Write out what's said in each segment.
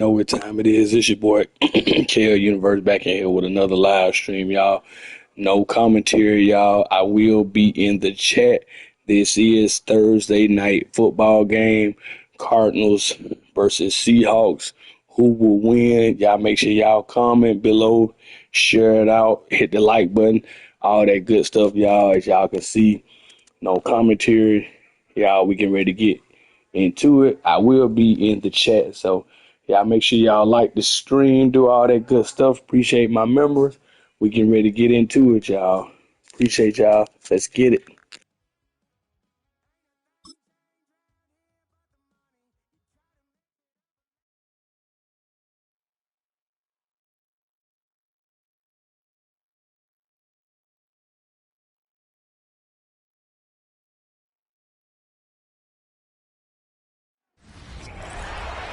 Know what time it is. It's your boy KL Universe back in here with another live stream, y'all. No commentary, y'all. I will be in the chat. This is Thursday night football game. Cardinals versus Seahawks. Who will win? Y'all make sure y'all comment below, share it out, hit the like button, all that good stuff, y'all. As y'all can see, no commentary. Y'all, we getting ready to get into it. I will be in the chat, so y'all make sure y'all like the stream, do all that good stuff. Appreciate my members. We getting ready to get into it, y'all. Appreciate y'all. Let's get it.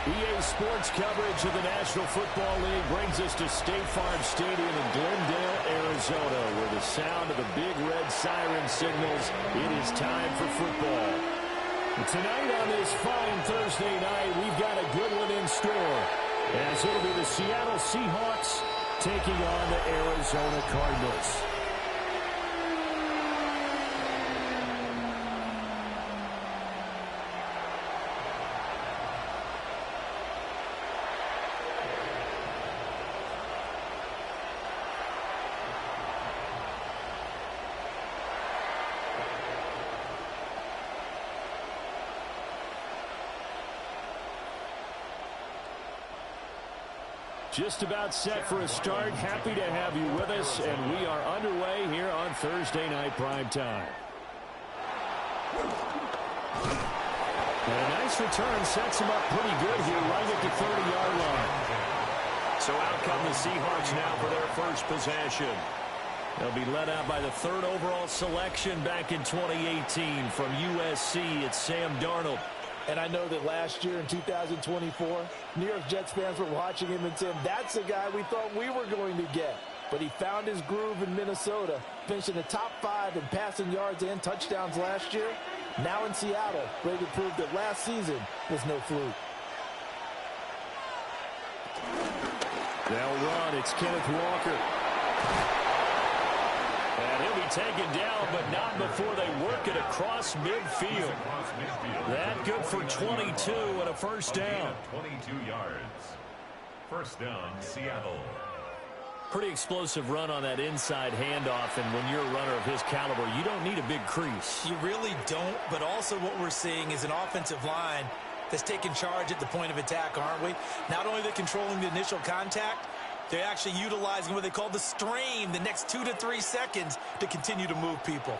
EA Sports coverage of the National Football League brings us to State Farm Stadium in Glendale, Arizona, where the sound of the big red siren signals it is time for football. And tonight on this fine Thursday night, we've got a good one in store, as it'll be the Seattle Seahawks taking on the Arizona Cardinals. Just about set for a start. Happy to have you with us, and we are underway here on Thursday Night Prime Time. And a nice return sets him up pretty good here, right at the 30-yard line. So out come the Seahawks now for their first possession. They'll be led out by the third overall selection back in 2018 from USC. It's Sam Darnold. And I know that last year in 2024, New York Jets fans were watching him and saying, that's the guy we thought we were going to get. But he found his groove in Minnesota, finishing the top 5 in passing yards and touchdowns last year. Now in Seattle, ready to prove that last season was no fluke. They'll run. It's Kenneth Walker. And he'll be taken down, but not before they work it across midfield. That good for 22 and a first down. 22 yards. First down, Seattle. Pretty explosive run on that inside handoff, and when you're a runner of his caliber, you don't need a big crease. You really don't, but also what we're seeing is an offensive line that's taking charge at the point of attack, aren't we? Not only are they controlling the initial contact, they're actually utilizing what they call the strain, the next 2 to 3 seconds, to continue to move people.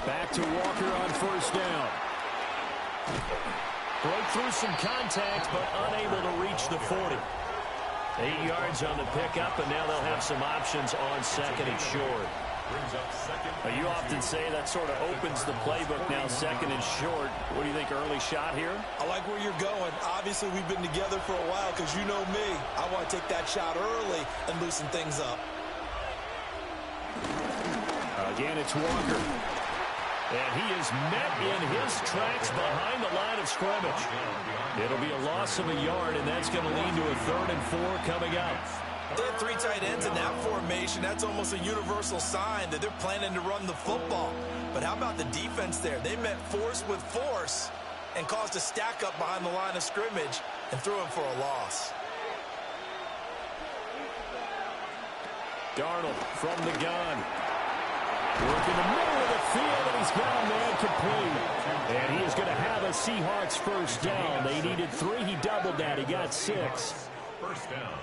Back to Walker on first down. Broke through some contact, but unable to reach the 40. 8 yards on the pickup, and now they'll have some options on second and short. You often say that sort of opens the playbook now, second and short. What do you think, early shot here? I like where you're going. Obviously, we've been together for a while because you know me. I want to take that shot early and loosen things up. Again, it's Walker. And he is met in his tracks behind the line of scrimmage. It'll be a loss of a yard, and that's going to lead to a 3rd and 4 coming up. They have 3 tight ends in that formation. That's almost a universal sign that they're planning to run the football. But how about the defense there? They met force with force and caused a stack up behind the line of scrimmage and threw him for a loss. Darnold from the gun. Work in the middle of the field, and he's got a man complete. And he is going to have a Seahawks first down. They needed 3. He doubled that. He got 6. First down.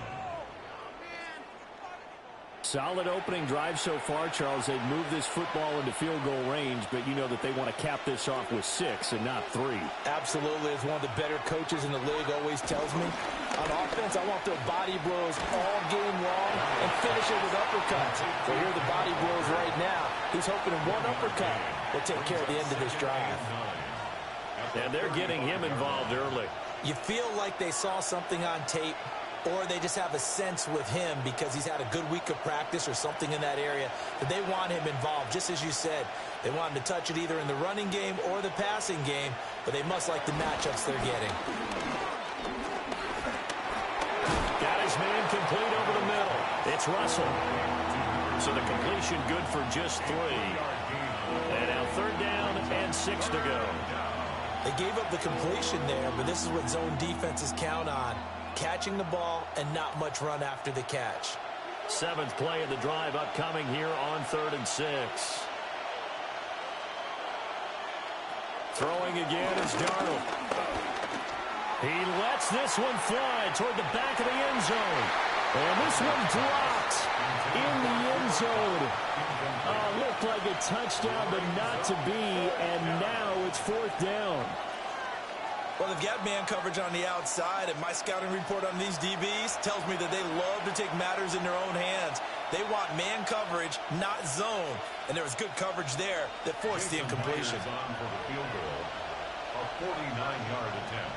Solid opening drive so far, Charles. They've moved this football into field goal range, but you know that they want to cap this off with 6 and not 3. Absolutely. As one of the better coaches in the league always tells me, on offense, I want their body blows all game long and finish it with uppercuts. So here are the body blows right now. He's hoping in one uppercut will take care of the end of this drive. And they're getting him involved early. You feel like they saw something on tape, or they just have a sense with him because he's had a good week of practice or something in that area that they want him involved. Just as you said, they want him to touch it either in the running game or the passing game, but they must like the matchups they're getting. his man complete over the middle. It's Russell. So the completion good for just 3. And now 3rd down and 6 to go. They gave up the completion there, but this is what zone defenses count on. Catching the ball and not much run after the catch. 7th play of the drive upcoming here on 3rd and 6. Throwing again is Darnold. He lets this one fly toward the back of the end zone. And this one dropped in the end zone. Looked like a touchdown, but not to be. And now it's 4th down. Well, they've got man coverage on the outside, and my scouting report on these DBs tells me that they love to take matters in their own hands. They want man coverage, not zone. And there was good coverage there that forced the incompletion. On for the field goal, a 49-yard attempt.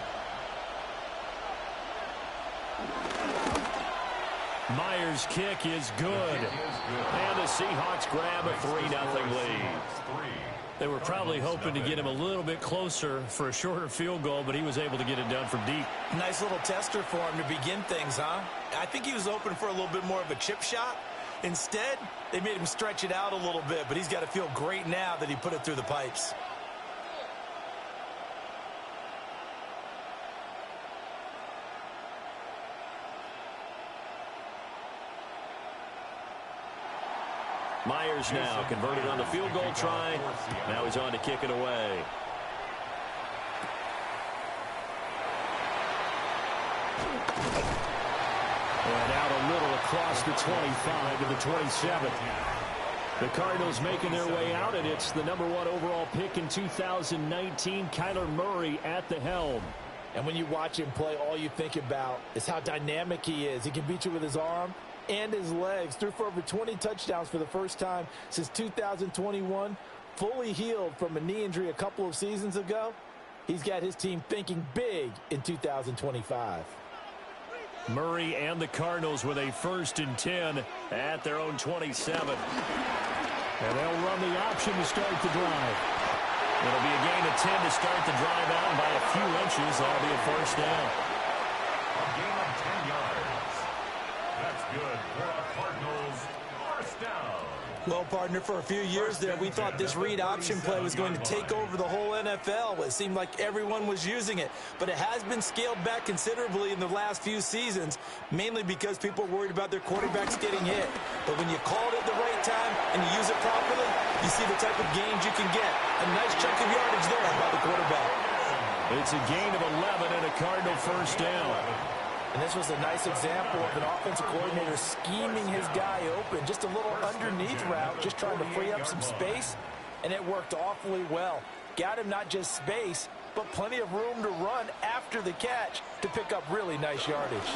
Myers' kick is good. And the Seahawks grab a 3-0 lead. They were probably hoping to get him a little bit closer for a shorter field goal, but he was able to get it done from deep. Nice little tester for him to begin things, huh? I think he was open for a little bit more of a chip shot. Instead, they made him stretch it out a little bit, but he's got to feel great now that he put it through the pipes. Myers now converted on the field goal try. Now he's on to kick it away. And out a little across the 25 to the 27. The Cardinals making their way out, and it's the #1 overall pick in 2019, Kyler Murray at the helm. And when you watch him play, all you think about is how dynamic he is. He can beat you with his arm and his legs. Threw for over 20 touchdowns for the first time since 2021. Fully healed from a knee injury a couple of seasons ago. He's got his team thinking big in 2025. Murray and the Cardinals with a 1st and 10 at their own 27. And they'll run the option to start the drive. It'll be a gain of 10 to start the drive out, and by a few inches, that'll be a 1st down. A gain of 10 yards. That's good for a Cardinals 1st down. Well, partner, for a few years there, we thought this read option play was going to take over the whole NFL. It seemed like everyone was using it, but it has been scaled back considerably in the last few seasons, mainly because people are worried about their quarterbacks getting hit. But when you call it at the right time and you use it properly, you see the type of gains you can get. A nice chunk of yardage there by the quarterback. It's a gain of 11 and a Cardinal 1st down. And this was a nice example of an offensive coordinator scheming his guy open. Just a little underneath route, just trying to free up some space, and it worked awfully well. Got him not just space, but plenty of room to run after the catch to pick up really nice yardage.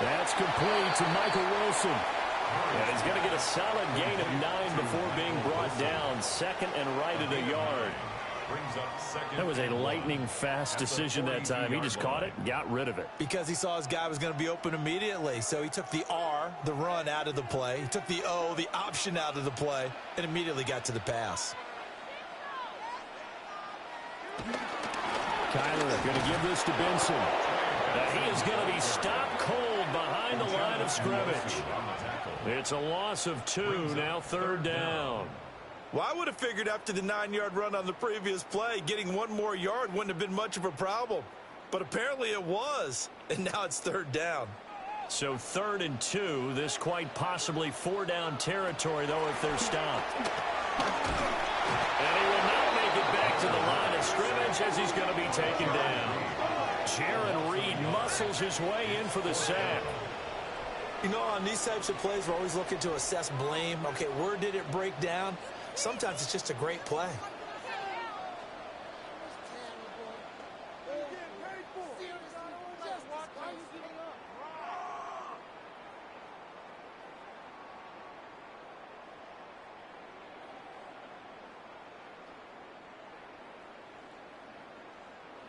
That's complete to Michael Wilson. And he's going to get a solid gain of 9 before being brought down. 2nd and right at a yard. That was a lightning-fast decision that time. He just caught it and got rid of it. Because he saw his guy was going to be open immediately. So he took the R, the run, out of the play. He took the O, the option, out of the play, and immediately got to the pass. Kyler going to give this to Benson. He is going to be stopped cold behind the line of scrimmage. It's a loss of 2, now 3rd down. Well, I would have figured after the 9-yard run on the previous play, getting 1 more yard wouldn't have been much of a problem. But apparently it was, and now it's 3rd down. So 3rd and 2, this quite possibly 4-down territory, though, if they're stopped. And he will not make it back to the line of scrimmage as he's going to be taken down. Jaron Reed muscles his way in for the sack. You know, on these types of plays, we're always looking to assess blame. Okay, where did it break down? Sometimes it's just a great play.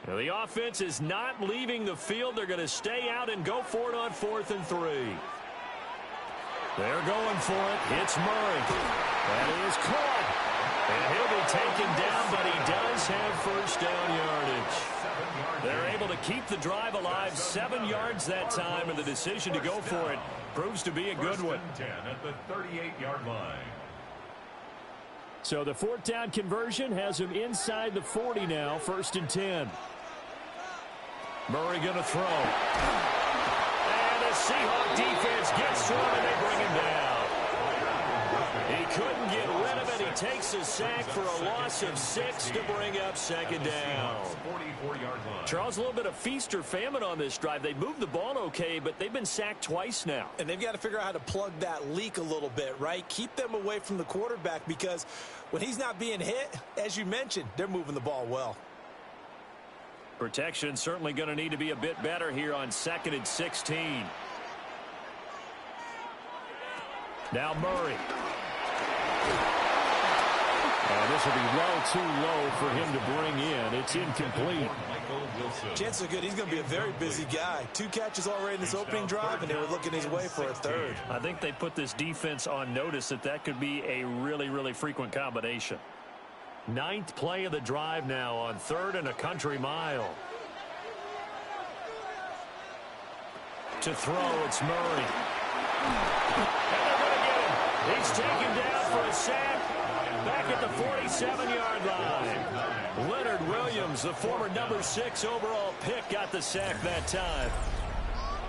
Now, the offense is not leaving the field. They're going to stay out and go for it on 4th and 3. They're going for it. It's Murray. That is caught. And he'll be taken down, but he does have first down yardage. They're able to keep the drive alive, 7 yards that time, and the decision to go for it proves to be a good one. 10 at the 38-yard line. So the 4th down conversion has him inside the 40 now, 1st and 10. Murray going to throw. And the Seahawk defense gets to him, and they bring him down. He couldn't get rid of it. He takes a sack for a loss of 6 to bring up 2nd down. 44-yard line. Charles, a little bit of feast or famine on this drive. They moved the ball okay, but they've been sacked twice now. And they've got to figure out how to plug that leak a little bit, right? Keep them away from the quarterback, because when he's not being hit, as you mentioned, they're moving the ball well. Protection certainly going to need to be a bit better here on 2nd and 16. Now Murray. This will be well too low for him to bring in. It's incomplete. Chances are good he's going to be a very busy guy. 2 catches already in this opening drive, and they were looking his way for a 3rd. I think they put this defense on notice that could be a really, really frequent combination. 9th play of the drive now on 3rd and a country mile. To throw, it's Murray. And they're going to get him. He's taken down for a sack. Back at the 47-yard line. Leonard Williams, the former number 6 overall pick, got the sack that time.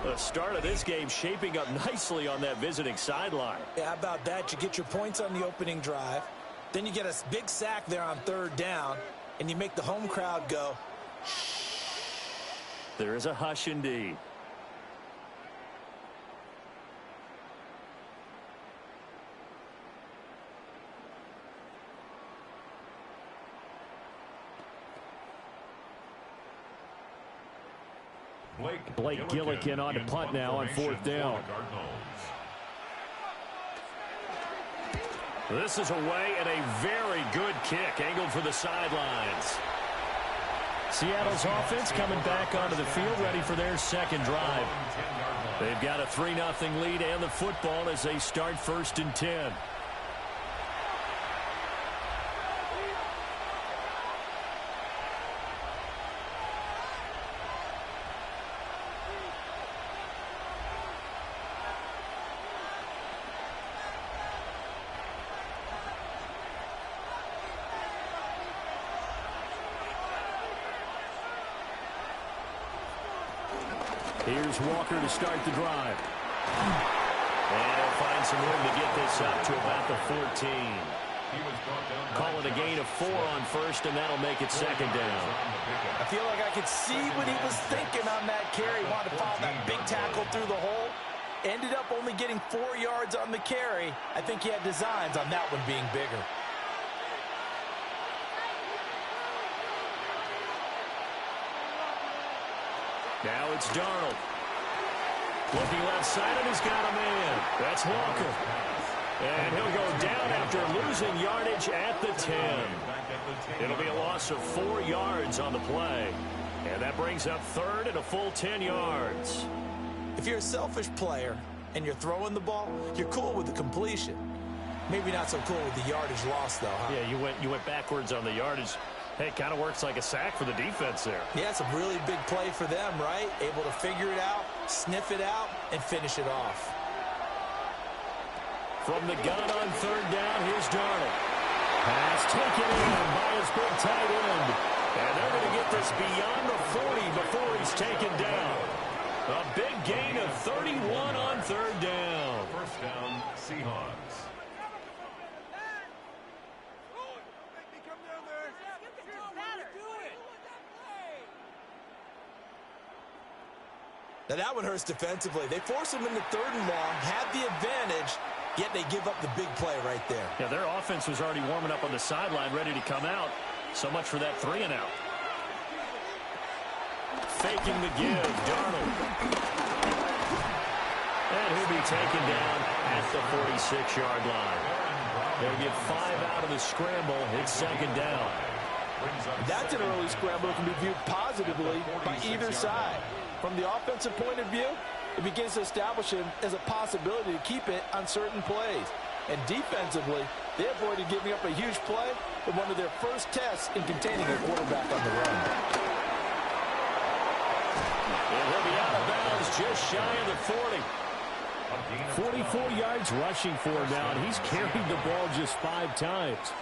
The start of this game shaping up nicely on that visiting sideline. Yeah, how about that? You get your points on the opening drive. Then you get a big sack there on 3rd down, and you make the home crowd go. There is a hush indeed. Blake Gillikin on to punt now on 4th down. This is away, and a very good kick angled for the sidelines. Seattle's offense coming back onto the field, ready for their 2nd drive. They've got a 3-0 lead and the football as they start 1st and 10. Here's Walker to start the drive. And he'll find some room to get this up to about the 14. Call it a gain of 4 on 1st, and that'll make it 2nd down. I feel like I could see what he was thinking on that carry. Wanted to follow that big tackle through the hole. Ended up only getting 4 yards on the carry. I think he had designs on that one being bigger. Now it's Darnold. Looking left side, and he's got a man. That's Walker. And he'll go down after losing yardage at the 10. It'll be a loss of 4 yards on the play. And that brings up 3rd and a full 10 yards. If you're a selfish player and you're throwing the ball, you're cool with the completion. Maybe not so cool with the yardage loss, though, huh? Yeah, you went backwards on the yardage. Hey, it kind of works like a sack for the defense there. Yeah, it's a really big play for them, right? Able to figure it out, sniff it out, and finish it off. From the gun on 3rd down, here's Darnold. Pass taken in by his big tight end. And they're going to get this beyond the 40 before he's taken down. A big gain of 31 on 3rd down. 1st down, Seahawks. Now that one hurts defensively. They force him into 3rd and long, had the advantage, yet they give up the big play right there. Yeah, their offense was already warming up on the sideline, ready to come out. So much for that 3 and out. Faking the give, Darnold. And he'll be taken down at the 46-yard line. They'll get 5 out of the scramble. It's 2nd down. That's an early scramble that can be viewed positively by either side. From the offensive point of view, it begins to establish him as a possibility to keep it on certain plays. And defensively, they avoided giving up a huge play in one of their first tests in containing a quarterback on the run. And he'll be out of bounds just shy of the 40. 44 yards rushing for him now, and he's carried the ball just 5 times.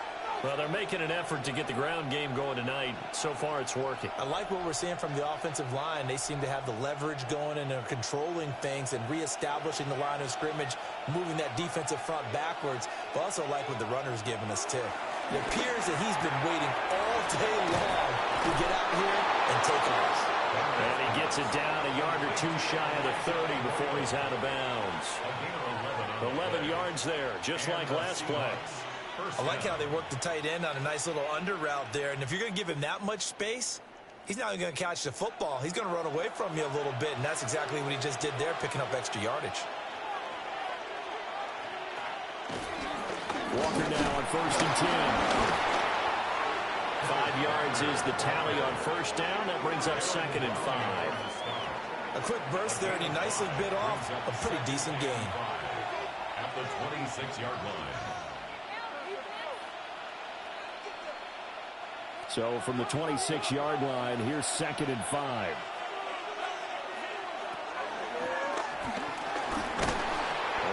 Well, they're making an effort to get the ground game going tonight. So far, it's working. I like what we're seeing from the offensive line. They seem to have the leverage going, and they're controlling things and reestablishing the line of scrimmage, moving that defensive front backwards. But also like what the runner's giving us, too. It appears that he's been waiting all day long to get out here and take off. And he gets it down a yard or two shy of the 30 before he's out of bounds. 11 yards there, just like last play. I like how they work the tight end on a nice little under route there. And if you're going to give him that much space, he's not even going to catch the football. He's going to run away from you a little bit, and that's exactly what he just did there, picking up extra yardage. Walker now on 1st and 10. 5 yards is the tally on first down. That brings up 2nd and 5. A quick burst there, and he nicely bit off a pretty decent gain. At the 26-yard line. So from the 26-yard line, here's 2nd and 5.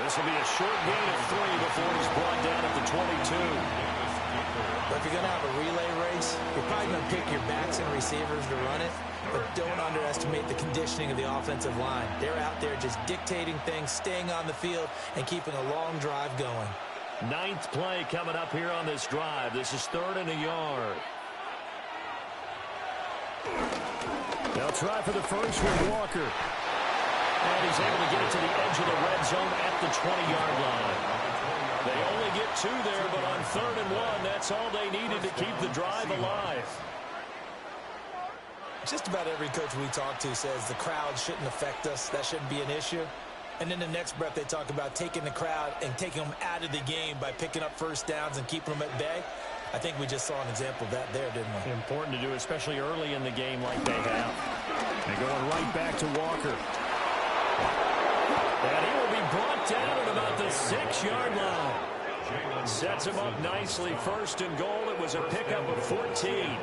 This will be a short gain of 3 before he's brought down at the 22. But if you're going to have a relay race, you're probably going to pick your backs and receivers to run it, but don't underestimate the conditioning of the offensive line. They're out there just dictating things, staying on the field, and keeping a long drive going. 9th play coming up here on this drive. This is 3rd and a yard. They'll try for the first with Walker. And he's able to get it to the edge of the red zone at the 20-yard line. They only get 2 there, but on 3rd and 1, that's all they needed to keep the drive alive. Just about every coach we talk to says the crowd shouldn't affect us. That shouldn't be an issue. And in the next breath, they talk about taking the crowd and taking them out of the game by picking up first downs and keeping them at bay. I think we just saw an example of that there, didn't we? Important to do, especially early in the game like they have. And going right back to Walker. And he will be brought down at about the 6-yard line. Sets him up nicely. 1st and goal. It was a pickup of 14.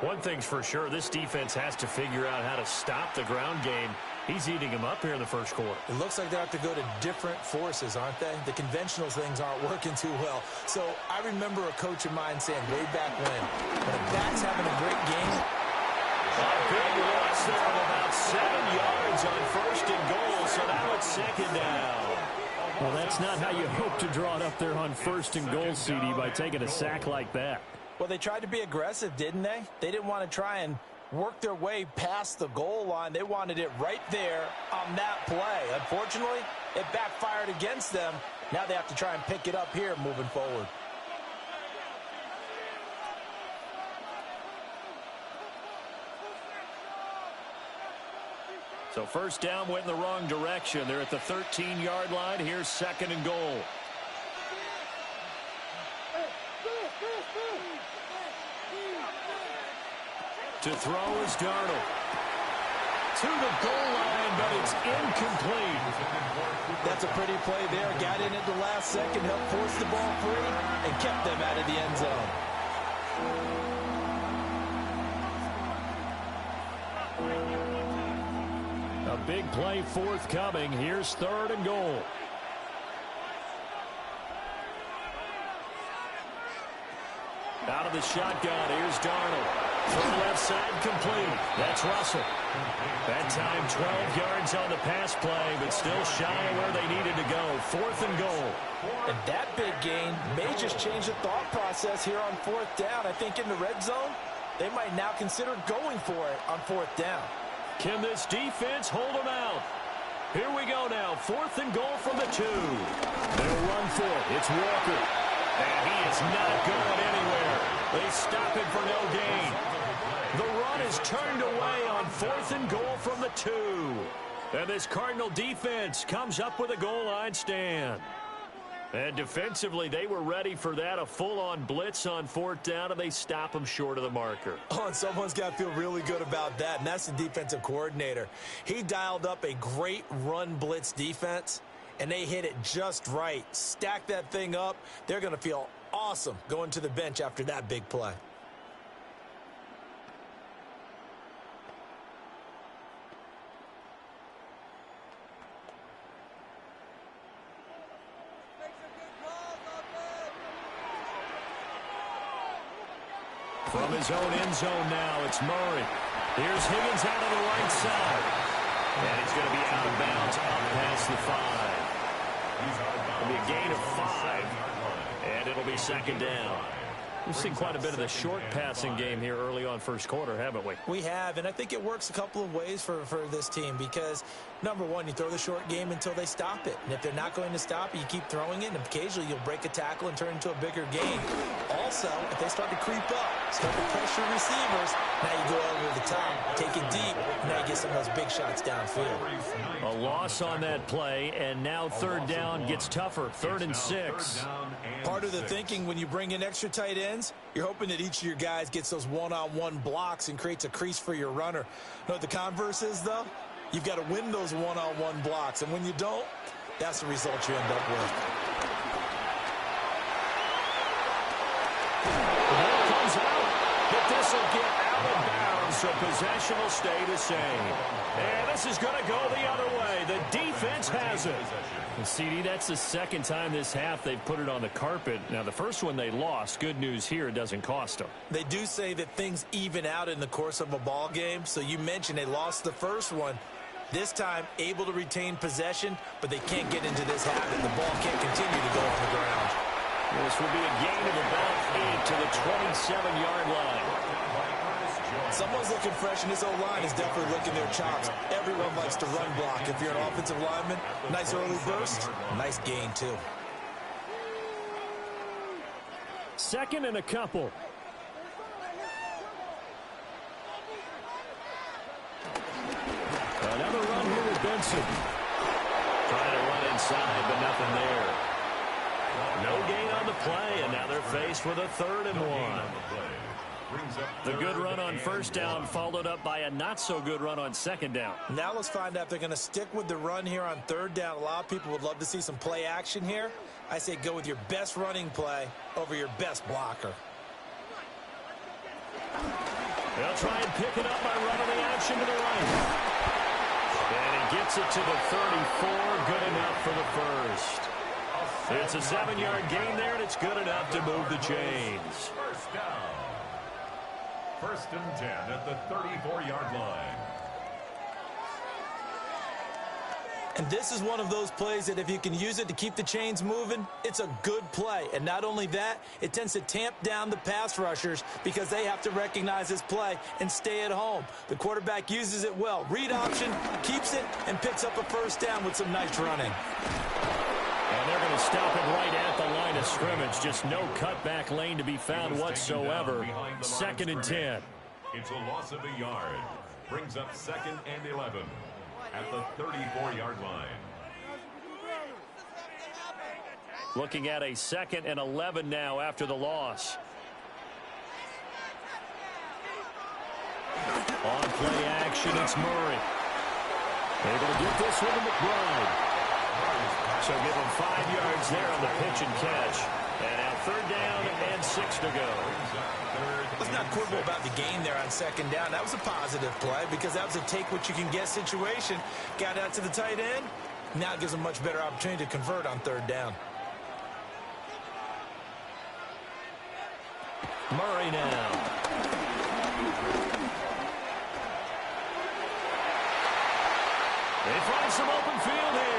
One thing's for sure, this defense has to figure out how to stop the ground game. He's eating him up here in the first quarter. It looks like they have to go to different forces, aren't they? The conventional things aren't working too well. So I remember a coach of mine saying way back when a back's having a great game. A big loss there of about 7 yards on 1st and goal, so now it's 2nd down. Well, that's not how you hope to draw it up there on 1st and goal, CD, by taking a sack like that. Well, they tried to be aggressive, didn't they? They didn't want to try and work their way past the goal line. They wanted it right there on that play. Unfortunately, it backfired against them. Now they have to try and pick it up here moving forward. So first down went in the wrong direction. They're at the 13-yard line. Here's 2nd and goal. To throw is Darnold. To the goal line, but it's incomplete. That's a pretty play there. Got in at the last second, helped force the ball free, and kept them out of the end zone. A big play forthcoming. Here's 3rd and goal. Out of the shotgun, here's Darnold. From the left side, complete. That's Russell. That time, 12 yards on the pass play, but still shy of where they needed to go. 4th and goal. And that big gain may just change the thought process here on 4th down. I think in the red zone, they might now consider going for it on 4th down. Can this defense hold them out? Here we go now. 4th and goal from the 2. They'll run for it. It's Walker. And he is not going anywhere. They stop it for no gain. The run is turned away on 4th and goal from the 2. And this Cardinal defense comes up with a goal line stand. And defensively, they were ready for that, a full-on blitz on fourth down, and they stop them short of the marker. Oh, and someone's got to feel really good about that, and that's the defensive coordinator. He dialed up a great run blitz defense, and they hit it just right. Stack that thing up. They're going to feel awesome going to the bench after that big play. From his own end zone now, it's Murray. Here's Higgins out of the right side. And he's going to be out of bounds up past the 5. It'll be a gain of 5. And it'll be second down. We've seen quite a bit of the short passing game here early on first quarter, haven't we? We have, and I think it works a couple of ways for this team because, number one, you throw the short game until they stop it. And if they're not going to stop it, you keep throwing it, and occasionally you'll break a tackle and turn it into a bigger gain. Also, if they start to creep up, start to pressure receivers, now you go over the top, take it deep, and now you get some of those big shots downfield. A loss on that play, and now third down gets tougher, 3rd and 6. Part of the thinking when you bring in extra tight ends, you're hoping that each of your guys gets those one-on-one blocks and creates a crease for your runner. You know what the converse is, though? You've got to win those one-on-one blocks, and when you don't, that's the result you end up with. The ball comes out, but this will get out of bounds, so possession will stay the same. And this is going to go the other way. The defense has it. And CD, that's the second time this half they've put it on the carpet. Now, the first one they lost. Good news here, it doesn't cost them. They do say that things even out in the course of a ball game. So you mentioned they lost the first one. This time, able to retain possession, but they can't get into this habit. The ball can't continue to go on the ground. This will be a gain of about 8 to the 27-yard line. Someone's looking fresh, and this O-line is definitely licking their chops. Everyone likes to run block. If you're an offensive lineman, nice early burst, nice gain, too. Second and a couple. Another run here with Benson. Trying to run inside, but nothing there. No gain on the play, and now they're faced with a 3rd and 1. The good run on first down followed up by a not-so-good run on second down. Now let's find out if they're going to stick with the run here on third down. A lot of people would love to see some play action here. I say go with your best running play over your best blocker. They'll try and pick it up by running the action to the right. And he gets it to the 34. Good enough for the first. It's a 7-yard gain there, and it's good enough to move the chains. First down. 1st and 10 at the 34-yard line. And this is one of those plays that if you can use it to keep the chains moving, it's a good play. And not only that, it tends to tamp down the pass rushers because they have to recognize this play and stay at home. The quarterback uses it well. Read option, keeps it, and picks up a first down with some nice running. And they're going to stop it right at the line of scrimmage. Just no cutback lane to be found whatsoever. 2nd and 10. It's a loss of a yard. Brings up 2nd and 11 at the 34-yard line. Looking at a 2nd and 11 now after the loss. On play action, it's Murray. Able to get this one to McBride. So give him 5 yards there on the pitch and catch. And now 3rd down and 6 to go. Let's not quibble about the gain there on 2nd down. That was a positive play because that was a take-what-you-can-get situation. Got out to the tight end. Now it gives them a much better opportunity to convert on 3rd down. Murray now. They find some open field here.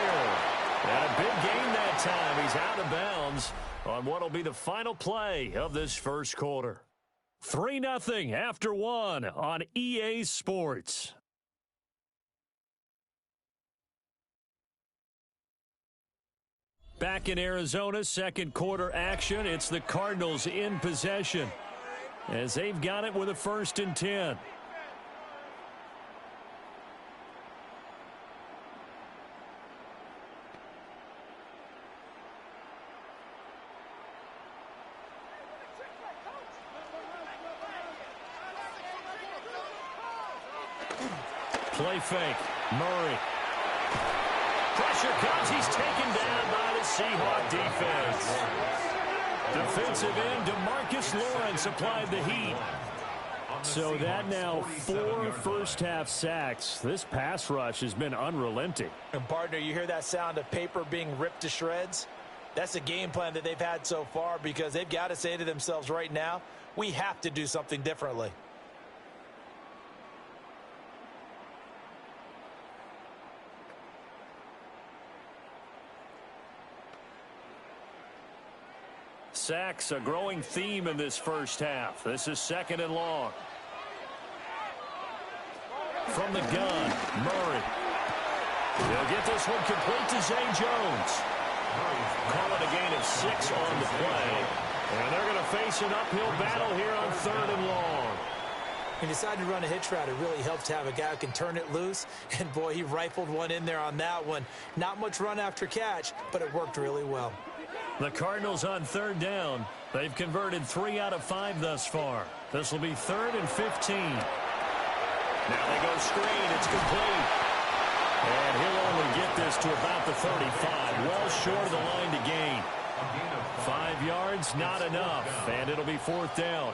And a big gain that time. He's out of bounds on what will be the final play of this first quarter. 3-0 after 1 on EA Sports. Back in Arizona, second quarter action. It's the Cardinals in possession as they've got it with a 1st and 10. Play fake. Murray. Pressure comes. He's taken down by the Seahawk defense. Defensive end DeMarcus Lawrence applied the heat. So that now 4 first-half sacks. This pass rush has been unrelenting. And partner, you hear that sound of paper being ripped to shreds? That's the game plan that they've had so far, because they've got to say to themselves right now, we have to do something differently. Sacks, a growing theme in this first half. This is 2nd and long. From the gun, Murray. He'll get this one complete to Zay Jones. Call it a gain of 6 on the play. And they're going to face an uphill battle here on 3rd and long. He decided to run a hitch route. It really helps to have a guy who can turn it loose. And, boy, he rifled one in there on that one. Not much run after catch, but it worked really well. The Cardinals on 3rd down. They've converted 3 out of 5 thus far. This will be 3rd and 15. Now they go screen. It's complete. And he'll only get this to about the 35. Well short of the line to gain. 5 yards, not enough. And it'll be 4th down.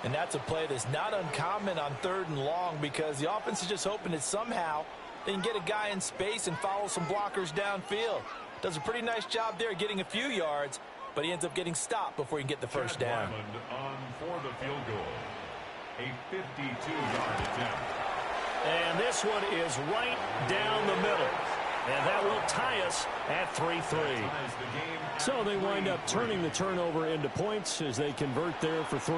And that's a play that's not uncommon on 3rd and long, because the offense is just hoping that somehow they can get a guy in space and follow some blockers downfield. Does a pretty nice job there getting a few yards, but he ends up getting stopped before he can get the first down. On for the field goal. A 52-yard attempt. And this one is right down the middle. And that will tie us at 3-3. So they wind up turning the turnover into points as they convert there for 3.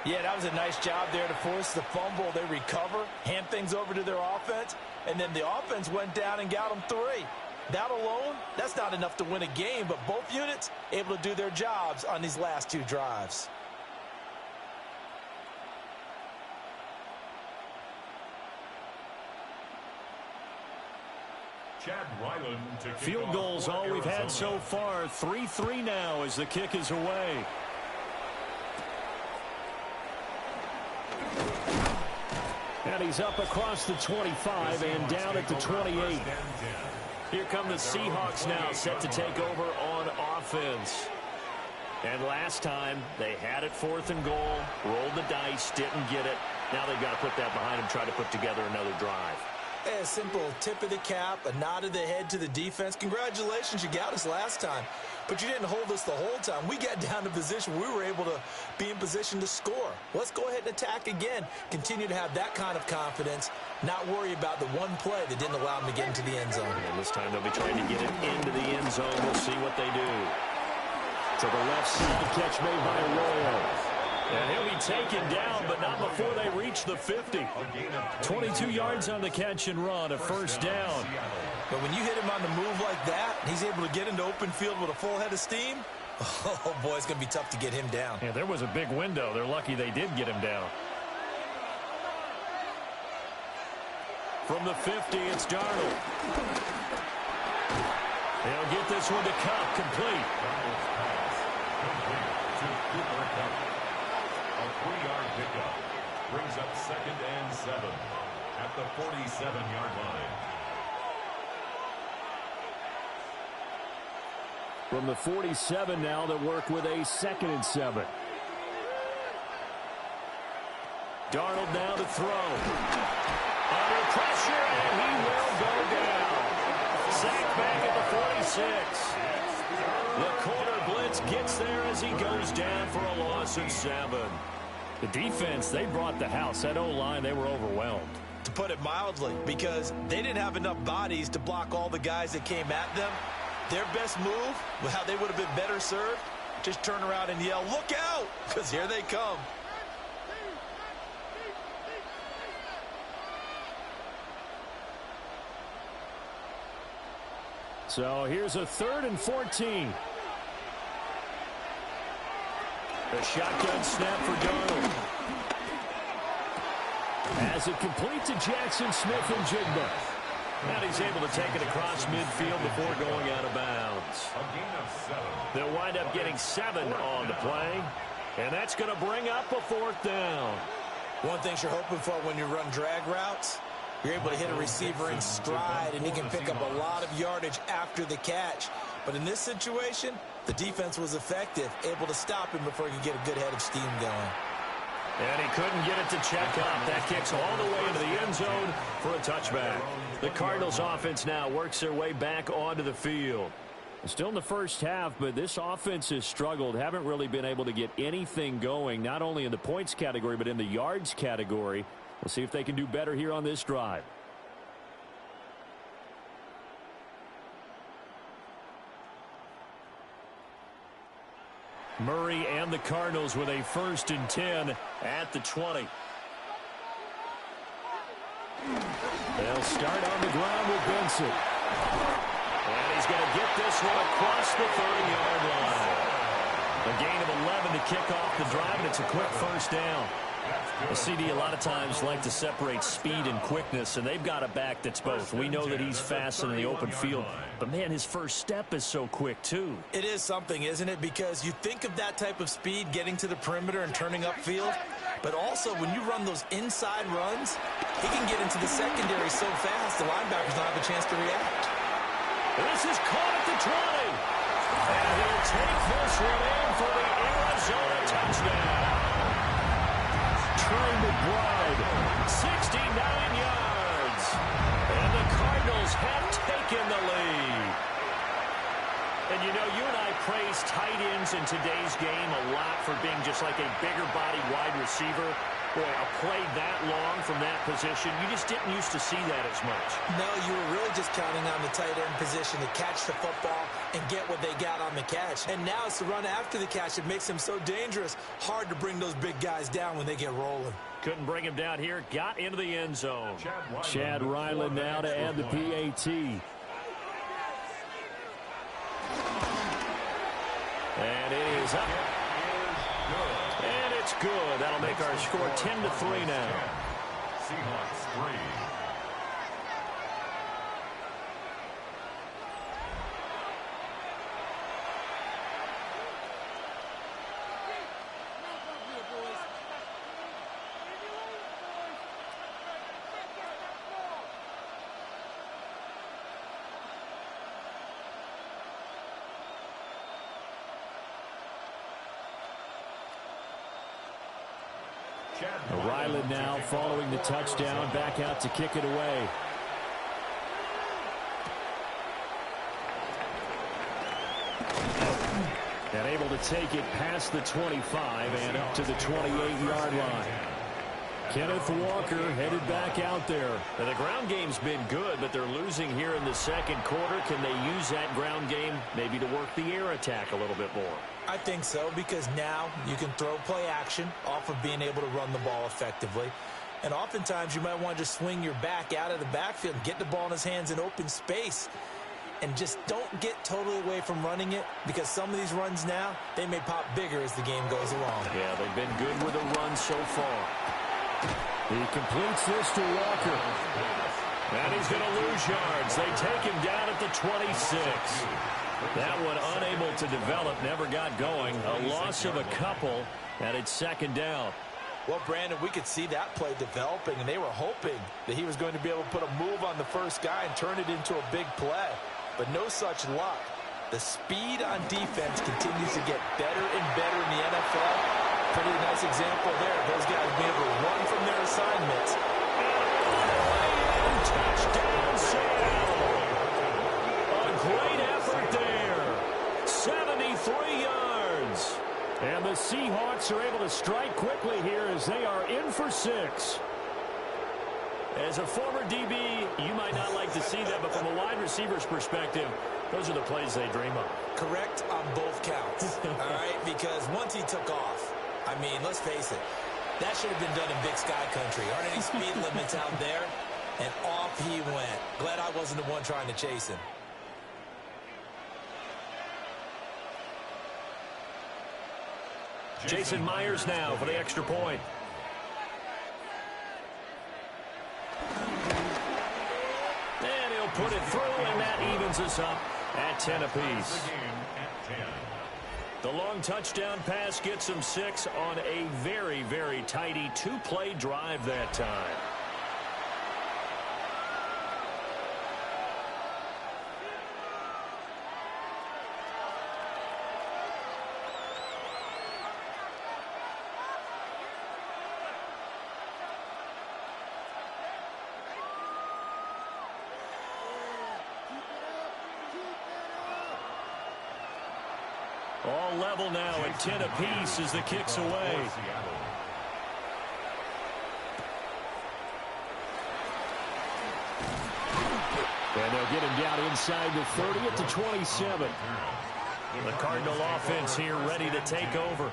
Yeah, that was a nice job there to force the fumble. They recover, hand things over to their offense, and then the offense went down and got them 3. That alone, that's not enough to win a game, but both units able to do their jobs on these last 2 drives. Field goals all we've had so far. 3-3 now as the kick is away. And he's up across the 25 and down at the 28. Here come the Seahawks now, set to take over on offense. And last time, they had it 4th and goal, rolled the dice, didn't get it. Now they've got to put that behind them, try to put together another drive. A simple tip of the cap, a nod of the head to the defense. Congratulations, you got us last time. But you didn't hold us the whole time. We got down to position. We were able to be in position to score. Let's go ahead and attack again. Continue to have that kind of confidence. Not worry about the one play that didn't allow them to get into the end zone. And this time they'll be trying to get it into the end zone. We'll see what they do. To the left side, catch made by Arroyo. And he'll be taken down, but not before they reach the 50. 22 yards on the catch and run, a first down. But when you hit him on the move like that, he's able to get into open field with a full head of steam, oh, boy, it's going to be tough to get him down. Yeah, there was a big window. They're lucky they did get him down. From the 50, it's Darnold. They'll get this one to Cup, complete. A 3-yard pickup brings up 2nd and 7 at the 47-yard line. From the 47 now, they'll work with a 2nd and 7. Darnold now to throw. Under pressure, and he will go down. Sacked back at the 46. The corner blitz gets there as he goes down for a loss of 7. The defense, they brought the house. That O-line, they were overwhelmed. To put it mildly, because they didn't have enough bodies to block all the guys that came at them. Their best move, how they would have been better served, just turn around and yell, "Look out!" because here they come. So here's a 3rd and 14. A shotgun snap for Darnold. As it complete to Jackson Smith and Jigba. And he's able to take it across midfield before going out of bounds. A gain of 7. They'll wind up getting 7 on the play. And that's going to bring up a 4th down. One thing you're hoping for when you run drag routes, You're able to hit a receiver in stride, and he can pick up a lot of yardage after the catch. But in this situation, the defense was effective, able to stop him before he could get a good head of steam going. And he couldn't get it to check up. That kicks all the way into the end zone for a touchback. The Cardinals offense now works their way back onto the field. Still in the first half, but this offense has struggled. Haven't really been able to get anything going, not only in the points category, but in the yards category. We'll see if they can do better here on this drive. Murray and the Cardinals with a 1st and 10 at the 20. They'll start on the ground with Benson. And he's going to get this one across the 30-yard line. A gain of 11 to kick off the drive, and it's a quick 1st down. A CD a lot of times like to separate speed and quickness, and they've got a back that's both. We know that he's fast in the open field, but, man, his first step is so quick, too. It is something, isn't it? Because you think of that type of speed getting to the perimeter and turning upfield, but also when you run those inside runs, he can get into the secondary so fast the linebackers don't have a chance to react. This is caught at the 20. And he'll take this one in for the Arizona touchdown. Trey McBride, 69 yards. And the Cardinals have taken the lead. And, you know, you and I praise tight ends in today's game a lot for being just like a bigger-bodied wide receiver. Boy, a play that long from that position, you just didn't used to see that as much. No, you were really just counting on the tight end position to catch the football and get what they got on the catch. And now it's the run after the catch that makes him so dangerous. Hard to bring those big guys down when they get rolling. Couldn't bring him down here. Got into the end zone. Chad Ryland now to add the PAT. And it is up. And it's good. That'll make our score 10-3 now. Seahawks 3. Ryland now following the touchdown, back out to kick it away. And able to take it past the 25 and up to the 28-yard line. Kenneth Walker headed back out there. Now, the ground game's been good, but they're losing here in the second quarter. Can they use that ground game maybe to work the air attack a little bit more? I think so, because now you can throw play action off of being able to run the ball effectively. And oftentimes you might want to just swing your back out of the backfield and get the ball in his hands in open space. And just don't get totally away from running it, because some of these runs now, they may pop bigger as the game goes along. Yeah, they've been good with the run so far. He completes this to Walker. And he's going to lose yards. They take him down at the 26. That one unable to develop, never got going. A loss of a couple, and it's second down. Well, Brandon, we could see that play developing, and they were hoping that he was going to be able to put a move on the first guy and turn it into a big play. But no such luck. The speed on defense continues to get better and better in the NFL. Pretty nice example there. Those guys being able to run from their assignments. And touchdown, Seattle. A great effort there. 73 yards. And the Seahawks are able to strike quickly here as they are in for 6. As a former DB, you might not like to see that, but from a wide receiver's perspective, those are the plays they dream of. Correct on both counts, all right? Because once he took off, I mean, let's face it, that should have been done in Big Sky Country. Aren't any speed limits out there? And off he went. Glad I wasn't the one trying to chase him. Jason Myers now for the extra point. And he'll put it through, and that evens us up at 10 apiece. The long touchdown pass gets them 6 on a very, very tidy 2-play drive that time. All level now at 10 apiece as the kick's away. And they'll get him down inside the 30 at the 27. The Cardinal offense here ready to take over.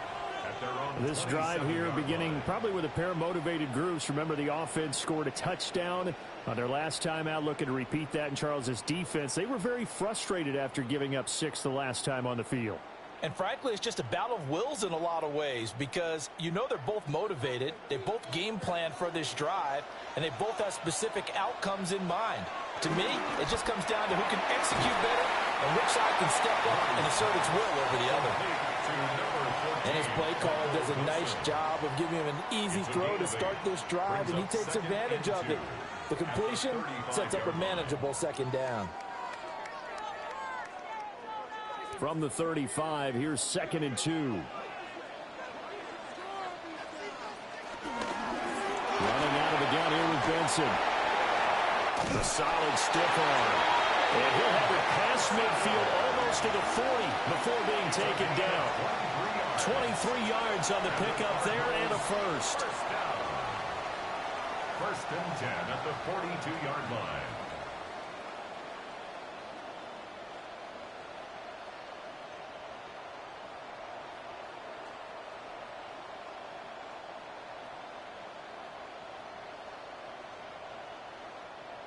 This drive here beginning probably with a pair of motivated groups. Remember, the offense scored a touchdown on their last time out, looking to repeat that in Charles' defense. They were very frustrated after giving up 6 the last time on the field. And frankly, it's just a battle of wills in a lot of ways because you know they're both motivated. They both game plan for this drive, and they both have specific outcomes in mind. To me, it just comes down to who can execute better and which side can step up and assert its will over the other. And his play caller does a nice job of giving him an easy throw to start this drive, and he takes advantage of it. The completion sets up a manageable second down. From the 35, here's 2nd and 2. Running out of the gun here with Benson. A solid stiff arm. And he'll have it past midfield almost to the 40 before being taken down. 23 yards on the pickup there and a first. 1st and 10 at the 42-yard line.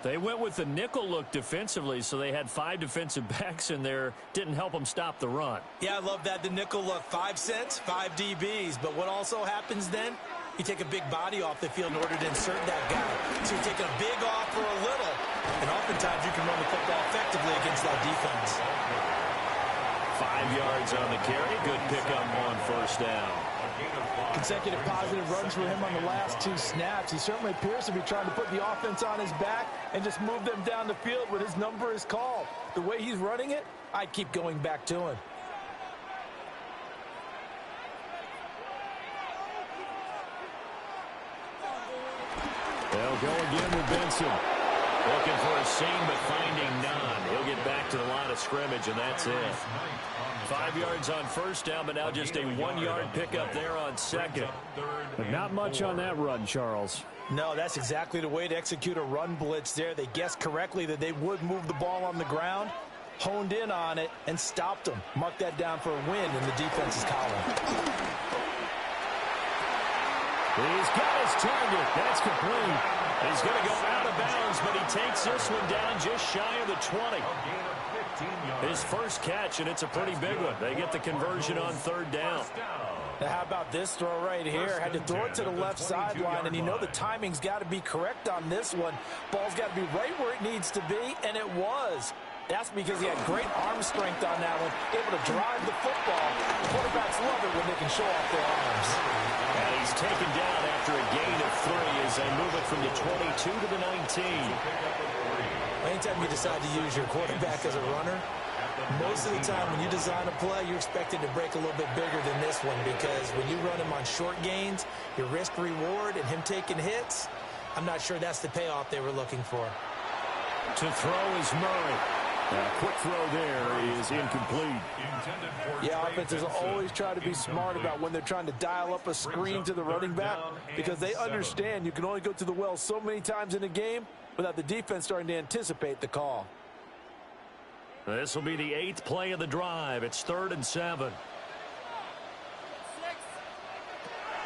They went with the nickel look defensively, so they had 5 defensive backs in there. Didn't help them stop the run. Yeah, I love that, the nickel look. 5 cents, 5 DBs. But what also happens then? You take a big body off the field in order to insert that guy. So you're taking a big off for a little. And oftentimes you can run the football effectively against that defense. 5 yards on the carry. Good pickup on 1st down. Consecutive positive runs for him on the last 2 snaps. He certainly appears to be trying to put the offense on his back and just move them down the field when his number is called. The way he's running it, I'd keep going back to him. They'll go again with Benson. Looking for a seam, but finding none. He'll get back to the line of scrimmage, and that's it. 5 yards on 1st down, but now just a 1-yard pickup there on 2nd. But not much on that run, Charles. No, that's exactly the way to execute a run blitz there. They guessed correctly that they would move the ball on the ground, honed in on it, and stopped them. Mark that down for a win in the defense's column. He's got his target. That's complete. He's going to go out of bounds, but he takes this one down just shy of the 20. His first catch, and it's a pretty big one. They get the conversion on 3rd down. Now, how about this throw right here? Had to throw it to the left sideline, and you know the timing's got to be correct on this one. Ball's got to be right where it needs to be, and it was. That's because he had great arm strength on that one, able to drive the football. Quarterbacks love it when they can show off their arms. And he's taken down after a gain of 3 as they move it from the 22 to the 19. Anytime you decide to use your quarterback as a runner, most of the time when you design a play, you're expected to break a little bit bigger than this one because when you run him on short gains, your risk-reward and him taking hits, I'm not sure that's the payoff they were looking for. To throw is Murray. A quick throw there is incomplete. Yeah, offenses always try to be smart about when they're trying to dial up a screen to the running back because they understand you can only go to the well so many times in a game without the defense starting to anticipate the call. This will be the 8th play of the drive. It's 3rd and 7.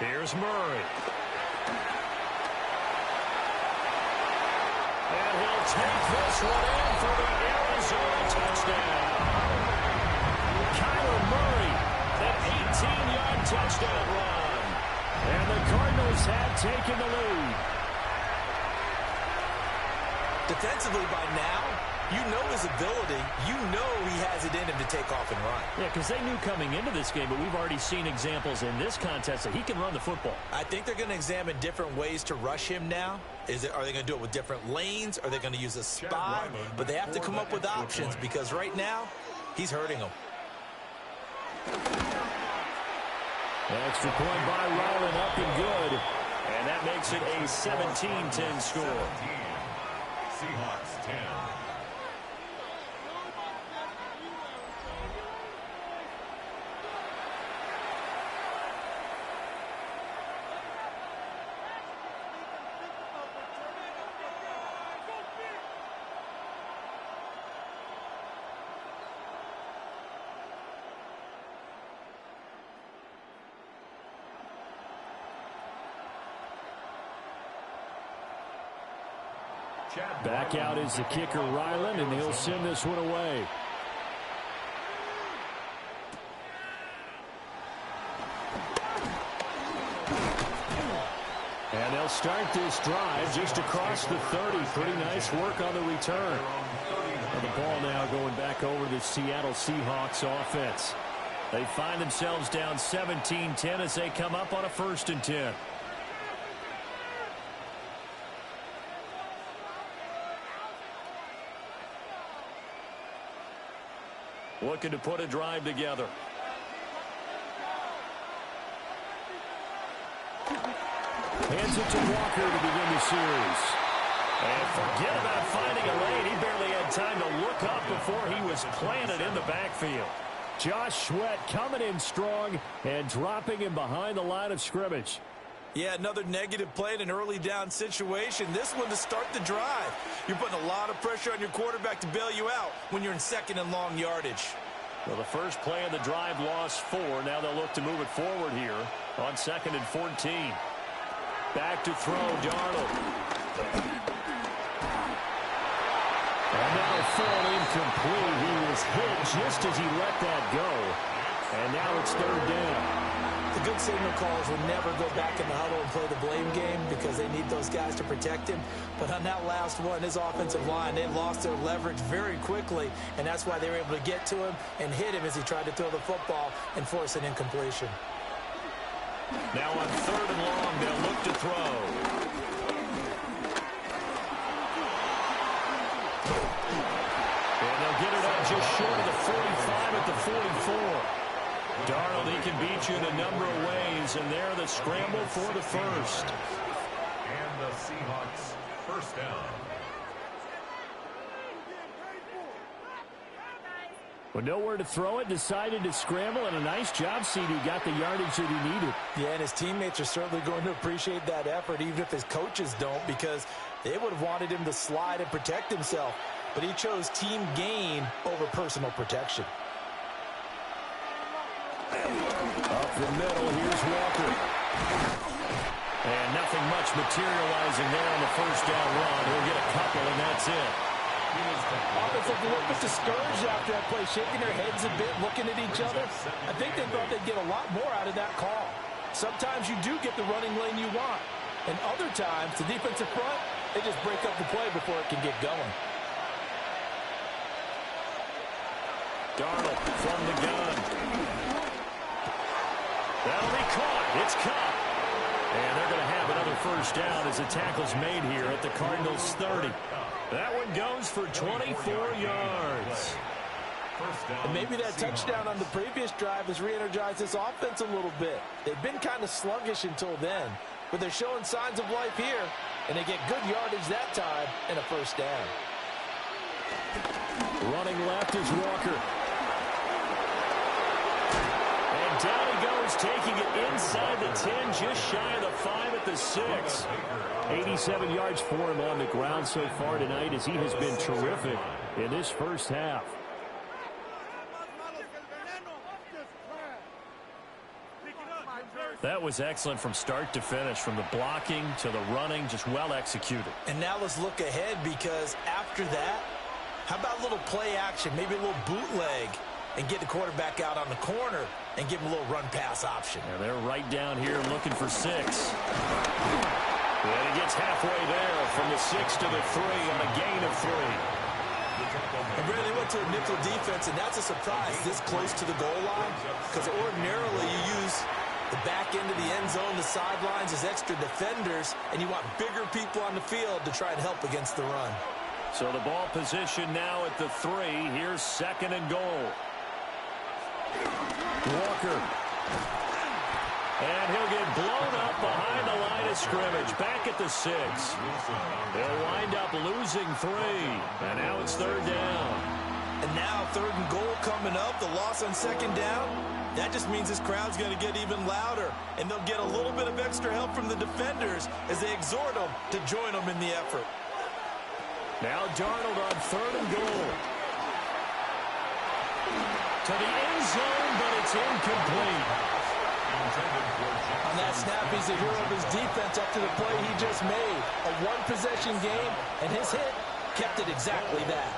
Here's Murray. And he'll take this one in for the Arizona touchdown. Kyler Murray, an 18-yard touchdown run. And the Cardinals have taken the lead. Defensively by now, you know his ability. You know he has it in him to take off and run. Yeah, because they knew coming into this game, but we've already seen examples in this contest that he can run the football. I think they're going to examine different ways to rush him now. Are they going to do it with different lanes? Are they going to use a spy? But they have to come up with options because right now, he's hurting them. Extra point by Ryland, up and good. And that makes it a 17-10 score. Seahawks 10. Back out is the kicker, Ryland, and he'll send this one away. And they'll start this drive just across the 30. Pretty nice work on the return. And the ball now going back over to the Seattle Seahawks offense. They find themselves down 17-10 as they come up on a 1st and 10. Looking to put a drive together. Hands it to Walker to begin the series. And forget about finding a lane. He barely had time to look up before he was planted in the backfield. Josh Sweat coming in strong and dropping him behind the line of scrimmage. Yeah, another negative play in an early down situation. This one to start the drive. You're putting a lot of pressure on your quarterback to bail you out when you're in 2nd and long yardage. Well, the first play of the drive lost 4. Now they'll look to move it forward here on 2nd and 14. Back to throw, Darnold. And now thrown incomplete. He was hit just as he let that go. And now it's 3rd down. The good signal calls will never go back in the huddle and play the blame game because they need those guys to protect him. But on that last one, his offensive line, they lost their leverage very quickly, and that's why they were able to get to him and hit him as he tried to throw the football and force an incompletion. Now on 3rd and long, they'll look to throw. And they'll get it up just short of the 45 at the 44. Darnold, he can beat you in a number of ways, and there the scramble for the 1st. And the Seahawks 1st down. Well, nowhere to throw it, decided to scramble, and a nice job, CD got the yardage that he needed. Yeah, and his teammates are certainly going to appreciate that effort, even if his coaches don't, because they would have wanted him to slide and protect himself. But he chose team gain over personal protection. Up the middle, here's Walker. And nothing much materializing there on the 1st down run. He'll get a couple, and that's it. Offense looked a little bit discouraged after that play, shaking their heads a bit, looking at each other. I think they thought they'd get a lot more out of that call. Sometimes you do get the running lane you want, and other times, the defensive front, they just break up the play before it can get going. Darnold from the gun. That'll be caught. It's caught. And they're going to have another 1st down as the tackle's made here at the Cardinals' 30. That one goes for 24 yards. And maybe that touchdown on the previous drive has re-energized this offense a little bit. They've been kind of sluggish until then, but they're showing signs of life here, and they get good yardage that time and a 1st down. Running left is Walker. And down he goes, taking it inside the 10, just shy of the 5 at the 6. 87 yards for him on the ground so far tonight as he has been terrific in this 1st half. That was excellent from start to finish, from the blocking to the running, just well executed. And now let's look ahead, because after that, how about a little play action, maybe a little bootleg, and get the quarterback out on the corner and give him a little run-pass option. And they're right down here looking for 6. And he gets halfway there from the 6 to the 3 on a gain of 3. And really, they went to a nickel defense, and that's a surprise this close to the goal line, because ordinarily you use the back end of the end zone, the sidelines as extra defenders, and you want bigger people on the field to try and help against the run. So the ball position now at the 3. Here's 2nd and goal. Walker. And he'll get blown up behind the line of scrimmage. Back at the 6. They'll wind up losing 3. And now it's 3rd down. And now 3rd and goal coming up. The loss on 2nd down. That just means this crowd's going to get even louder. And they'll get a little bit of extra help from the defenders as they exhort them to join them in the effort. Now Darnold on 3rd and goal. To the end zone, but it's incomplete. On that snap, he's the hero of his defense up to the play he just made. A one-possession game, and his hit kept it exactly that.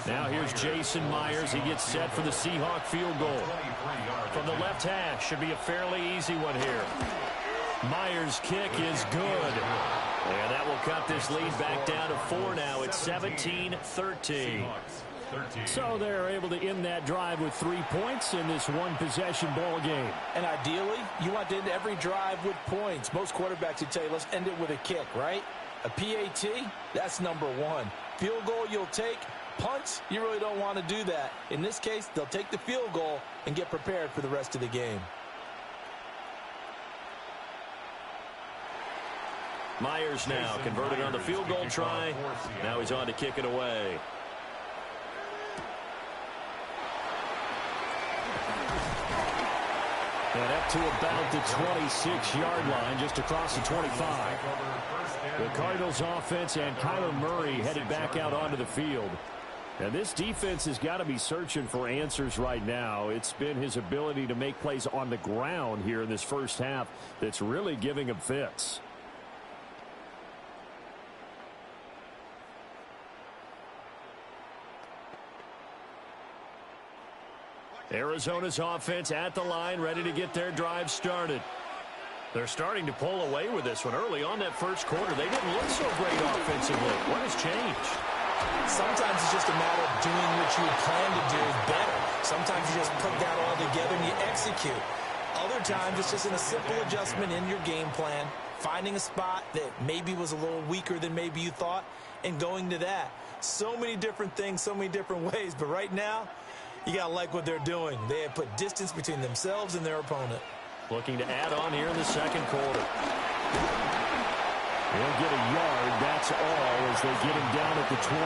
Now here's Jason Myers. He gets set for the Seahawk field goal. From the left hash, should be a fairly easy one here. Myers' kick is good. And that will cut this lead back down to 4 now. It's 17-13. So they're able to end that drive with 3 points in this one-possession ball game. And ideally, you want to end every drive with points. Most quarterbacks would tell you, let's end it with a kick, right? A PAT, that's number 1. Field goal you'll take. Punts, you really don't want to do that. In this case, they'll take the field goal and get prepared for the rest of the game. Myers now converted on the field goal try. Now he's on to kick it away. And up to about the 26-yard line, just across the 25. The Cardinals offense and Kyler Murray headed back out onto the field. And this defense has got to be searching for answers right now. It's been his ability to make plays on the ground here in this first half that's really giving him fits. Arizona's offense at the line, ready to get their drive started. They're starting to pull away with this one. Early on that first quarter, they didn't look so great offensively. What has changed? Sometimes it's just a matter of doing what you plan to do better. Sometimes you just put that all together and you execute. Other times it's just a simple adjustment in your game plan, finding a spot that maybe was a little weaker than maybe you thought, and going to that. So many different things, so many different ways, but right now, you got to like what they're doing. They have put distance between themselves and their opponent. Looking to add on here in the second quarter. They'll get a yard, that's all, as they get him down at the 28.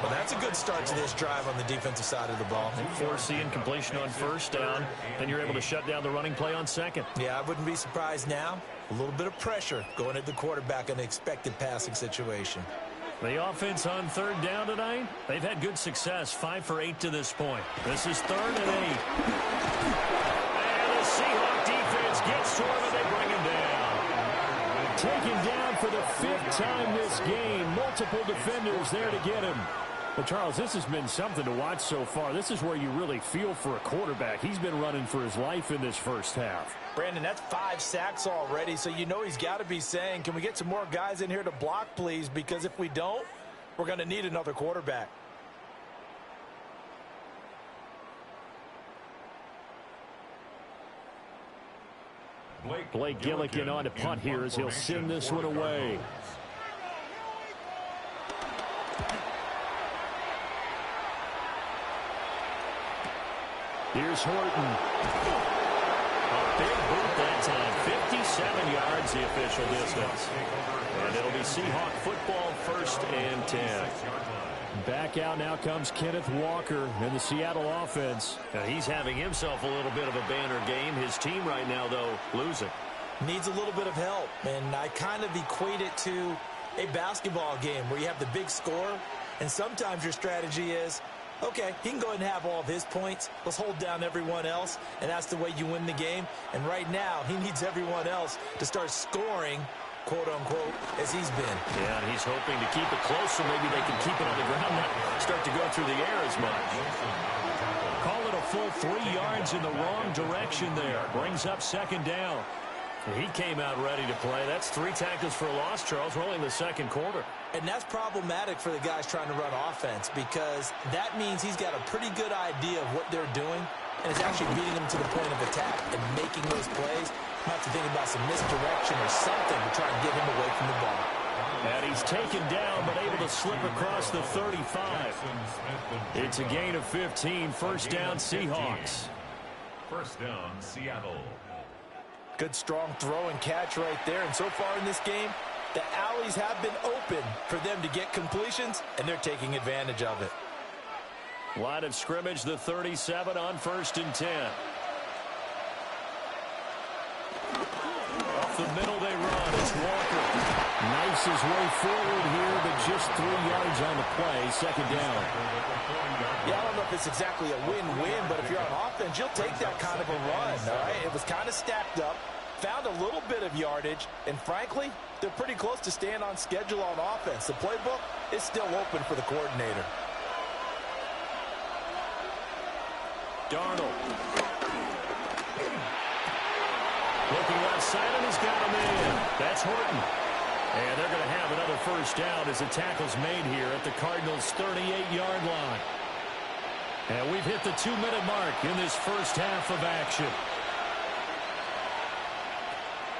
Well, that's a good start to this drive on the defensive side of the ball. Forcing completion on first down, then you're able to shut down the running play on second. Yeah, I wouldn't be surprised now. A little bit of pressure going at the quarterback in an expected passing situation. The offense on third down tonight, they've had good success, 5 for 8 to this point. This is 3rd and 8. And the Seahawk defense gets to him and they bring him down. Taken down for the 5th time this game. Multiple defenders there to get him. But, Charles, this has been something to watch so far. This is where you really feel for a quarterback. He's been running for his life in this first half. Brandon, that's 5 sacks already, so you know he's got to be saying, can we get some more guys in here to block, please? Because if we don't, we're going to need another quarterback. Blake Gillikin on to punt here as he'll send this one away. Here's Horton. A big boot that time. 57 yards the official distance. And it'll be Seahawk football, 1st and 10. Back out now comes Kenneth Walker in the Seattle offense. Now he's having himself a little bit of a banner game. His team right now, though, losing. Needs a little bit of help, and I kind of equate it to a basketball game where you have the big score, and sometimes your strategy is, okay, he can go ahead and have all of his points. Let's hold down everyone else, and that's the way you win the game. And right now, he needs everyone else to start scoring, quote-unquote, as he's been. Yeah, and he's hoping to keep it close so maybe they can keep it on the ground, not start to go through the air as much. Call it a full 3 yards in the wrong direction there. Brings up 2nd down. He came out ready to play. That's 3 tackles for a loss, Charles. We're only in the second quarter. And that's problematic for the guys trying to run offense because that means he's got a pretty good idea of what they're doing and is actually beating them to the point of attack and making those plays. Might have to think about some misdirection or something to try and get him away from the ball. And he's taken down but able to slip across the 35. It's a gain of 15. 1st down, Seahawks. 1st down, Seattle. Good strong throw and catch right there. And so far in this game, the alleys have been open for them to get completions, and they're taking advantage of it. Line of scrimmage, the 37 on 1st and 10. Up the middle they run. It's Walker. Knifes his way forward here, but just 3 yards on the play. Second down. Yeah, I don't know if it's exactly a win-win, but if you're on offense, you'll take that kind of a run, all right? It was kind of stacked up, found a little bit of yardage, and frankly, they're pretty close to staying on schedule on offense. The playbook is still open for the coordinator. Darnold. Looking left side, and he's got him in. That's Horton. And they're going to have another first down as the tackle's made here at the Cardinals' 38-yard line. And we've hit the 2-minute mark in this first half of action.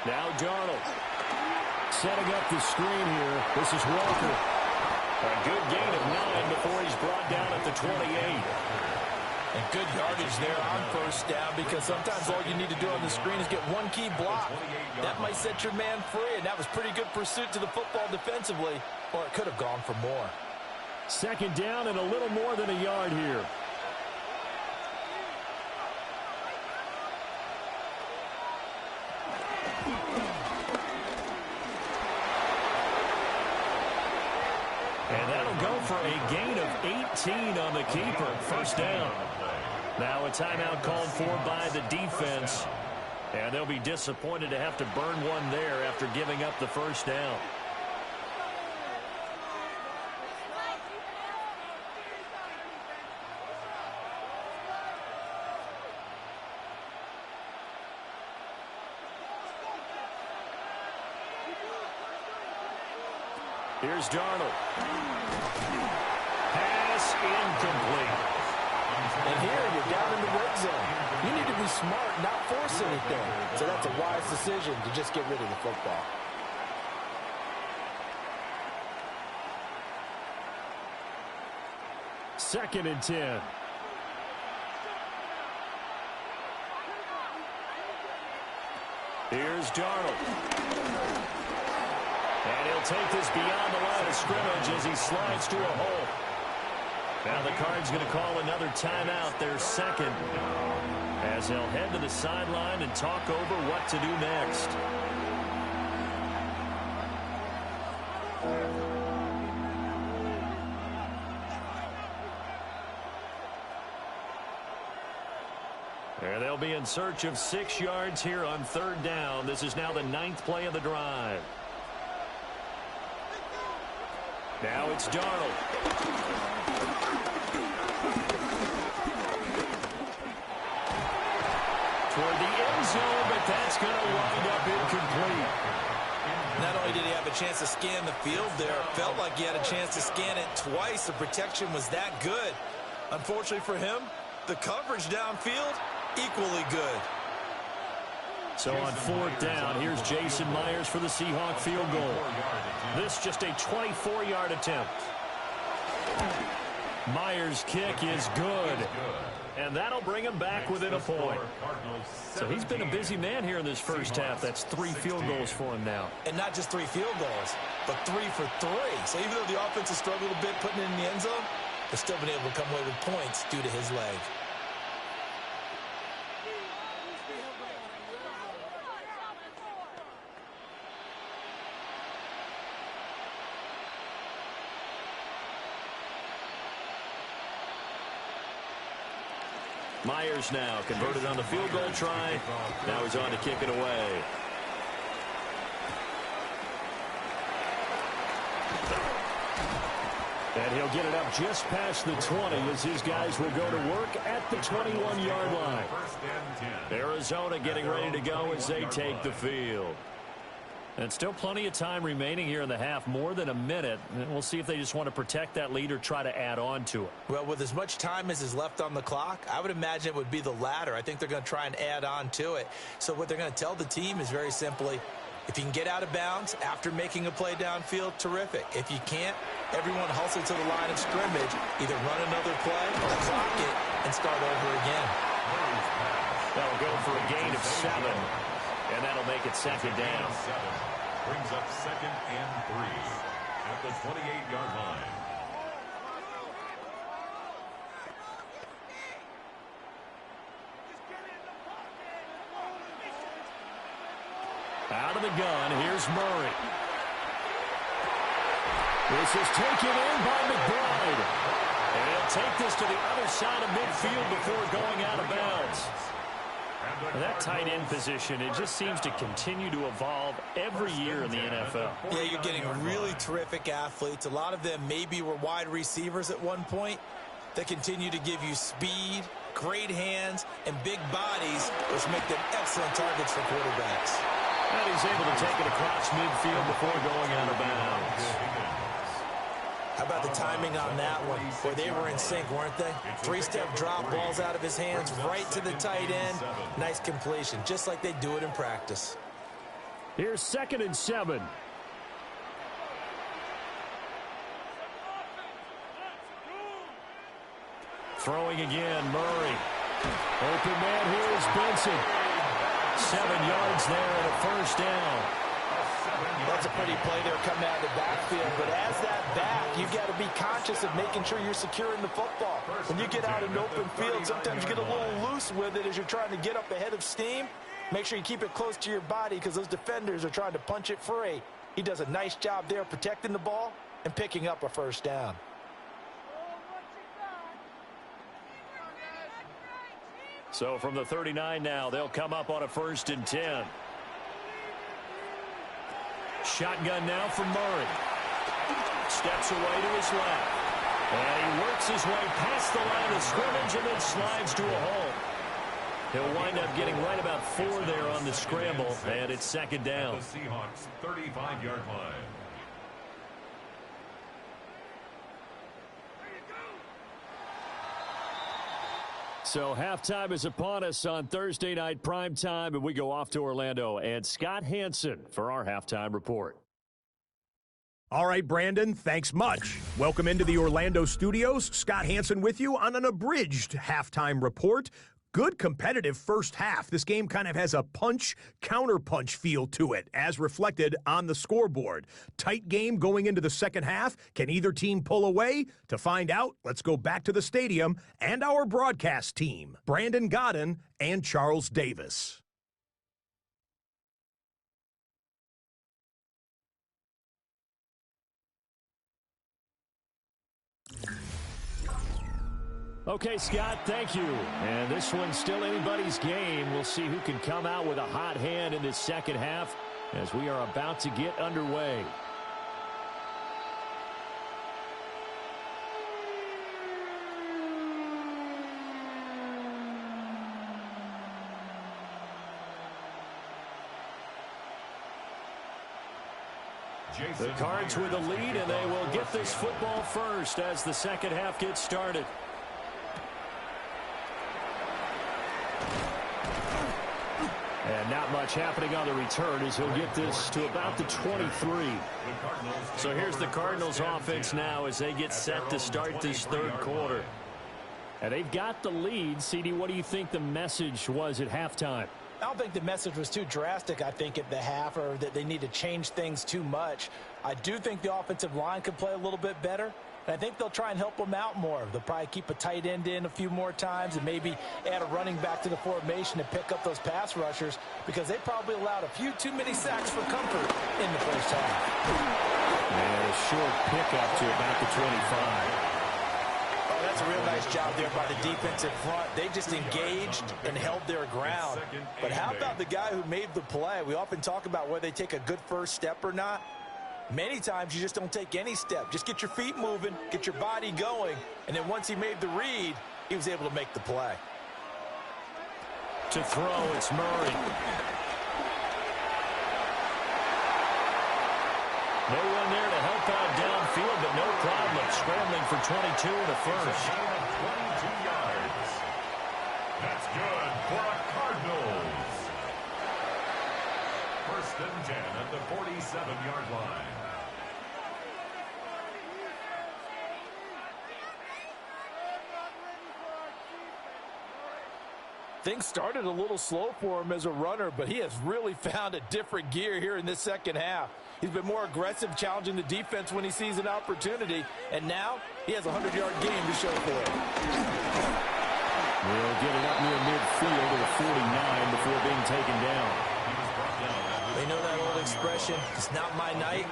Now Darnold. Setting up the screen here. This is Walker. A good gain of 9 before he's brought down at the 28. And good yardage there on first down, because sometimes all you need to do on the screen is get one key block. That might set your man free, and that was pretty good pursuit to the football defensively, or it could have gone for more. Second down and a little more than a yard here. And that'll go for a gain of 18 on the keeper. First down. Now a timeout called for by the defense. And they'll be disappointed to have to burn one there after giving up the first down. Here's Darnold. Pass incomplete. And here you're down in the red zone. You need to be smart, not force anything. So that's a wise decision to just get rid of the football. Second and 10. Here's Darnold. And he'll take this beyond the line of scrimmage as he slides to a hole. Now the Cards going to call another timeout, their second, as they'll head to the sideline and talk over what to do next. And they'll be in search of 6 yards here on third down. This is now the 9th play of the drive. Now it's Darnold. Toward the end zone, but that's going to wind up incomplete. Not only did he have a chance to scan the field there, it felt like he had a chance to scan it twice. The protection was that good. Unfortunately for him, the coverage downfield, equally good. So on fourth down, here's Jason Myers for the Seahawk field goal. This just a 24-yard attempt. Myers' kick is good. And that'll bring him back within a point. So he's been a busy man here in this first half. That's 3 field goals for him now. And not just 3 field goals, but 3 for 3. So even though the offense has struggled a bit putting it in the end zone, they've still been able to come away with points due to his leg. Myers now converted on the field goal try. Now he's on to kick it away. And he'll get it up just past the 20 as his guys will go to work at the 21-yard line. Arizona getting ready to go as they take the field. And still plenty of time remaining here in the half, more than a minute. And we'll see if they just want to protect that lead or try to add on to it. Well, with as much time as is left on the clock, I would imagine it would be the latter. I think they're going to try and add on to it. So what they're going to tell the team is very simply, if you can get out of bounds after making a play downfield, terrific. If you can't, everyone hustle to the line of scrimmage, either run another play or clock it and start over again. That'll go for a gain of 7. And that'll make it second down. Brings up 2nd and 3 at the 28-yard line. Out of the gun, here's Murray. This is taken in by McBride. And he'll take this to the other side of midfield before going out of bounds. Well, that tight end position, it just seems to continue to evolve every year in the NFL. Yeah, you're getting really terrific athletes. A lot of them maybe were wide receivers at one point. They continue to give you speed, great hands, and big bodies, which make them excellent targets for quarterbacks. And he's able to take it across midfield before going out of bounds. How about the timing on that one? Boy, they were in sync, weren't they? Three-step drop, balls out of his hands, right to the tight end. Nice completion, just like they do it in practice. Here's 2nd and 7. Throwing again, Murray. Open man here is Benson. 7 yards there and a first down. That's a pretty play there coming out of the backfield. But as that back, you've got to be conscious of making sure you're securing the football. When you get out in open field, sometimes you get a little loose with it as you're trying to get up ahead of steam. Make sure you keep it close to your body because those defenders are trying to punch it free. He does a nice job there protecting the ball and picking up a first down. So from the 39 now, they'll come up on a 1st and 10. Shotgun now from Murray. Steps away to his left. And he works his way past the line of scrimmage and then slides to a hole. He'll wind up getting right about 4 there on the scramble, and it's 2nd down. The Seahawks 35-yard line. So halftime is upon us on Thursday night primetime, and we go off to Orlando. And Scott Hansen for our halftime report. All right, Brandon, thanks much. Welcome into the Orlando studios. Scott Hansen with you on an abridged halftime report. Good competitive first half. This game kind of has a punch-counterpunch feel to it, as reflected on the scoreboard. Tight game going into the second half. Can either team pull away? To find out, let's go back to the stadium and our broadcast team, Brandon Godden and Charles Davis. Okay, Scott, thank you. And this one's still anybody's game. We'll see who can come out with a hot hand in this second half as we are about to get underway. The Cards with a lead, and they will get this football first as the second half gets started. And not much happening on the return as he'll get this to about the 23. So here's the Cardinals offense now as they get set to start this third quarter. And they've got the lead. CD, what do you think the message was at halftime? I don't think the message was too drastic, I think, at the half, or that they need to change things too much. I do think the offensive line could play a little bit better. And I think they'll try and help them out more. They'll probably keep a tight end in a few more times and maybe add a running back to the formation to pick up those pass rushers because they probably allowed a few too many sacks for comfort in the first half. And a short pickup to about the 25. Oh, that's a real nice job there by the defensive front. They just engaged and held their ground. But how about the guy who made the play? We often talk about whether they take a good first step or not. Many times you just don't take any step. Just get your feet moving, get your body going, and then once he made the read, he was able to make the play. To throw, it's Murray. No one there to help out downfield, but no problem. Scrambling for 22 in the first. 22 yards. That's good for a Cardinals. 1st and 10 at the 47-yard line. Things started a little slow for him as a runner, but he has really found a different gear here in this second half. He's been more aggressive, challenging the defense when he sees an opportunity, and now he has a 100-yard game to show for it. We'll get it up near midfield to the 49 before being taken down. He was brought down at the You know that old expression, it's not my night?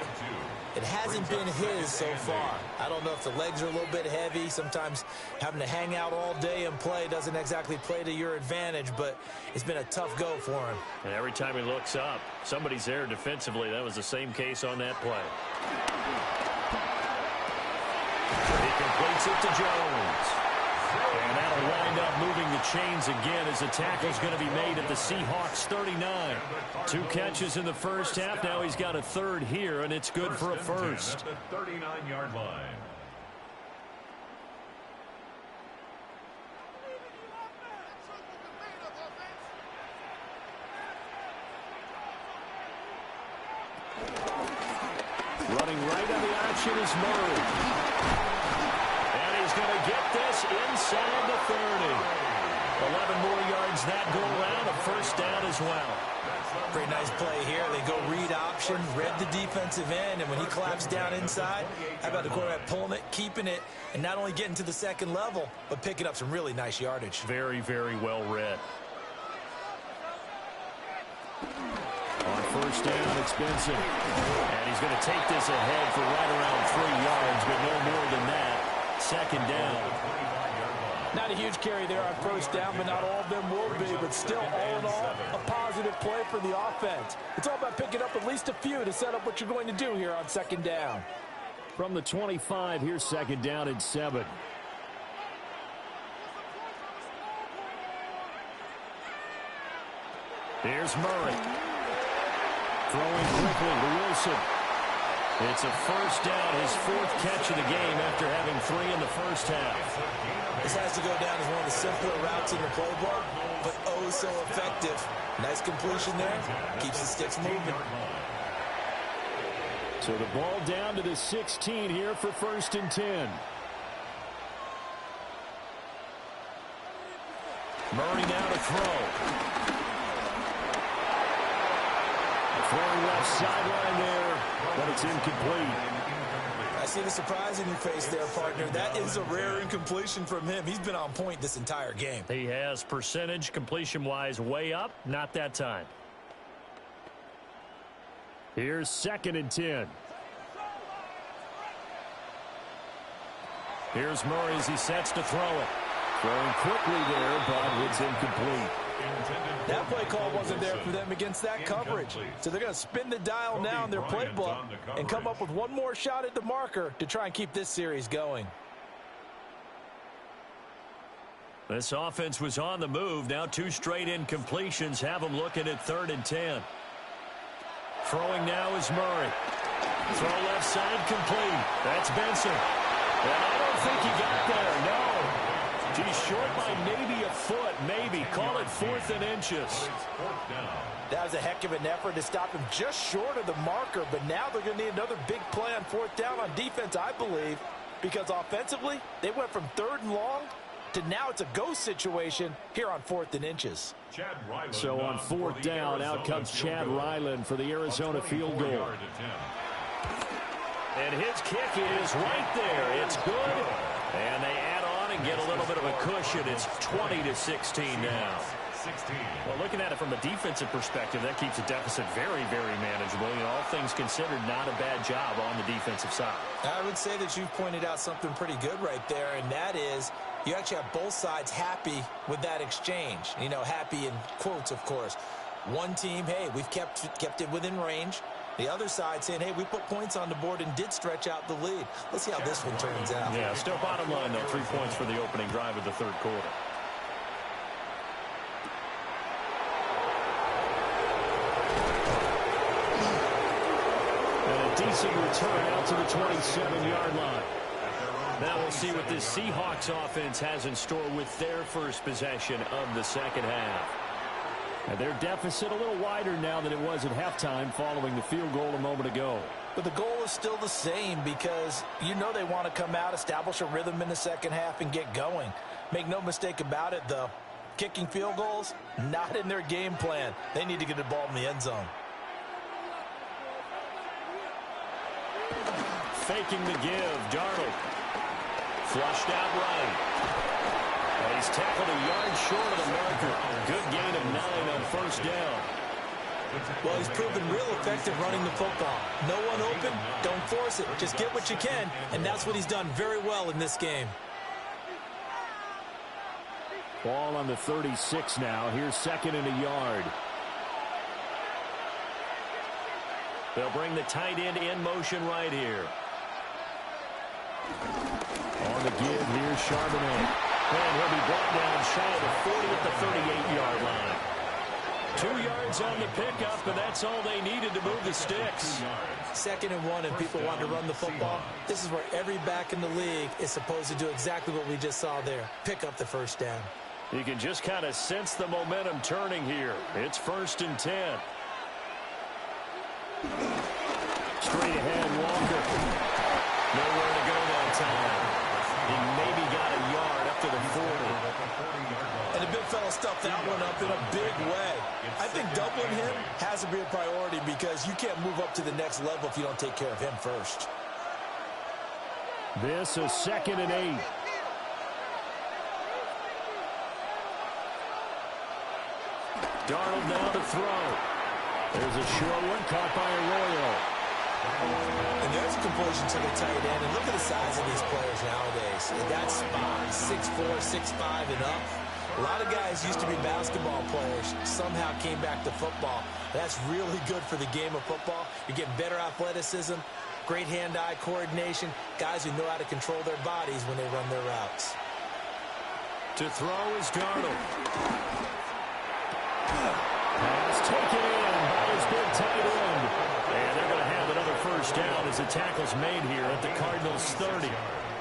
It hasn't been his so far. I don't know if the legs are a little bit heavy. Sometimes having to hang out all day and play doesn't exactly play to your advantage, but it's been a tough go for him. And every time he looks up, somebody's there defensively. That was the same case on that play. He completes it to Jones. And that'll wind up moving the chains again as the tackle's going to be made at the Seahawks 39. 2 catches in the first half. Now he's got a third here, and it's good for a first. At the 39-yard line. Running right on the action is Murray. And he's going to get this inside the 30. 11 more yards that go around, a first down as well. Pretty nice play here. They go read option, read the defensive end, and when he collapsed down inside, how about the quarterback pulling it, keeping it, and not only getting to the second level, but picking up some really nice yardage. Very, very well read. On first down, it's Benson. And he's going to take this ahead for right around 3 yards, but no more than that. Second down. Not a huge carry there on first down, but not all of them will be. But still, all in all, a positive play for the offense. It's all about picking up at least a few to set up what you're going to do here on second down. From the 25, here's second down and 7. Here's Murray. Throwing quickly to Wilson. It's a first down, his 4th catch of the game after having 3 in the first half. This has to go down as one of the simpler routes in the playbook, but oh so effective. Nice completion there. Keeps the sticks moving. So the ball down to the 16 here for first and 10. Murray now to throw. Throwing left sideline there, but it's incomplete. I see the surprise in your face there, partner. That is a rare incompletion from him. He's been on point this entire game. He has percentage completion-wise way up. Not that time. Here's second and 10. Here's Murray as he sets to throw it. Throwing quickly there, but it's incomplete. That play call wasn't there for them against that coverage. So they're going to spin the dial now in their playbook and come up with one more shot at the marker to try and keep this series going. This offense was on the move. Now 2 straight incompletions have them looking at 3rd and 10. Throwing now is Murray. Throw left side complete. That's Benson. And I don't think he got there. No. He's short by maybe a foot, maybe. Call it 4th and inches. That was a heck of an effort to stop him just short of the marker, but now they're going to need another big play on 4th down on defense, I believe, because offensively, they went from 3rd and long to now it's a go situation here on 4th and inches. So on 4th down, out comes Chad Ryland for the Arizona field goal. And his kick is right there. It's good. And they add on and get a little bit of a cushion. It's 20-16 now. Well, looking at it from a defensive perspective, that keeps the deficit very, very manageable. You know, all things considered, not a bad job on the defensive side. I would say that you've pointed out something pretty good right there, and that is you actually have both sides happy with that exchange. You know, happy in quotes, of course. One team, hey, we've kept it within range. The other side saying, hey, we put points on the board and did stretch out the lead. Let's see how this one turns out. Yeah, still bottom line, though, 3 points for the opening drive of the 3rd quarter. And a decent return out to the 27-yard line. Now we'll see what this Seahawks offense has in store with their first possession of the second half. And their deficit a little wider now than it was at halftime following the field goal a moment ago. But the goal is still the same because you know they want to come out, establish a rhythm in the second half, and get going. Make no mistake about it, though. Kicking field goals, not in their game plan. They need to get the ball in the end zone. Faking the give, Darnold. Flushed out right. He's tackled a yard short of the marker. Good gain of 9 on first down. Well, he's proven real effective running the football. No one open, don't force it. Just get what you can, and that's what he's done very well in this game. Ball on the 36 now. Here's 2nd and a yard. They'll bring the tight end in motion right here. On the give, here's Charbonnet. And he'll be brought down shy of the 40 at the 38-yard line. 2 yards on the pickup, and that's all they needed to move the sticks. 2nd and 1, and people want to run the football. This is where every back in the league is supposed to do exactly what we just saw there. Pick up the first down. You can just kind of sense the momentum turning here. It's 1st and 10. Straight ahead, Walker. Nowhere to go that time. He maybe got a yard up to the 40. And the big fella stuffed that one up in a big way. I think doubling him has to be a priority because you can't move up to the next level if you don't take care of him first. This is 2nd and 8. Darnold now to throw. There's a short one caught by Arroyo. And there's a completion to the tight end. And look at the size of these players nowadays. In that spot, 6'4", 6'5", and up. A lot of guys used to be basketball players, somehow came back to football. That's really good for the game of football. You're getting better athleticism, great hand-eye coordination, guys who know how to control their bodies when they run their routes. To throw is Darnold. Pass taken in by his big tight end. And they're going to have another first down as the tackle's made here at the Cardinals' 30.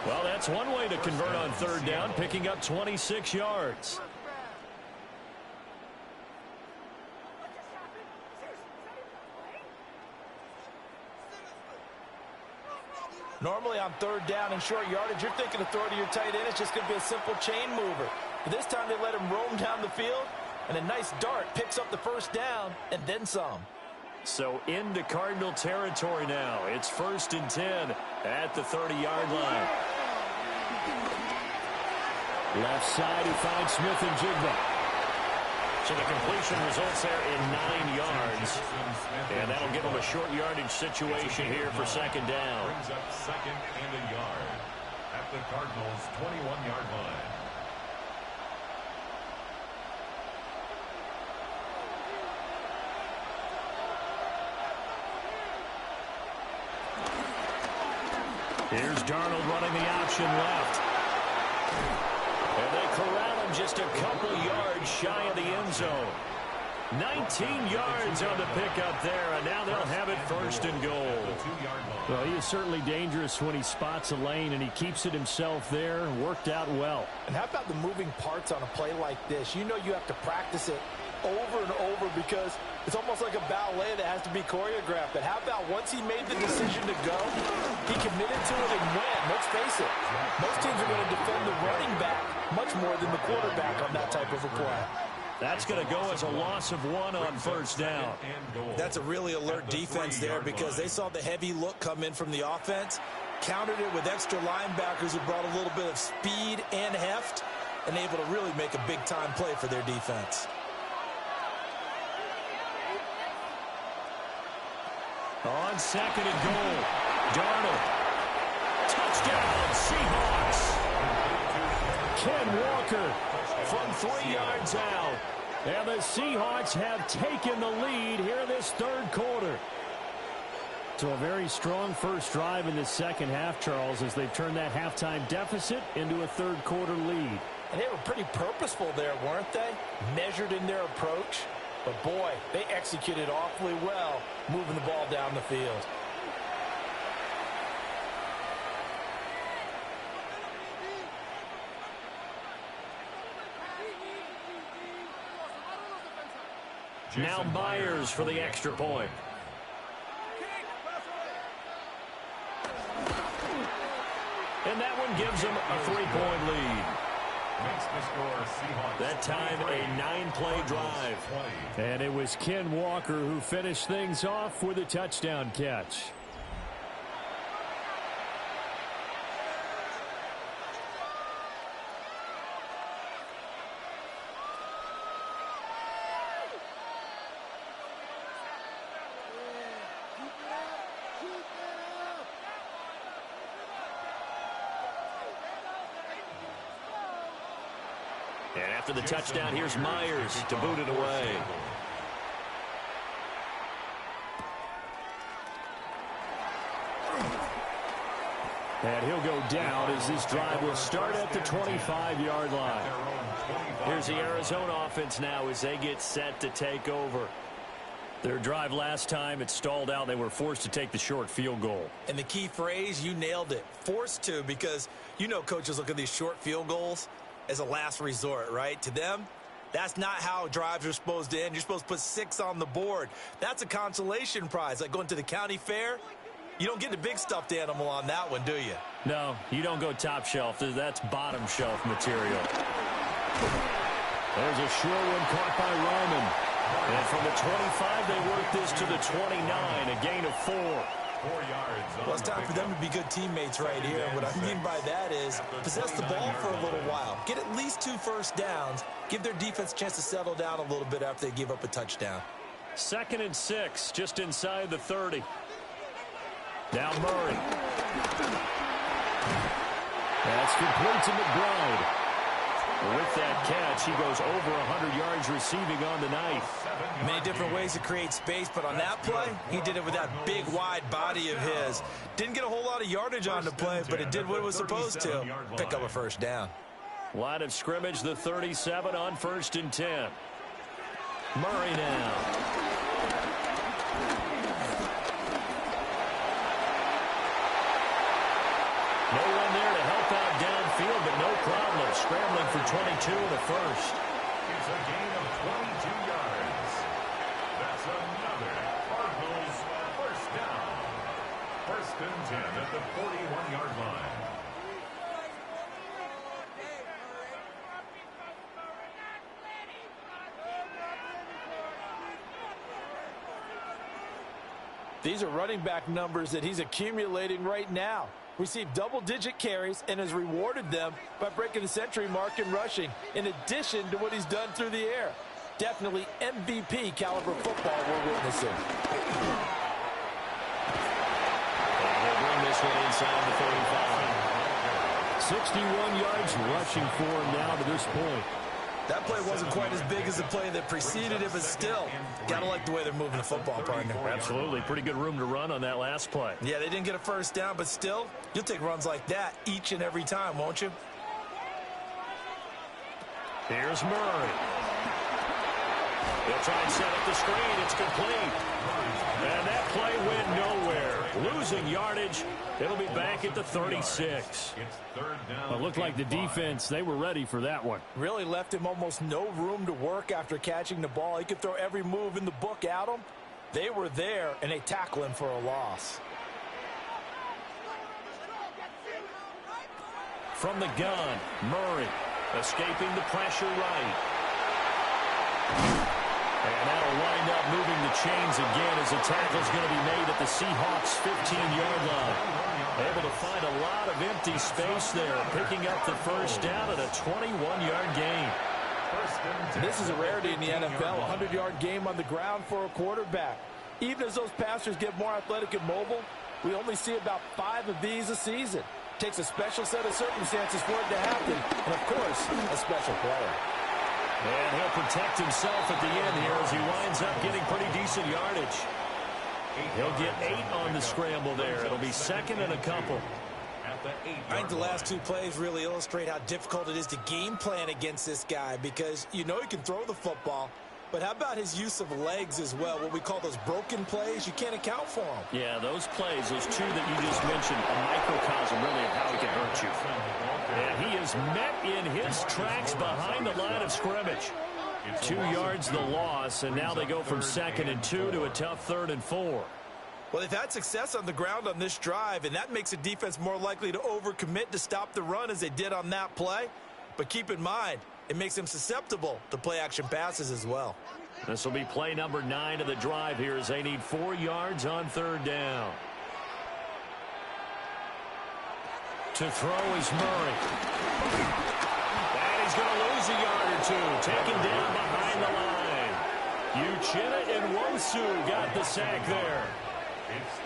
Well, that's one way to convert on 3rd down, picking up 26 yards. Normally on 3rd down and short yardage, you're thinking of throw to your tight end. It's just going to be a simple chain mover. But this time they let him roam down the field, and a nice dart picks up the first down and then some. So into Cardinal territory now. It's 1st and 10 at the 30-yard line. Left side, he finds Smith and Jigba. So the completion results there in 9 yards. And that'll give him a short yardage situation here for 2nd down. Brings up 2nd and a yard at the Cardinals' 21-yard line. Here's Darnold running the option left. And they corral him just a couple yards shy of the end zone. 19 yards on the pickup there, and now they'll have it 1st and goal. Well, he is certainly dangerous when he spots a lane, and he keeps it himself there. Worked out well. And how about the moving parts on a play like this? You know you have to practice it over and over because it's almost like a ballet that has to be choreographed. But how about once he made the decision to go, he committed to it and went. Let's face it, most teams are going to defend the running back much more than the quarterback on that type of a play. That's going to go as a loss of 1 on 1st down. That's a really alert defense there because they saw the heavy look come in from the offense, countered it with extra linebackers who brought a little bit of speed and heft, and able to really make a big-time play for their defense. On 2nd and goal, Darnold. Touchdown, Seahawks. Ken Walker from 3 yards out. And the Seahawks have taken the lead here in this 3rd quarter. So a very strong first drive in the 2nd half, Charles, as they've turned that halftime deficit into a 3rd quarter lead. And they were pretty purposeful there, weren't they? Measured in their approach. But, boy, they executed awfully well moving the ball down the field. Now Myers for the extra point. And that one gives them a 3-point lead. Makes the score Seahawks. That time a 9-play drive. And it was Ken Walker who finished things off with a touchdown catch. And after the touchdown, here's Myers to boot it away. And he'll go down as this drive will start at the 25-yard line. Here's the Arizona offense now as they get set to take over. Their drive last time, it stalled out. They were forced to take the short field goal. And the key phrase, you nailed it. Forced to, because you know coaches look at these short field goals as a last resort, right? To them, that's not how drives are supposed to end. You're supposed to put 6 on the board. That's a consolation prize. Like going to the county fair, you don't get the big stuffed animal on that one, do you? No, you don't go top shelf. That's bottom shelf material. There's a sure one caught by Roman. And from the 25, they work this to the 29, a gain of 4. 4 yards. Well, it's time for them to be good teammates right here. What I mean by that is possess the ball for a little while. Get at least 2 first downs. Give their defense a chance to settle down a little bit after they give up a touchdown. 2nd and 6, just inside the 30. Now Murray. That's complete to McBride. With that catch, he goes over 100 yards receiving on the night. Many different ways to create space, but on that play, he did it with that big, wide body of his. Didn't get a whole lot of yardage on the play, but it did what it was supposed to. Pick up a first down. Line of scrimmage, the 37 on 1st and 10. Murray now. No one there to help out downfield, but no problem. Scrambling for 22 in the first. It's a gain of 22 yards. That's another Cardinals first down. 1st and 10 at the 41-yard line. These are running back numbers that he's accumulating right now. Received double-digit carries and has rewarded them by breaking the century mark in rushing, in addition to what he's done through the air. Definitely MVP caliber football we're witnessing. And they'll bring this one inside the 45. 61 yards rushing for him now to this point. That play wasn't quite as big as the play that preceded it, but still, gotta like the way they're moving the football, partner. Absolutely. Pretty good room to run on that last play. Yeah, they didn't get a first down, but still, you'll take runs like that each and every time, won't you? Here's Murray. They'll try and set up the screen. It's complete. And that play went nowhere. Losing yardage. It'll be back at the 36. It looked like the defense, they were ready for that one. Really left him almost no room to work after catching the ball. He could throw every move in the book at him. They were there, and they tackle him for a loss. From the gun, Murray escaping the pressure right. And that'll wind up moving the chains again as the tackle's going to be made at the Seahawks' 15-yard line. Able to find a lot of empty space there, picking up the first down at a 21-yard gain. This is a rarity in the NFL, a 100-yard game on the ground for a quarterback. Even as those passers get more athletic and mobile, we only see about 5 of these a season. Takes a special set of circumstances for it to happen, and, of course, a special player. And he'll protect himself at the end here as he winds up getting pretty decent yardage. He'll get 8 on the scramble there. It'll be 2nd and a couple. I think the last 2 plays really illustrate how difficult it is to game plan against this guy, because you know he can throw the football, but how about his use of legs as well? What we call those broken plays, you can't account for them. Yeah, those plays, those 2 that you just mentioned, a microcosm really of how he can hurt you. And he is met in his tracks behind the line of scrimmage. 2 yards the loss, and now they go from 2nd and 2 to a tough 3rd and 4. Well, they've had success on the ground on this drive, and that makes the defense more likely to overcommit to stop the run as they did on that play. But keep in mind, it makes them susceptible to play-action passes as well. This will be play number 9 of the drive here as they need 4 yards on 3rd down. To throw is Murray. And he's going to lose a yard or 2. Taken down behind the line. Uchenna and Wosu got the sack there.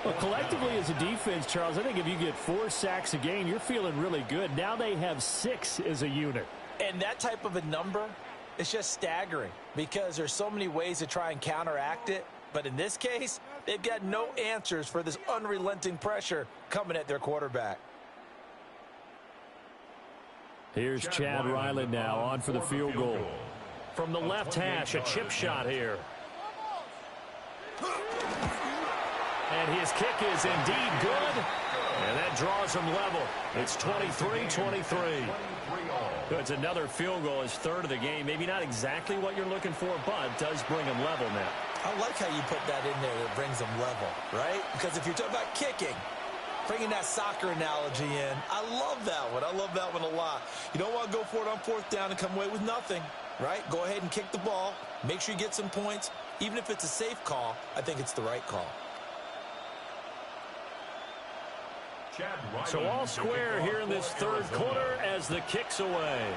Well, collectively as a defense, Charles, I think if you get 4 sacks a game, you're feeling really good. Now they have 6 as a unit. And that type of a number, it's just staggering because there's so many ways to try and counteract it. But in this case, they've got no answers for this unrelenting pressure coming at their quarterback. Here's Chad Ryland now on for the field goal. From the left hash, a chip shot here. And his kick is indeed good. And that draws him level. It's 23-23. It's another field goal, his third of the game. Maybe not exactly what you're looking for, but does bring him level now. I like how you put that in there that brings him level, right? Because if you're talking about kicking, bringing that soccer analogy in, I love that one. I love that one a lot. You don't want to go for it on fourth down and come away with nothing, right? Go ahead and kick the ball. Make sure you get some points. Even if it's a safe call, I think it's the right call. So all square here in this third quarter as the kick's away.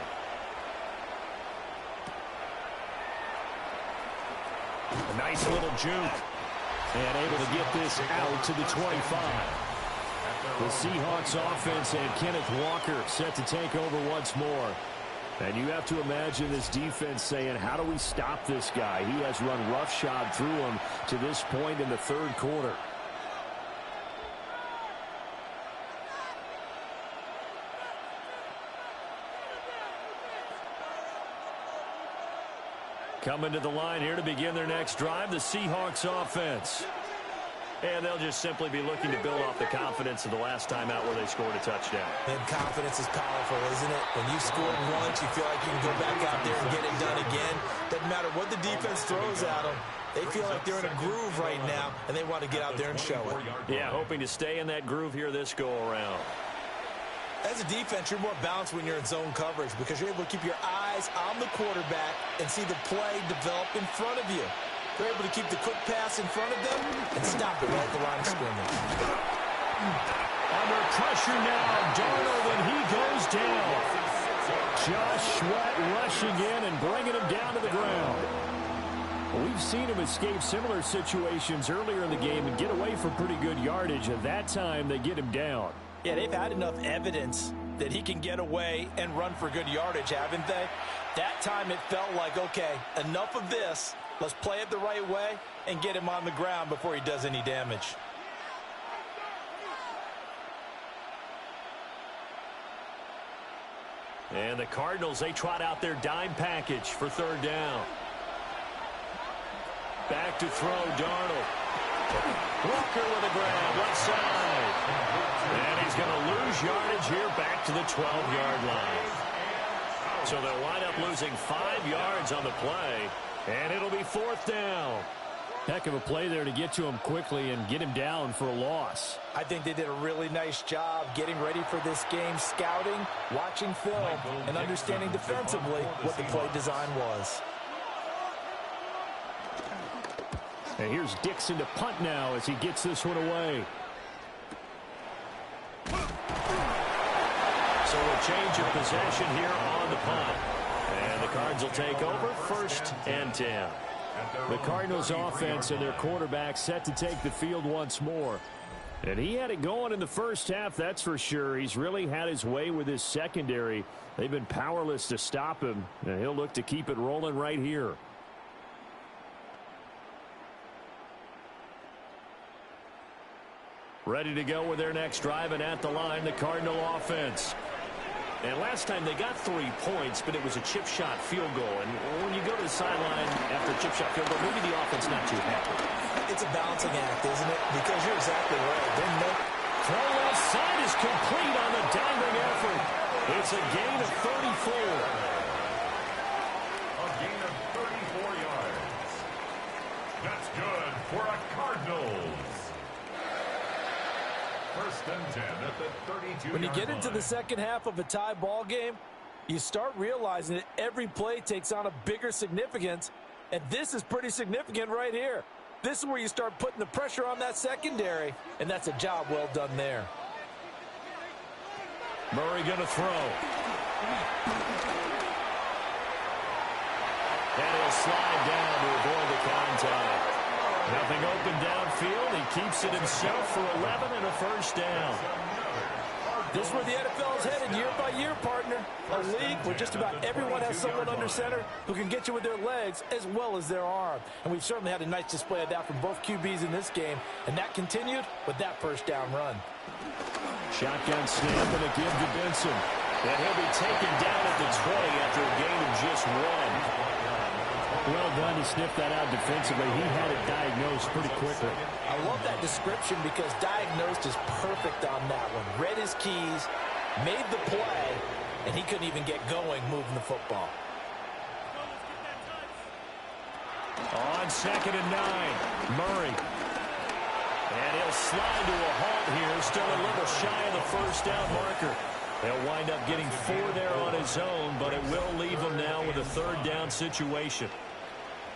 A nice little juke. And able to get this out to the 25. The Seahawks offense and Kenneth Walker set to take over once more. And you have to imagine this defense saying, how do we stop this guy? He has run roughshod through him to this point in the third quarter. Coming to the line here to begin their next drive, the Seahawks offense. And they'll just simply be looking to build off the confidence of the last time out where they scored a touchdown. And confidence is powerful, isn't it? When you scored once, you feel like you can go back out there and get it done again. Doesn't matter what the defense throws at them. They feel like they're in a groove right now, and they want to get out there and show it. Yeah, hoping to stay in that groove here this go-around. As a defense, you're more balanced when you're in zone coverage because you're able to keep your eyes on the quarterback and see the play develop in front of you. You're able to keep the quick pass in front of them and stop it right at the line of scrimmage. Under pressure now, Darnold, and he goes down. Josh Sweat rushing in and bringing him down to the ground. We've seen him escape similar situations earlier in the game and get away for pretty good yardage. At that time, they get him down. Yeah, they've had enough evidence that he can get away and run for good yardage, haven't they? That time it felt like, okay, enough of this. Let's play it the right way and get him on the ground before he does any damage. And the Cardinals, they trot out their dime package for third down. Back to throw, Darnold. Walker with a grab, left side. And he's going to lose yardage here back to the 12-yard line. So they'll wind up losing 5 yards on the play, and it'll be fourth down. Heck of a play there to get to him quickly and get him down for a loss. I think they did a really nice job getting ready for this game, scouting, watching film, and understanding defensively what the play design was. And here's Dixon to punt now as he gets this one away. So a change of possession here on the punt. And the Cards will take over, 1st and 10. The Cardinals offense and their quarterback set to take the field once more. And he had it going in the first half, that's for sure. He's really had his way with his secondary. They've been powerless to stop him, and he'll look to keep it rolling right here. Ready to go with their next drive, and at the line, the Cardinal offense. And last time they got 3 points, but it was a chip shot field goal. And when you go to the sideline after a chip shot field goal, maybe the offense not too happy. It's a balancing act, isn't it? Because you're exactly right. Throw left side is complete on the diving effort. It's a gain of 34. A gain of 34 yards. That's good for a Cardinals. 1st and 10 at the 32-yard When you get into line. the second half of a tie ball game, you start realizing that every play takes on a bigger significance, and this is pretty significant right here. This is where you start putting the pressure on that secondary, and that's a job well done there. Murray going to throw. And he'll slide down to avoid the contact. Nothing open downfield. He keeps it himself for 11 and a 1st down. This is where the NFL is headed year by year, partner. A league where just about everyone has someone under center who can get you with their legs as well as their arm. And we've certainly had a nice display of that from both QBs in this game, and that continued with that first down run. Shotgun snap and a give to Benson. And he'll be taken down at the 20 after a gain of just 1. Well done to sniff that out defensively. He had it diagnosed pretty quickly. I love that description because diagnosed is perfect on that one. Read his keys, made the play, and he couldn't even get going moving the football. On 2nd and 9, Murray. And he'll slide to a halt here, still a little shy of the first down marker. He'll wind up getting 4 there on his own, but it will leave him now with a 3rd down situation.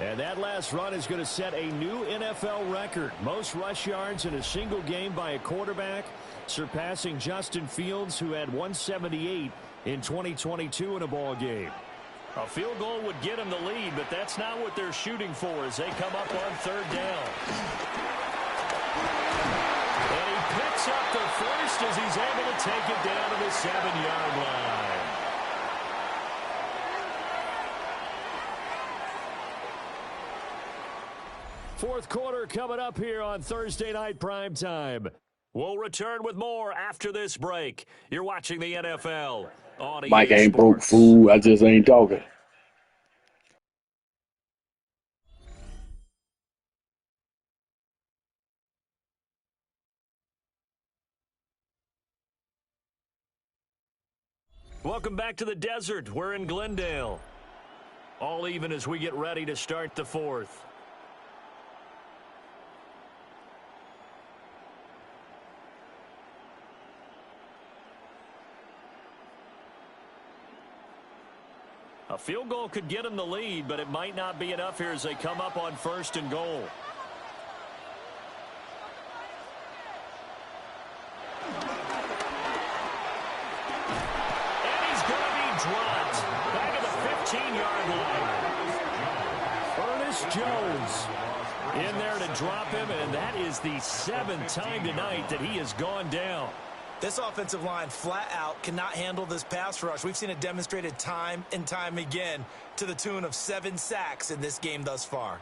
And that last run is going to set a new NFL record. Most rush yards in a single game by a quarterback, surpassing Justin Fields, who had 178 in 2022 in a ball game. A field goal would get him the lead, but that's not what they're shooting for as they come up on 3rd down. And he picks up the first as he's able to take it down to the 7-yard line. Fourth quarter coming up here on Thursday Night Primetime. We'll return with more after this break. You're watching the NFL on Mike EA ain't broke, Sports. fool. I just ain't talking. Welcome back to the desert. We're in Glendale. All even as we get ready to start the 4th. A field goal could get him the lead, but it might not be enough here as they come up on 1st and goal. And he's going to be dropped back at the 15-yard line. Ernest Jones In there to drop him, and that is the 7th time tonight that he has gone down. This offensive line flat out cannot handle this pass rush. We've seen it demonstrated time and time again to the tune of 7 sacks in this game thus far.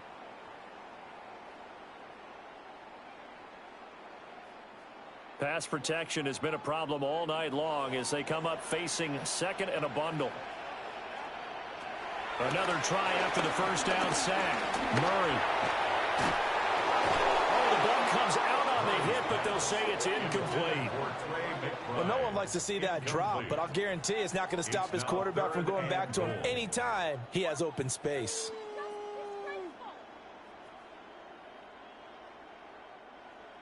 Pass protection has been a problem all night long as they come up facing 2nd and a bundle. Another try after the first down sack. Murray. Oh, the ball comes out on the hit, but they'll say it's incomplete. Well, no one likes to see that drop, but I'll guarantee it's not going to stop his quarterback from going back to him anytime he has open space.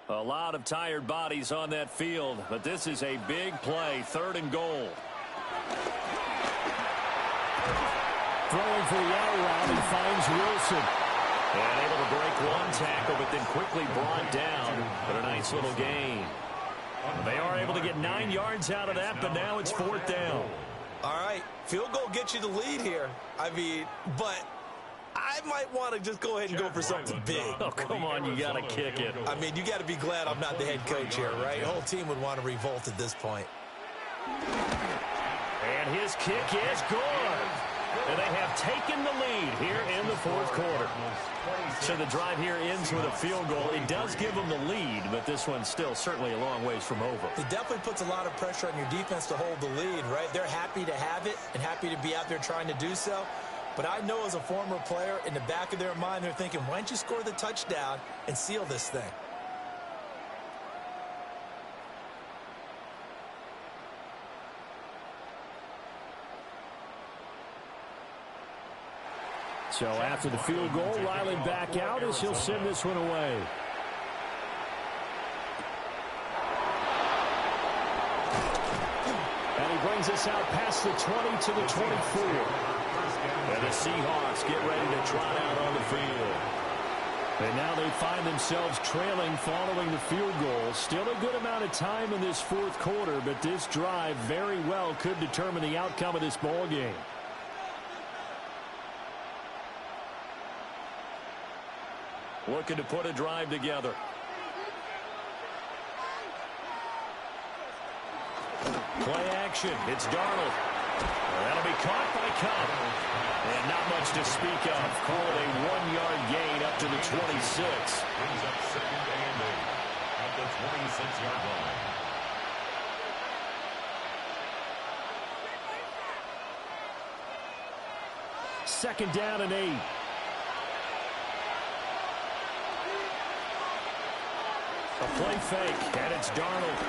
A lot of tired bodies on that field, but this is a big play, 3rd and goal. throwing for the out route and finds Wilson. And able to break one tackle, but then quickly brought down. But a nice little gain. They are able to get 9 yards out of that, but now it's 4th down. All right, field goal gets you the lead here. I mean, but I might want to just go ahead and go for something big. Oh, come on, you got to kick it. I mean, you got to be glad I'm not the head coach here, right? The whole team would want to revolt at this point. And his kick is good. And they have taken the lead here in the 4th quarter. So the drive here ends with a field goal. It does give them the lead, but this one's still certainly a long ways from over. It definitely puts a lot of pressure on your defense to hold the lead, right? They're happy to have it and happy to be out there trying to do so. But I know as a former player, in the back of their mind, they're thinking, why don't you score the touchdown and seal this thing? So after the field goal, Riley back out as he'll send this one away. And he brings us out past the 20 to the 24. And the Seahawks get ready to trot out on the field. And now they find themselves trailing following the field goal. Still a good amount of time in this 4th quarter, but this drive very well could determine the outcome of this ball game. Looking to put a drive together. Play action. It's Darnold. That'll be caught by Cobb. And not much to speak of. Call it a 1-yard gain up to the 26. Brings up second and 8 at the 26-yard line. Second down and 8. A play fake, and it's Darnold.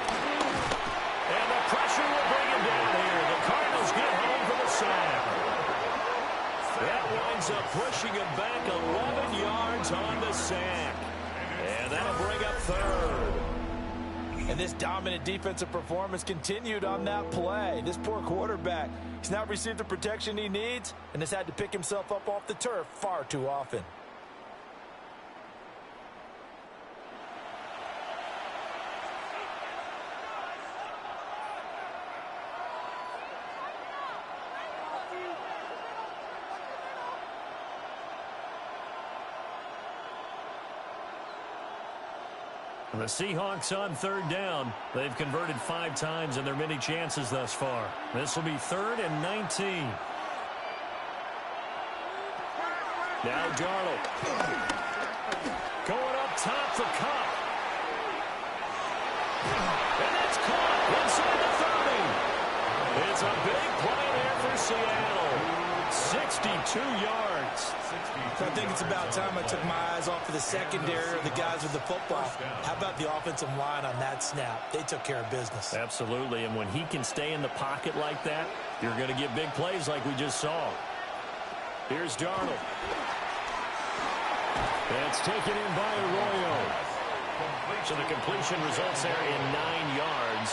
And the pressure will bring him down here. The Cardinals get home for the sack. That winds up pushing him back 11 yards on the sack. And that'll bring up third. And this dominant defensive performance continued on that play. This poor quarterback, he's not received the protection he needs and has had to pick himself up off the turf far too often. The Seahawks on third down. They've converted 5 times in their many chances thus far. This will be 3rd and 19. Now Darnold. Going up top for Cup. And that's caught inside the 30. It's a big play there for Seattle. 62 yards. I think it's about time I took my eyes off of the secondary or the guys with the football. How about the offensive line on that snap? They took care of business. Absolutely, and when he can stay in the pocket like that, you're going to get big plays like we just saw. Here's Darnold. That's taken in by Arroyo. So the completion results there in 9 yards.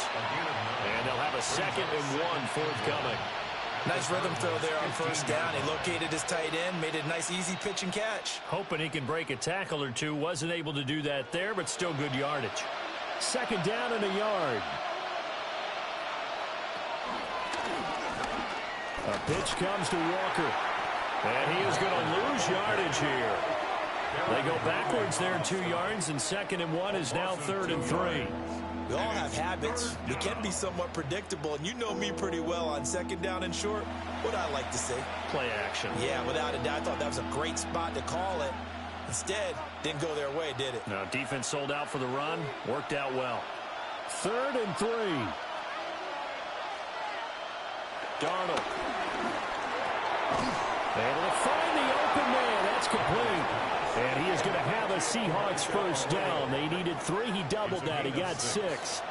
And they'll have a 2nd and 1 forthcoming. Nice rhythm throw there on first down. He located his tight end, made it a nice easy pitch and catch. Hoping he can break a tackle or two. Wasn't able to do that there, but still good yardage. 2nd down and a yard. A pitch comes to Walker. And he is going to lose yardage here. They go backwards there 2 yards, and 2nd and 1 is now 3rd and 3. We all have habits. We can be somewhat predictable, and you know me pretty well on 2nd down and short. What I like to say? Play action. Yeah, without a doubt. I thought that was a great spot to call it. Instead, didn't go their way, did it? No, defense sold out for the run. Worked out well. 3rd and 3. Darnold. Able to find the open man. That's complete. And he is going to have a Seahawks first down. They needed 3. He doubled that. He got 6.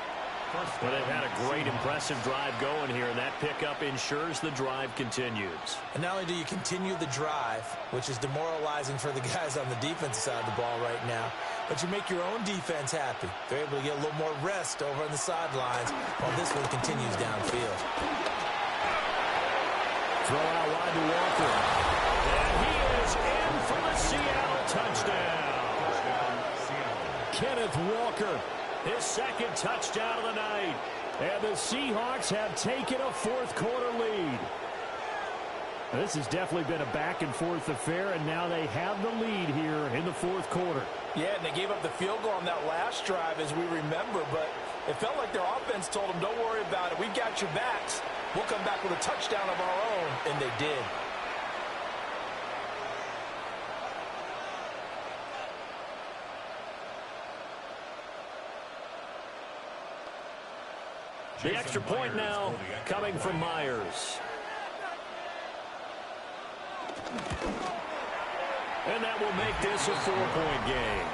Well, they've had a great, impressive drive going here, and that pickup ensures the drive continues. And not only do you continue the drive, which is demoralizing for the guys on the defensive side of the ball right now, but you make your own defense happy. They're able to get a little more rest over on the sidelines while this one continues downfield. Throw out wide to Walker. And he is in for the Seattle touchdown. Kenneth Walker, his 2nd touchdown of the night. And the Seahawks have taken a 4th quarter lead. This has definitely been a back-and-forth affair, and now they have the lead here in the 4th quarter. Yeah, and they gave up the field goal on that last drive, as we remember, but it felt like their offense told them, don't worry about it. We've got your backs. We'll come back with a touchdown of our own, and they did. The extra point now coming from Myers. And that will make this a 4-point game.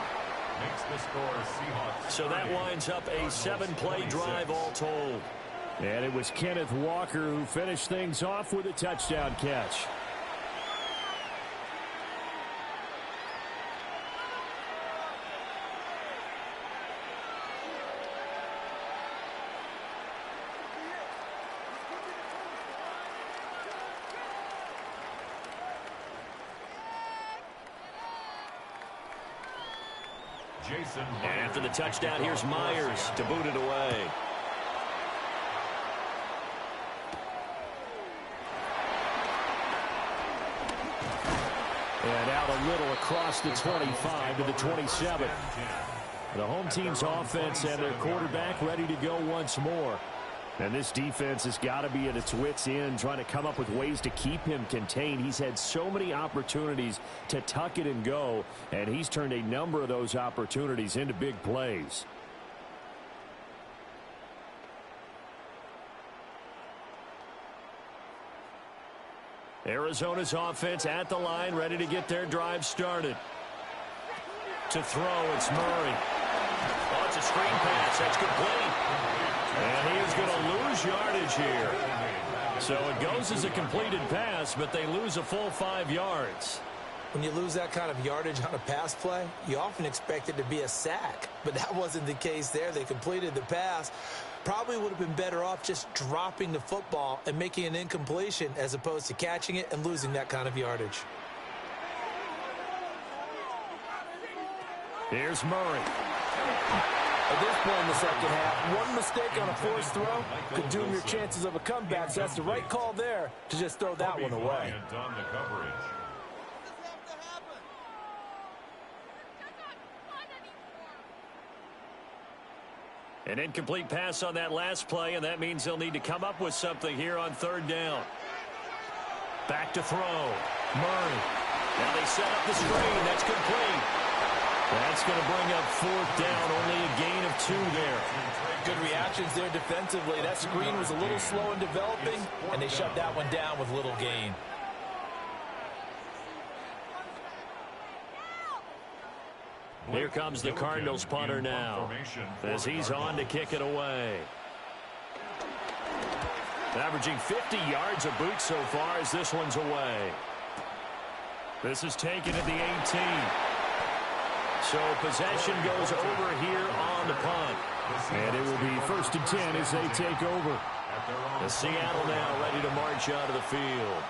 Makes the score Seahawks. So that winds up a 7-play drive all told. And it was Kenneth Walker who finished things off with a touchdown catch. And after the touchdown, here's Myers to boot it away. And out a little across the 25 to the 27. The home team's offense and their quarterback ready to go once more. And this defense has got to be at its wits' end, trying to come up with ways to keep him contained. He's had so many opportunities to tuck it and go, and he's turned a number of those opportunities into big plays. Arizona's offense at the line, ready to get their drive started. To throw, it's Murray. Oh, it's a screen pass. That's complete. And he is going to lose yardage here. So it goes as a completed pass, but they lose a full 5 yards. When you lose that kind of yardage on a pass play, you often expect it to be a sack. But that wasn't the case there. They completed the pass. Probably would have been better off just dropping the football and making an incompletion as opposed to catching it and losing that kind of yardage. Here's Murray. At this point in the second half, one mistake on a forced throw could doom your chances of a comeback. So that's the right call there to just throw that one away. On the coverage. An incomplete pass on that last play, and that means they'll need to come up with something here on third down. Back to throw. Murray. Now they set up the screen. That's complete. That's going to bring up fourth down. Only a gain of 2 there. Good reactions there defensively. That screen was a little slow in developing, and they shut that one down with little gain. Here comes the Cardinals punter now, as he's on to kick it away. Averaging 50 yards a boot so far as this one's away. This is taken at the 18. So possession goes over here on the punt. And it will be 1st and 10 as they take over. The Seattle now ready to march out of the field.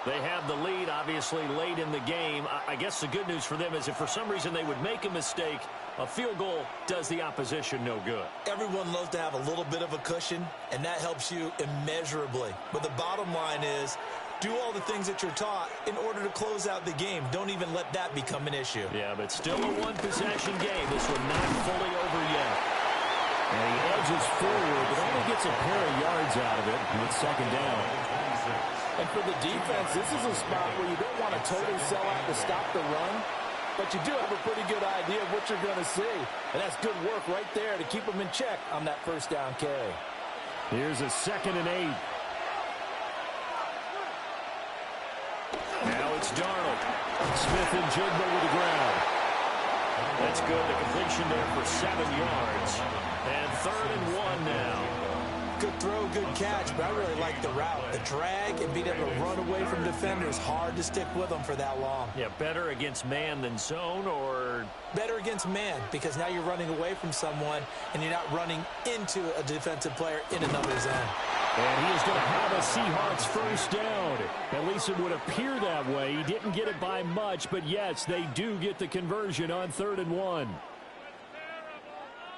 They have the lead, obviously, late in the game. I guess the good news for them is if for some reason they would make a mistake, a field goal does the opposition no good. Everyone loves to have a little bit of a cushion, and that helps you immeasurably. But the bottom line is, do all the things that you're taught in order to close out the game. Don't even let that become an issue. Yeah, but still a one-possession game. This one not fully over yet. And he edges forward, but only gets a pair of yards out of it with second down. And for the defense, this is a spot where you don't want to totally sell out to stop the run, but you do have a pretty good idea of what you're going to see. And that's good work right there to keep them in check on that first down carry. Here's a 2nd and 8. Now it's Darnold. Smith and Jigba with the ground. That's good. The completion there for 7 yards. And 3rd and 1 now. Good throw, good catch, but I really like the route. The drag and being able to run away from defenders, hard to stick with them for that long. Yeah, better against man than zone, or? Better against man, because now you're running away from someone and you're not running into a defensive player in another zone. And he is going to have a Seahawks first down. At least it would appear that way. He didn't get it by much, but yes, they do get the conversion on 3rd and 1.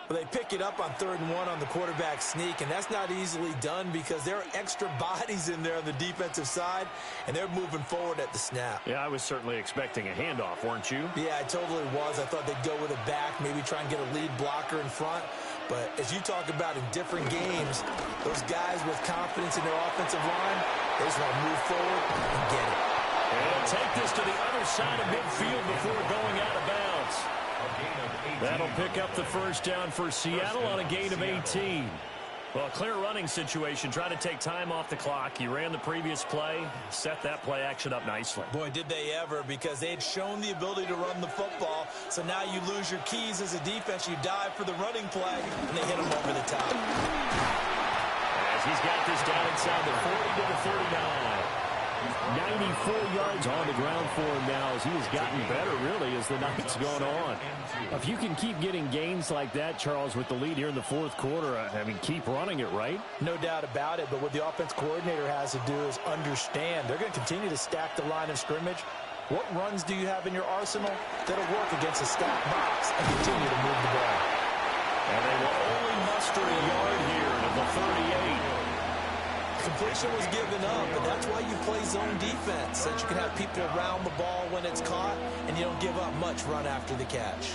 But they pick it up on 3rd and 1 on the quarterback sneak, and that's not easily done because there are extra bodies in there on the defensive side, and they're moving forward at the snap. Yeah, I was certainly expecting a handoff, weren't you? Yeah, I totally was. I thought they'd go with a back, maybe try and get a lead blocker in front. But as you talk about in different games, those guys with confidence in their offensive line, they just want to move forward and get it. And they'll take this to the other side of midfield before going out of bounds. That'll pick up the first down for Seattle on a gain of 18. Well, clear running situation, trying to take time off the clock. He ran the previous play, set that play action up nicely. Boy, did they ever, because they had shown the ability to run the football. So now you lose your keys as a defense. You dive for the running play, and they hit him over the top. As he's got this down inside the 40 to the 39. 94 yards on the ground for him now as he has gotten better, really, as the night's gone on. If you can keep getting gains like that, Charles, with the lead here in the 4th quarter, I mean, keep running it, right? No doubt about it, but what the offense coordinator has to do is understand. They're going to continue to stack the line of scrimmage. What runs do you have in your arsenal that'll work against a stacked box and continue to move the ball? And they will only muster a yard here at the 38. Completion was given up, but that's why you play zone defense, so that you can have people around the ball when it's caught, and you don't give up much run after the catch.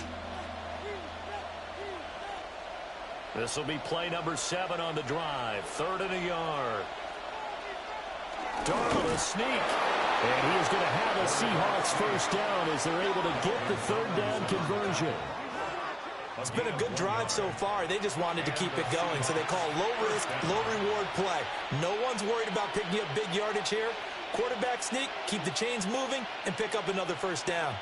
This will be play number 7 on the drive. 3rd and a yard. Darnold a sneak. And he is going to have a Seahawks first down as they're able to get the 3rd down conversion. It's been a good drive so far. They just wanted to keep it going, so they call low-risk, low-reward play. No one's worried about picking up big yardage here. Quarterback sneak, keep the chains moving, and pick up another first down.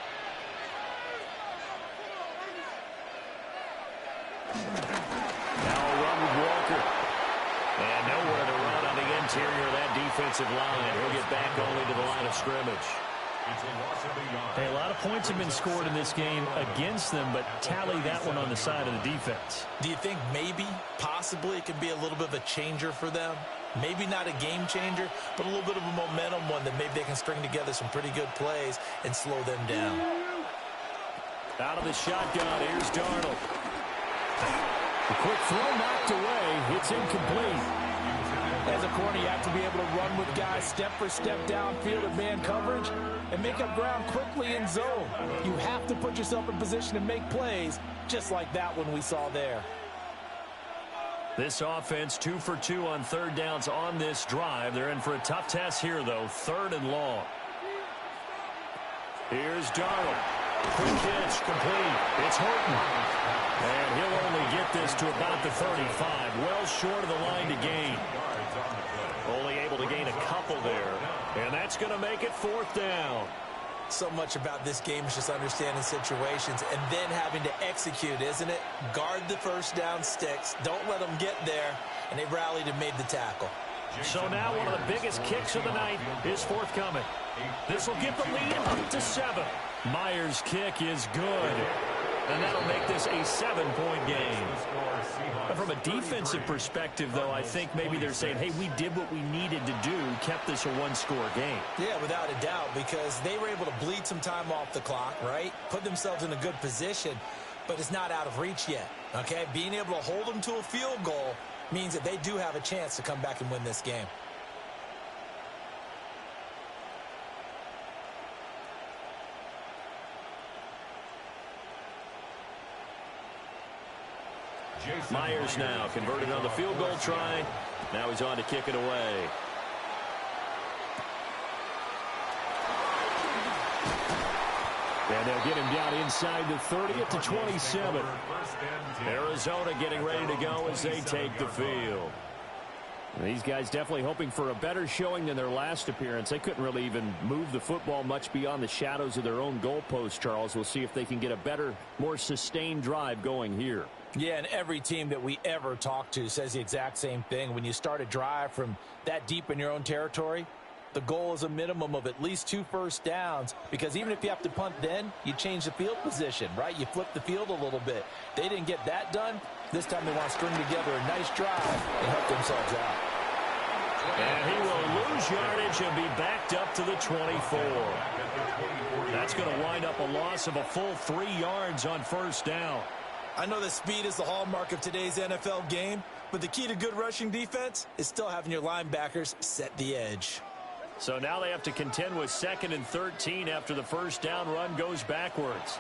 Now a run with Walker. And nowhere to run on the interior of that defensive line. He'll get back only to the line of scrimmage. Hey, a lot of points have been scored in this game against them, but tally that one on the side of the defense. Do you think maybe, possibly, it could be a little bit of a changer for them? Maybe not a game changer, but a little bit of a momentum one that maybe they can string together some pretty good plays and slow them down. Out of the shotgun, here's Darnold. The quick throw knocked away. It's incomplete. As a corner, you have to be able to run with guys step for step downfield at man coverage and make up ground quickly in zone. You have to put yourself in position to make plays, just like that one we saw there. This offense 2 for 2 on 3rd downs on this drive. They're in for a tough test here, though. 3rd and long. Here's Darnold. Quick pitch, complete. It's Horton. And he'll only get this to about the 35. Well short of the line to gain. Only able to gain a couple there. And that's going to make it 4th down. So much about this game is just understanding situations and then having to execute, isn't it? Guard the first down sticks. Don't let them get there. And they rallied and made the tackle. So now one of the biggest kicks of the night is forthcoming. This will get the lead up to 7. Myers' kick is good. And that'll make this a 7-point game. But from a defensive perspective, though, I think maybe they're saying, hey, we did what we needed to do, kept this a 1-score game. Yeah, without a doubt, because they were able to bleed some time off the clock, right? Put themselves in a good position, but it's not out of reach yet, okay? Being able to hold them to a field goal means that they do have a chance to come back and win this game. Myers now converted on the field goal try. Now he's on to kick it away. And they'll get him down inside the 30 at the 27. Arizona getting ready to go as they take the field. These guys definitely hoping for a better showing than their last appearance. They couldn't really even move the football much beyond the shadows of their own goalpost, Charles. We'll see if they can get a better, more sustained drive going here. Yeah, and every team that we ever talk to says the exact same thing. When you start a drive from that deep in your own territory, the goal is a minimum of at least 2 first downs, because even if you have to punt then, you change the field position, right? You flip the field a little bit. They didn't get that done. This time they want to string together a nice drive and help themselves out. And he will lose yardage and be backed up to the 24. That's going to wind up a loss of a full 3 yards on first down. I know that speed is the hallmark of today's NFL game, but the key to good rushing defense is still having your linebackers set the edge. So now they have to contend with 2nd and 13 after the first down run goes backwards.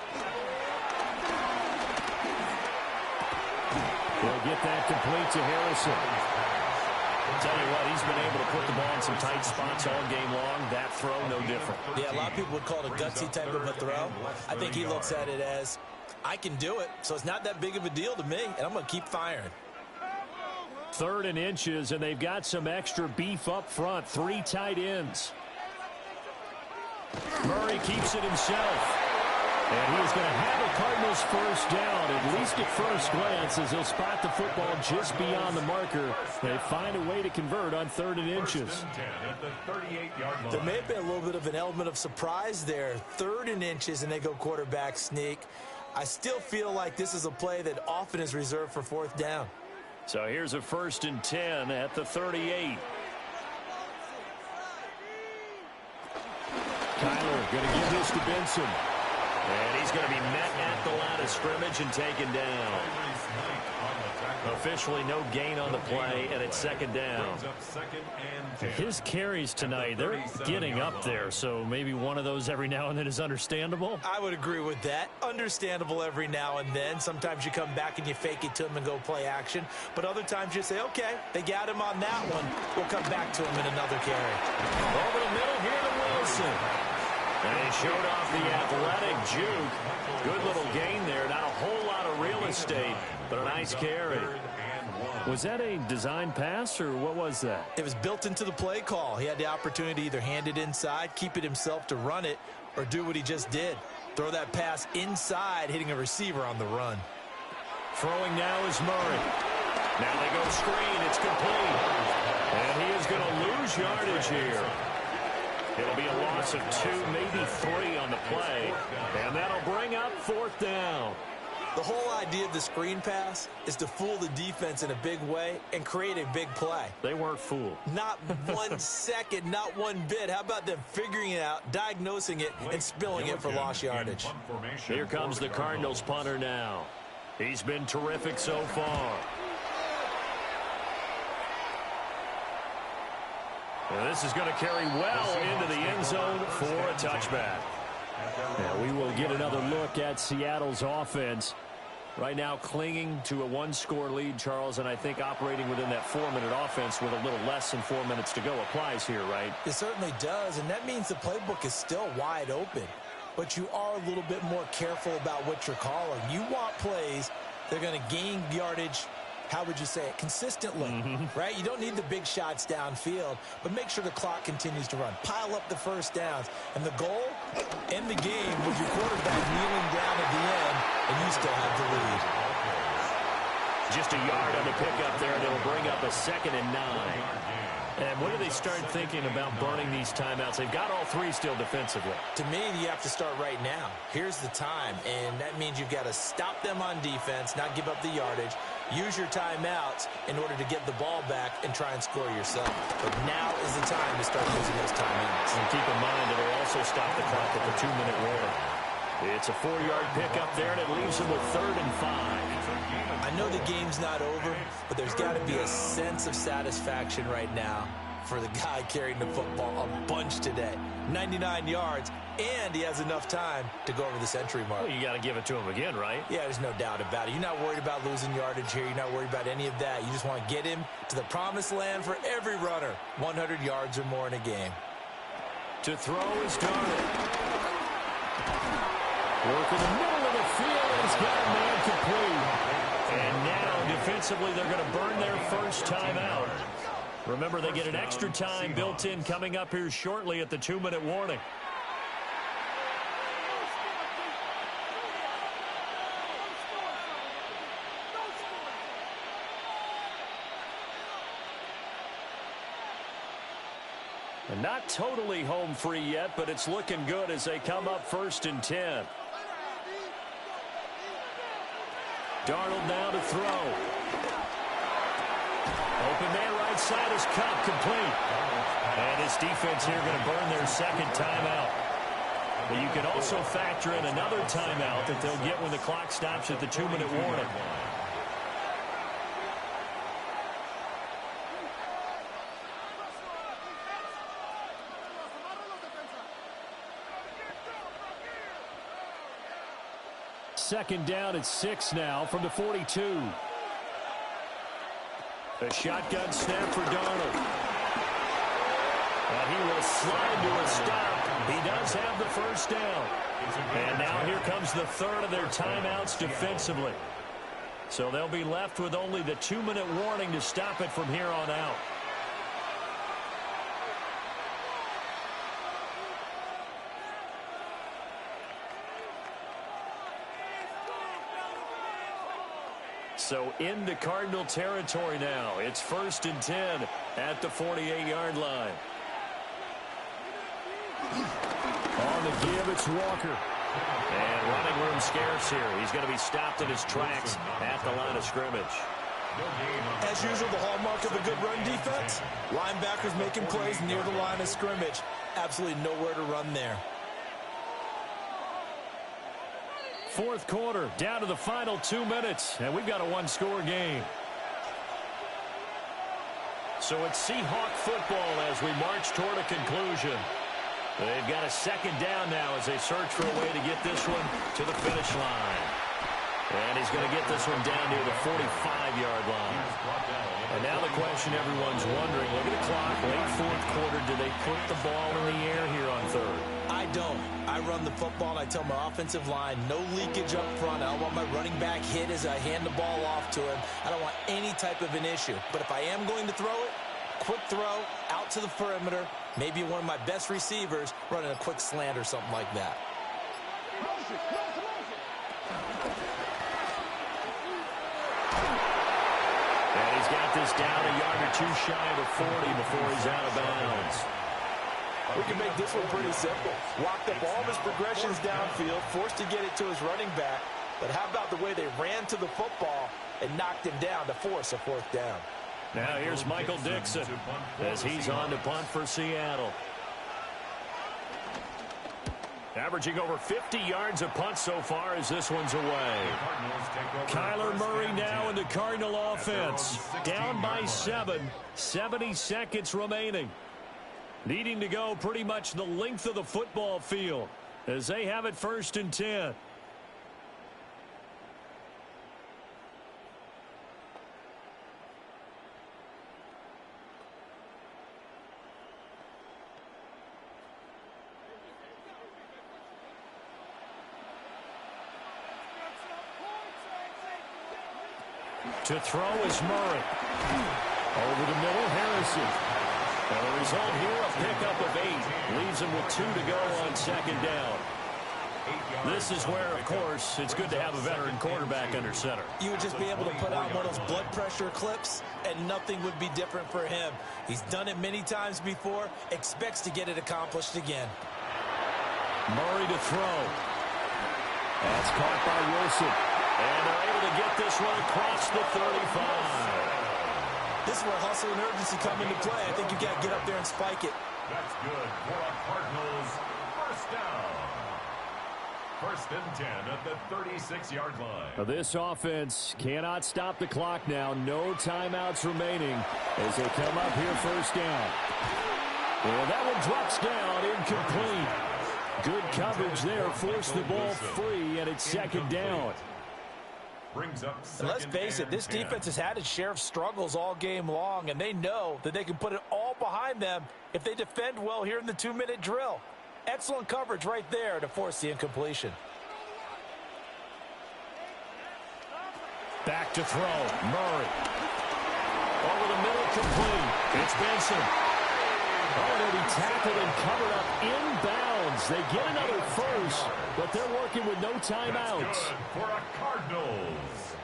He'll get that complete to Harrison. I'll tell you what, he's been able to put the ball in some tight spots all game long. That throw, no different. Yeah, a lot of people would call it a gutsy type of a throw. I think he looks at it as, I can do it, so it's not that big of a deal to me, and I'm going to keep firing. 3rd and inches, and they've got some extra beef up front. 3 tight ends. Murray keeps it himself. And he's going to have a Cardinals first down, at least at first glance, as he'll spot the football just beyond the marker. They find a way to convert on 3rd and inches. There may have been a little bit of an element of surprise there. 3rd and inches, and they go quarterback sneak. I still feel like this is a play that often is reserved for 4th down. So here's a 1st and 10 at the 38. Kyler going to give this to Benson. And he's going to be met at the line of scrimmage and taken down. Officially no gain on the play, and it's second down. His carries tonight, they're getting up there, so maybe one of those every now and then is understandable. I would agree with that. Understandable every now and then. Sometimes you come back and you fake it to him and go play action. But other times you say, okay, they got him on that one. We'll come back to him in another carry. Over the middle here to Wilson. And he showed off the athletic juke. Good little gain there. Not a whole lot of real estate, but a nice carry. Was that a design pass, or what was that? It was built into the play call. He had the opportunity to either hand it inside, keep it himself to run it, or do what he just did. Throw that pass inside, hitting a receiver on the run. Throwing now is Murray. Now they go screen. It's complete. And he is going to lose yardage here. It'll be a loss of 2, maybe 3 on the play. And that'll bring up fourth down. The whole idea of the screen pass is to fool the defense in a big way and create a big play. They weren't fooled. Not 1 second, not one bit. How about them figuring it out, diagnosing it, and spilling it for lost yardage? Here comes the Cardinals punter now. He's been terrific so far. And this is going to carry well into the end zone for a touchback. Now we will get another look at Seattle's offense. Right now clinging to a 1-score lead, Charles, and I think operating within that 4-minute offense with a little less than 4 minutes to go applies here, right? It certainly does, and that means the playbook is still wide open. But you are a little bit more careful about what you're calling. You want plays that are going to gain yardage, how would you say it, consistently, right? You don't need the big shots downfield, but make sure the clock continues to run. Pile up the first downs. And the goal, end the game with your quarterback kneeling down at the end, and you still have the lead. Just a yard on the pickup there, and it'll bring up a 2nd and 9. And when do they start thinking about burning these timeouts? They've got all 3 still defensively. To me, you have to start right now. Here's the time, and that means you've got to stop them on defense, not give up the yardage. Use your timeouts in order to get the ball back and try and score yourself. But now is the time to start using those timeouts. And keep in mind that it'll also stop the clock at the 2-minute warning. It's a 4-yard pickup there, and it leaves them with 3rd and 5. I know the game's not over, but there's got to be a sense of satisfaction right now for the guy carrying the football a bunch today. 99 yards, and he has enough time to go over the century mark. Well, you got to give it to him again, right? Yeah, there's no doubt about it. You're not worried about losing yardage here. You're not worried about any of that. You just want to get him to the promised land for every runner. 100 yards or more in a game. To throw is Darnold. Work in the middle of the field. He's got a man complete. And now, defensively, they're going to burn their first timeout. Remember, they get an extra time built in coming up here shortly at the 2-minute warning. And not totally home free yet, but it's looking good as they come up 1st and 10. Darnold now to throw. Open man right side is Cup, complete. And his defense here going to burn their 2nd timeout. But you can also factor in another timeout that they'll get when the clock stops at the 2-minute warning. Second down at 6 now from the 42. A shotgun snap for Darnold. And he will slide to a stop. He does have the first down. And now here comes the 3rd of their timeouts defensively. So they'll be left with only the 2-minute warning to stop it from here on out. So into Cardinal territory now. It's 1st and 10 at the 48-yard line. On the give, it's Walker. And running room scarce here. He's going to be stopped in his tracks at the line of scrimmage. As usual, the hallmark of a good run defense, linebackers making plays near the line of scrimmage. Absolutely nowhere to run there. Fourth quarter, down to the final 2 minutes, and we've got a one-score game. So it's Seahawk football as we march toward a conclusion. They've got a second down now as they search for a way to get this one to the finish line. And he's going to get this one down near the 45-yard line. And now the question everyone's wondering, look at the clock, late fourth quarter, do they put the ball in the air here on third? I don't. I run the football, and I tell my offensive line, no leakage up front. I don't want my running back hit as I hand the ball off to him. I don't want any type of an issue. But if I am going to throw it, quick throw, out to the perimeter, maybe one of my best receivers running a quick slant or something like that. And he's got this down a yard or two shy of the 40 before he's out of bounds. We can make this one pretty simple. Locked up all of his progressions downfield, forced to get it to his running back. But how about the way they ran to the football and knocked him down to force a fourth down? Now here's Michael Dixon as he's on to punt for Seattle. Averaging over 50 yards a punt so far as this one's away. Kyler Murray now in the Cardinal offense. Down by 7. 70 seconds remaining. Needing to go pretty much the length of the football field as they have it 1st and 10. To throw is Murray. Over the middle, Harrison. And the result here, a pickup of 8. Leaves him with 2 to go on 2nd down. This is where, of course, it's good to have a veteran quarterback under center. You would just be able to put out one of those blood pressure clips, and nothing would be different for him. He's done it many times before, expects to get it accomplished again. Murray to throw. That's caught by Wilson. And they're able to get this one across the 35. This is where hustle and urgency come into play. I think you've got to get up there and spike it. That's good for a Cardinals first down. 1st and 10 at the 36-yard line. This offense cannot stop the clock now. No timeouts remaining as they come up here 1st down. And that one drops down, incomplete. Good coverage there, forced the ball free, and it's 2nd down. Brings up and let's face it, this defense has had its share of struggles all game long, and they know that they can put it all behind them if they defend well here in the 2-minute drill. Excellent coverage right there to force the incompletion. Back to throw, Murray. Over the middle, complete. It's Benson. Oh, they'll be tackled and covered up inbounds. They get another first, but they're working with no timeouts. For a Cardinals.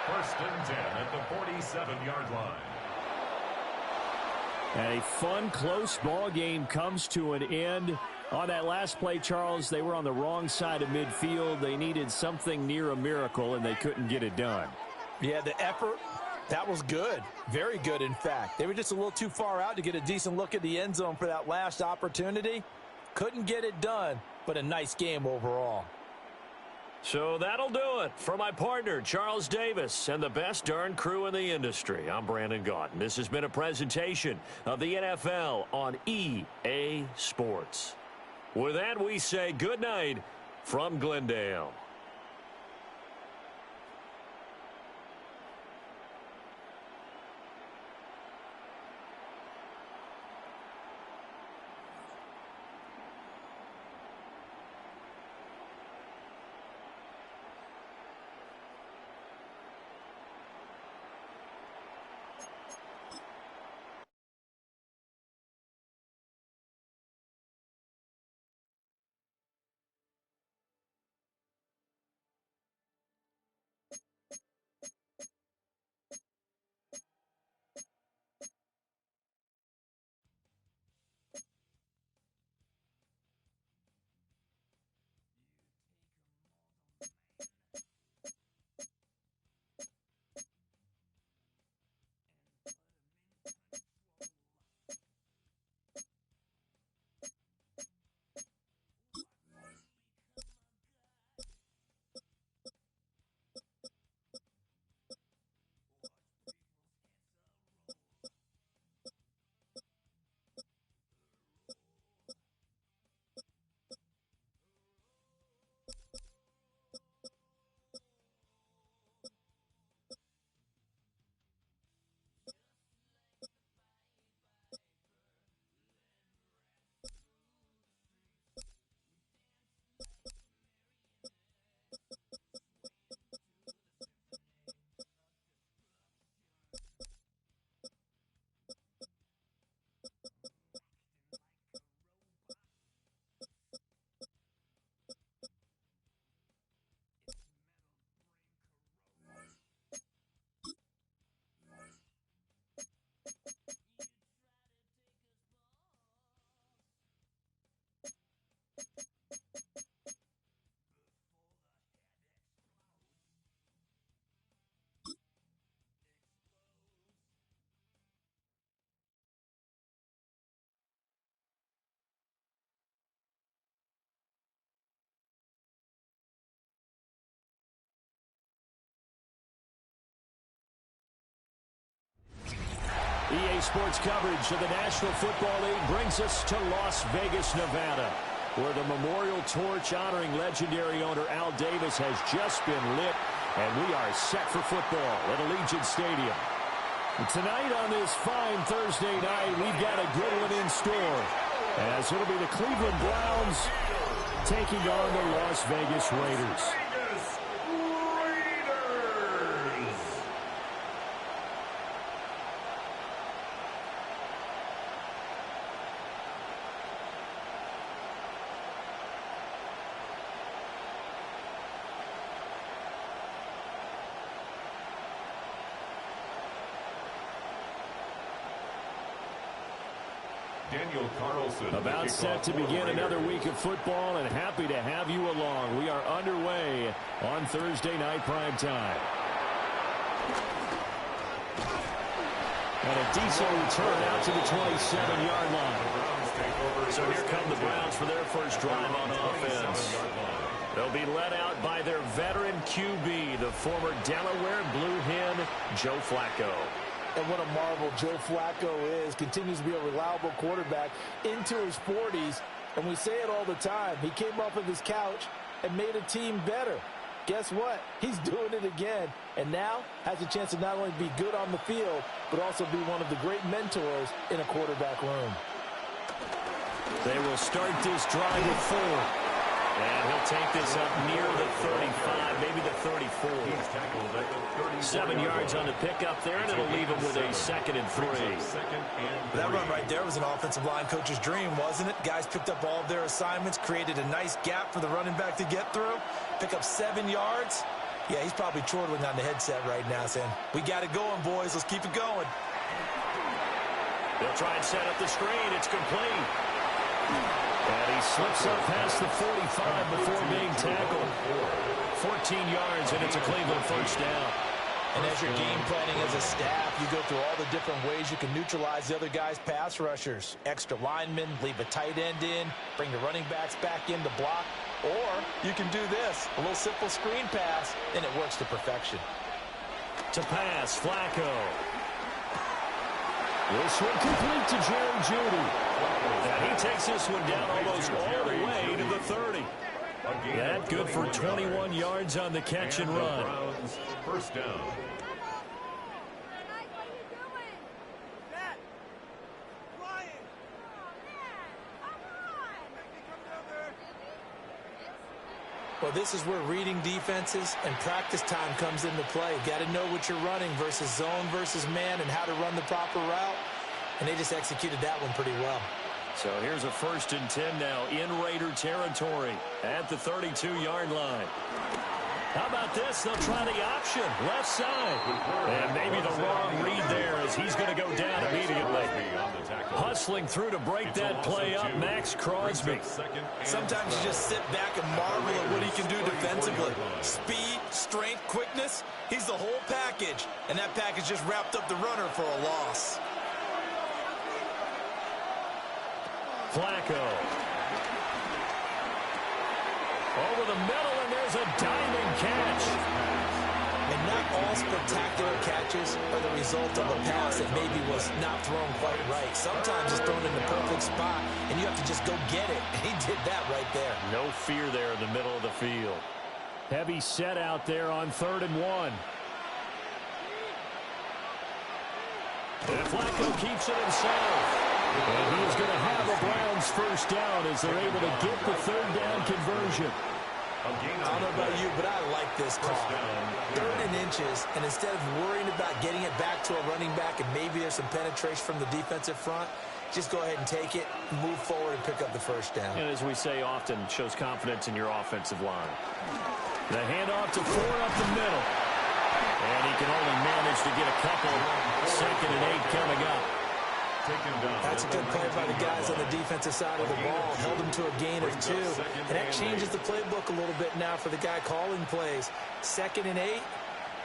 1st and 10 at the 47-yard line. And a fun, close ball game comes to an end. On that last play, Charles, they were on the wrong side of midfield. They needed something near a miracle, and they couldn't get it done. Yeah, the effort, that was good. Very good, in fact. They were just a little too far out to get a decent look at the end zone for that last opportunity. Couldn't get it done, but a nice game overall. So that'll do it for my partner, Charles Davis, and the best darn crew in the industry. I'm Brandon Gaudin. This has been a presentation of the NFL on EA Sports. With that, we say good night from Glendale. EA Sports coverage of the National Football League brings us to Las Vegas, Nevada, where the memorial torch honoring legendary owner Al Davis has just been lit, and we are set for football at Allegiant Stadium. Tonight on this fine Thursday night, we've got a good one in store, as it'll be the Cleveland Browns taking on the Las Vegas Raiders. About set to begin another week of football, and happy to have you along. We are underway on Thursday night prime time. And a decent return out to the 27-yard line. So here come the Browns for their first drive on offense. They'll be led out by their veteran QB, the former Delaware Blue Hen, Joe Flacco. And what a marvel Joe Flacco is. Continues to be a reliable quarterback into his 40s. And we say it all the time. He came off of his couch and made a team better. Guess what? He's doing it again. And now has a chance to not only be good on the field, but also be one of the great mentors in a quarterback room. They will start this drive with 4. And he'll take this up near the 35, maybe the 34. 7 yards on the pickup there, and it'll leave him with a 2nd and 3. That run right there was an offensive line coach's dream, wasn't it? Guys picked up all of their assignments, created a nice gap for the running back to get through, pick up 7 yards. Yeah, he's probably chortling on the headset right now saying, we got it going, boys. Let's keep it going. They'll try and set up the screen. It's complete. And he slips up past the 45 before being tackled. 14 yards, and it's a Cleveland first down. And as you're game planning as a staff, you go through all the different ways you can neutralize the other guy's pass rushers. Extra linemen, leave a tight end in, bring the running backs back in to block. Or you can do this, a little simple screen pass, and it works to perfection. To pass, Flacco. This one complete to Jerry Jeudy. And he takes this one down almost all the way to the 30. That good for 21 yards on the catch and run. First down. Well, this is where reading defenses and practice time comes into play. Got to know what you're running versus zone versus man and how to run the proper route. And they just executed that one pretty well. So here's a 1st and 10 now in Raider territory at the 32-yard line. How about this? They'll try the option, left side. And maybe the wrong read there as he's going to go down immediately. Hustling through to break that play up, Max Crosby. Sometimes you just sit back and marvel at what he can do defensively. Speed, strength, quickness. He's the whole package. And that package just wrapped up the runner for a loss. Flacco. Over the middle, and there's a diving catch. And not all spectacular catches are the result of a pass that maybe was not thrown quite right. Sometimes it's thrown in the perfect spot, and you have to just go get it. He did that right there. No fear there in the middle of the field. Heavy set out there on 3rd and 1. And Flacco keeps it himself. And he is going to have a Browns first down as they're able to get the 3rd down conversion. I don't know about you, but I like this call. 3rd and inches, and instead of worrying about getting it back to a running back and maybe there's some penetration from the defensive front, just go ahead and take it, move forward, and pick up the first down. And as we say often, shows confidence in your offensive line. The handoff to Ford up the middle. And he can only manage to get a couple. 2nd and 8 coming up. That's a good play by the guys on the defensive side of the ball. Held him to a gain of 2. And that changes the playbook a little bit now for the guy calling plays. 2nd and 8.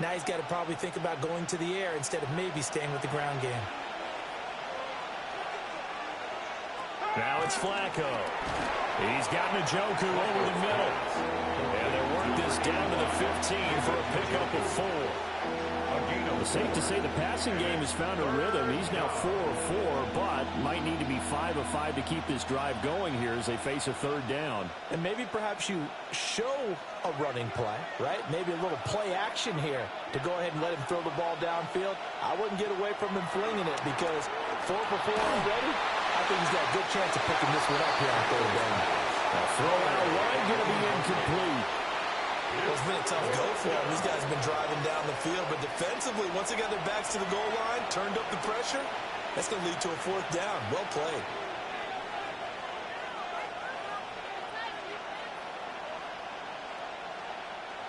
Now he's got to probably think about going to the air instead of maybe staying with the ground game. Now it's Flacco. He's got Njoku over the middle. And they work this down to the 15 for a pickup of 4. It's safe to say the passing game has found a rhythm. He's now 4 of 4, but might need to be 5 of 5 to keep this drive going here as they face a third down. And maybe perhaps you show a running play, right? Maybe a little play action here to go ahead and let him throw the ball downfield. I wouldn't get away from him flinging it because 4 for 4 already, I think he's got a good chance of picking this one up here on third down. Throw out wide, going to be incomplete. It's been a tough go for them. These guys have been driving down the field, but defensively, once they got their backs to the goal line, turned up the pressure, that's going to lead to a fourth down. Well played.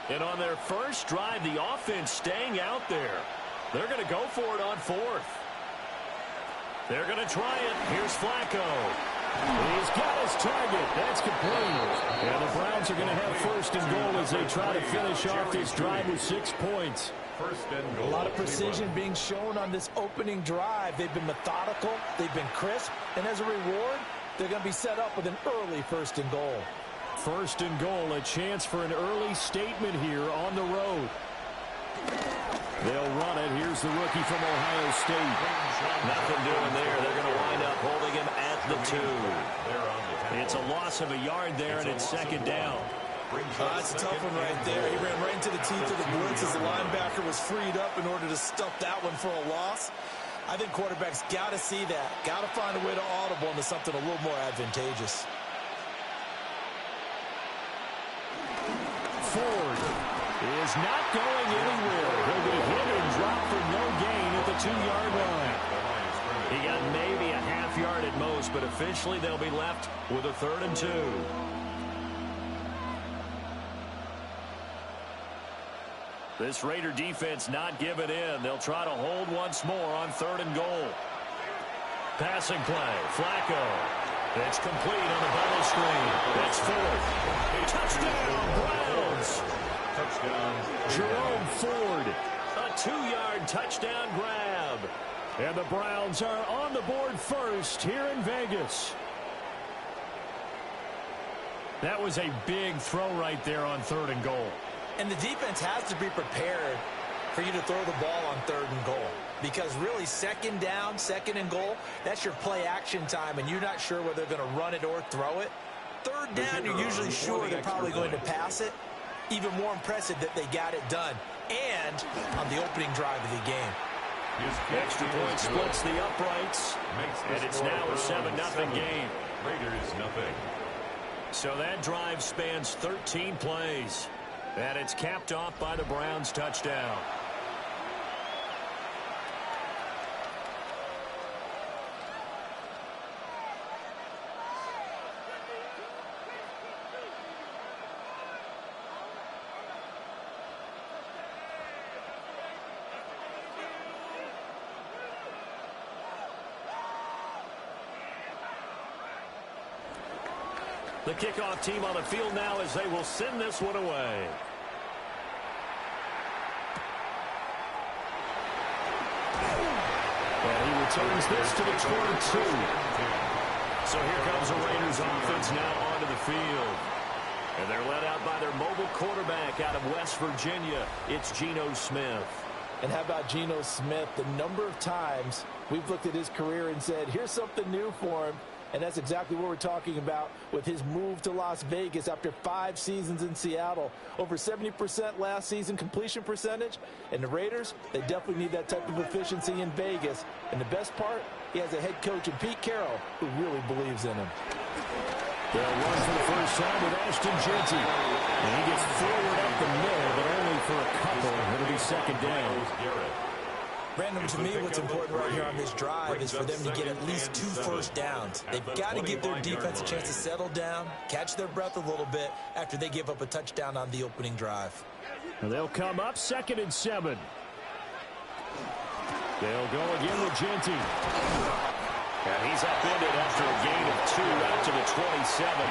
And on their first drive, the offense staying out there. They're going to go for it on fourth. They're going to try it. Here's Flacco. He's got his target. That's complete. And the Browns are going to have first and goal as they try to finish off this drive with 6 points. First and goal. A lot of precision being shown on this opening drive. They've been methodical. They've been crisp. And as a reward, they're going to be set up with an early first and goal. First and goal, a chance for an early statement here on the road. They'll run it. Here's the rookie from Ohio State. Nothing doing there. They're going to wind up holding him at the 2. It's a loss of a yard there, and it's second down. That's a tough one right there. He ran right into the teeth of the blitz as the linebacker was freed up in order to stuff that one for a loss. I think quarterbacks got to see that. Got to find a way to audible into something a little more advantageous. Ford is not going anywhere. He'll be hit and dropped for no gain at the 2-yard line. He got maybe a half yard at most, but officially they'll be left with a 3rd and 2. This Raider defense not giving in. They'll try to hold once more on 3rd and goal. Passing play. Flacco. It's complete on the bubble screen. That's 4th. Touchdown, Browns. Touchdown. Jerome Ford, a 2-yard touchdown grab. And the Browns are on the board first here in Vegas. That was a big throw right there on 3rd and goal. And the defense has to be prepared for you to throw the ball on 3rd and goal. Because really, second down, 2nd and goal, that's your play action time, and you're not sure whether they're going to run it or throw it. 3rd down, you're usually sure they're probably going to pass it. Even more impressive that they got it done. And on the opening drive of the game. Extra point splits the uprights. And it's now a 7-0 game. Raiders nothing. So that drive spans 13 plays. And it's capped off by the Browns' touchdown. The kickoff team on the field now as they will send this one away. And he returns this to the 22. So here comes the Raiders offense now onto the field. And they're led out by their mobile quarterback out of West Virginia. It's Geno Smith. And how about Geno Smith? The number of times we've looked at his career and said, here's something new for him. And that's exactly what we're talking about with his move to Las Vegas after 5 seasons in Seattle. Over 70% last season completion percentage. And the Raiders, they definitely need that type of efficiency in Vegas. And the best part, he has a head coach in Pete Carroll who really believes in him. They'll run for the first time with Ashton Jeanty. And he gets forward up the middle, but only for a couple. It'll be second down. Brandon, to me, what's important right here on this drive is for them to get at least 2 first downs. They've got to give their defense a chance to settle down, catch their breath a little bit after they give up a touchdown on the opening drive. And they'll come up 2nd and 7. They'll go again with Jeanty. And he's upended after a gain of 2 out to the 27.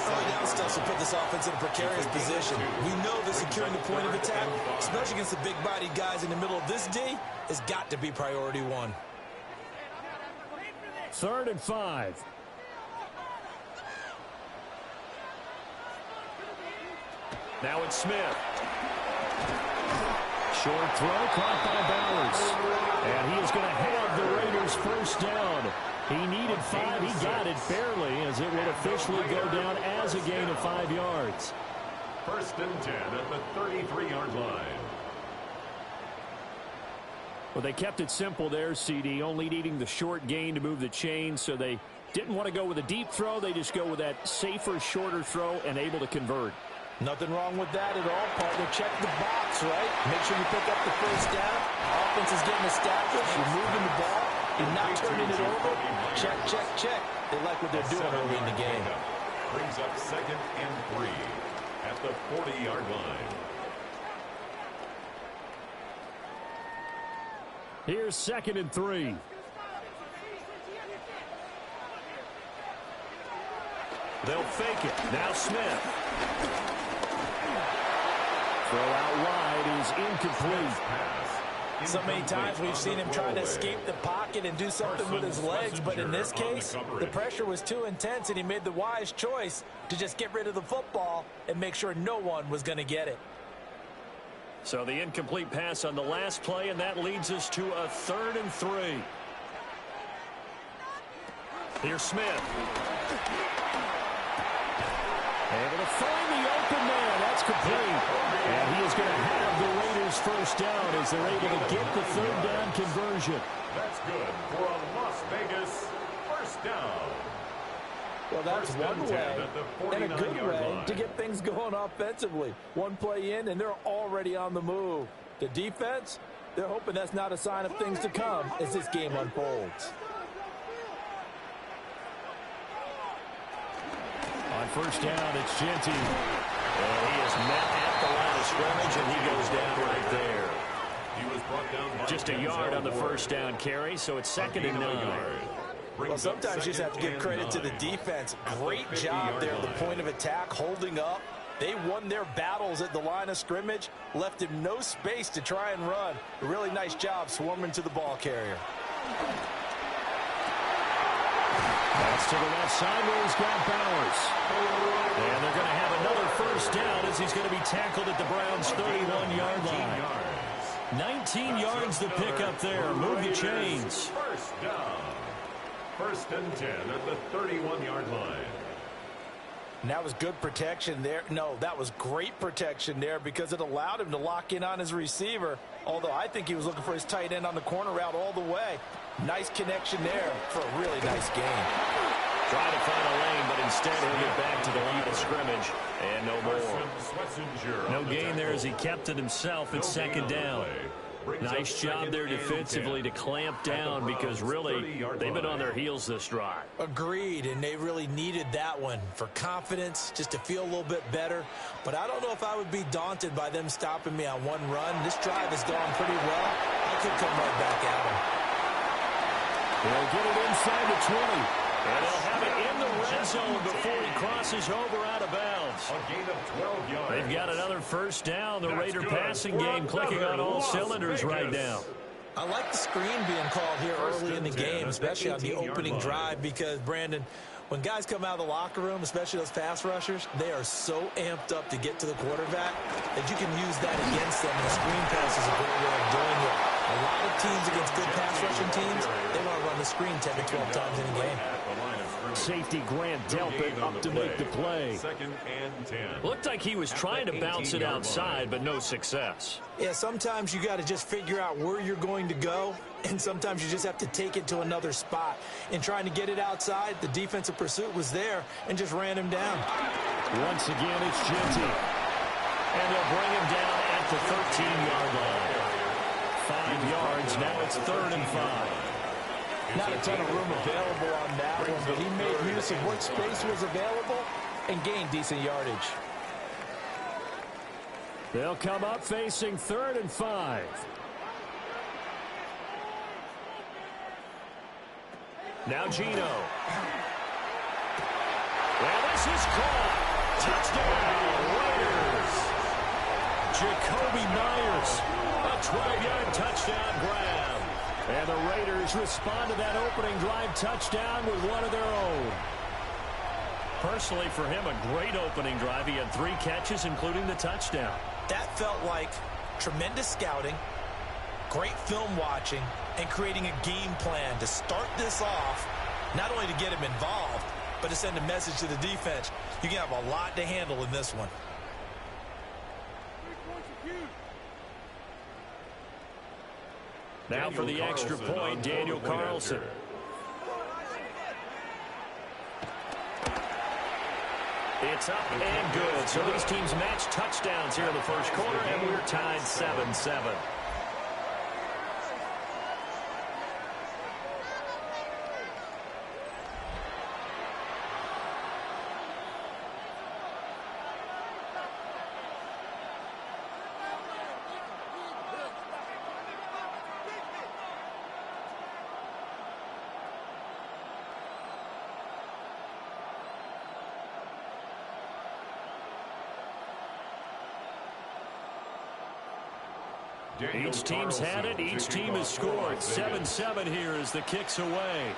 Early down stuff to put this offense in a precarious position. We know that securing the point of attack, especially against the big-bodied guys in the middle of this D, has got to be priority 1. 3rd and 5. Now it's Smith. Short throw caught by Bowers. And he is going to have the Raiders first down. He needed 5. He got it barely, as it will officially go down as a gain of 5 yards. First and 10 at the 33-yard line. Well, they kept it simple there, CD, only needing the short gain to move the chains, so they didn't want to go with a deep throw. They just go with that safer, shorter throw and able to convert. Nothing wrong with that at all, partner. Check the box, right? Make sure you pick up the first down. Offense is getting established. You're moving the ball. You're not turning it over. Check, check, check. They like what they're doing early in the game. Brings up 2nd and 3 at the 40-yard line. Here's 2nd and 3. They'll fake it. Now Smith. Throw out wide is incomplete. So many times we've seen him try to escape the pocket and do something with his legs, but in this case, the pressure was too intense, and he made the wise choice to just get rid of the football and make sure no one was going to get it. So the incomplete pass on the last play, and that leads us to a 3rd and 3. Here's Smith. Able to find the open man. That's complete. And he is going to have the Raiders first down as they're able to get the 3rd down conversion. That's good for a Las Vegas first down. Well, that's one way and a good way to get things going offensively. One play in, and they're already on the move. The defense, they're hoping that's not a sign of things to come as this game unfolds. On first down, it's Genty. And he is met at the line of scrimmage, and he goes down right there. He was brought down by just a yard on the first down carry, so it's 2nd and 9. Well, sometimes you just have to give credit to the defense. Great job there at the point of attack, holding up. They won their battles at the line of scrimmage, left him no space to try and run. A really nice job swarming to the ball carrier. That's to the left side where he's got Bowers. And they're going to have another first down as he's going to be tackled at the Browns' 31-yard line. 19 yards to pick up there. Move the chains. First down. First and 10 at the 31-yard line. And that was good protection there. No, that was great protection there because it allowed him to lock in on his receiver. Although I think he was looking for his tight end on the corner route all the way. Nice connection there for a really nice game. Trying to find a lane, but instead he'll get back to the line of scrimmage. And no more. No gain there as he kept it himself at 2nd down. Nice job there defensively to clamp down because really they've been on their heels this drive. Agreed, and they really needed that one for confidence, just to feel a little bit better. But I don't know if I would be daunted by them stopping me on one run. This drive has gone pretty well. I could come right back at them. They'll get it inside the 20. And they'll have it in the red zone before he crosses over out of bounds. A gain of 12 yards. They've got another first down. The Raider passing game clicking on all cylinders right now. I like the screen being called here early in the game, especially on the opening drive, because, Brandon, when guys come out of the locker room, especially those pass rushers, they are so amped up to get to the quarterback that you can use that against them. And the screen pass is a great way of doing it. A lot of teams against good pass rushing teams, they want to run the screen 10 to 12 times in a game. Safety Grant Delpit up to make the play. 2nd and 10. Looked like he was trying to bounce it outside, but no success. Yeah, sometimes you got to just figure out where you're going to go, and sometimes you just have to take it to another spot. In trying to get it outside, the defensive pursuit was there and just ran him down. Once again, it's Genty. And they'll bring him down at the 13-yard line. 5 yards, now it's 3rd and 5. Not a ton of room available on that one, but he made use of what space was available and gained decent yardage. They'll come up facing 3rd and 5. Now Gino. Well, this is caught. Touchdown, Raiders. Jacoby Myers, a 12-yard touchdown grab. And the Raiders respond to that opening drive touchdown with one of their own. Personally, for him, a great opening drive. He had 3 catches, including the touchdown. That felt like tremendous scouting, great film watching, and creating a game plan to start this off, not only to get him involved, but to send a message to the defense. You can have a lot to handle in this one. Now for the extra point, Daniel Carlson. It's up and good. So these teams match touchdowns here in the first quarter, and we're tied 7-7. Each team's had it. Each team has scored. 7-7 here as the kick's away.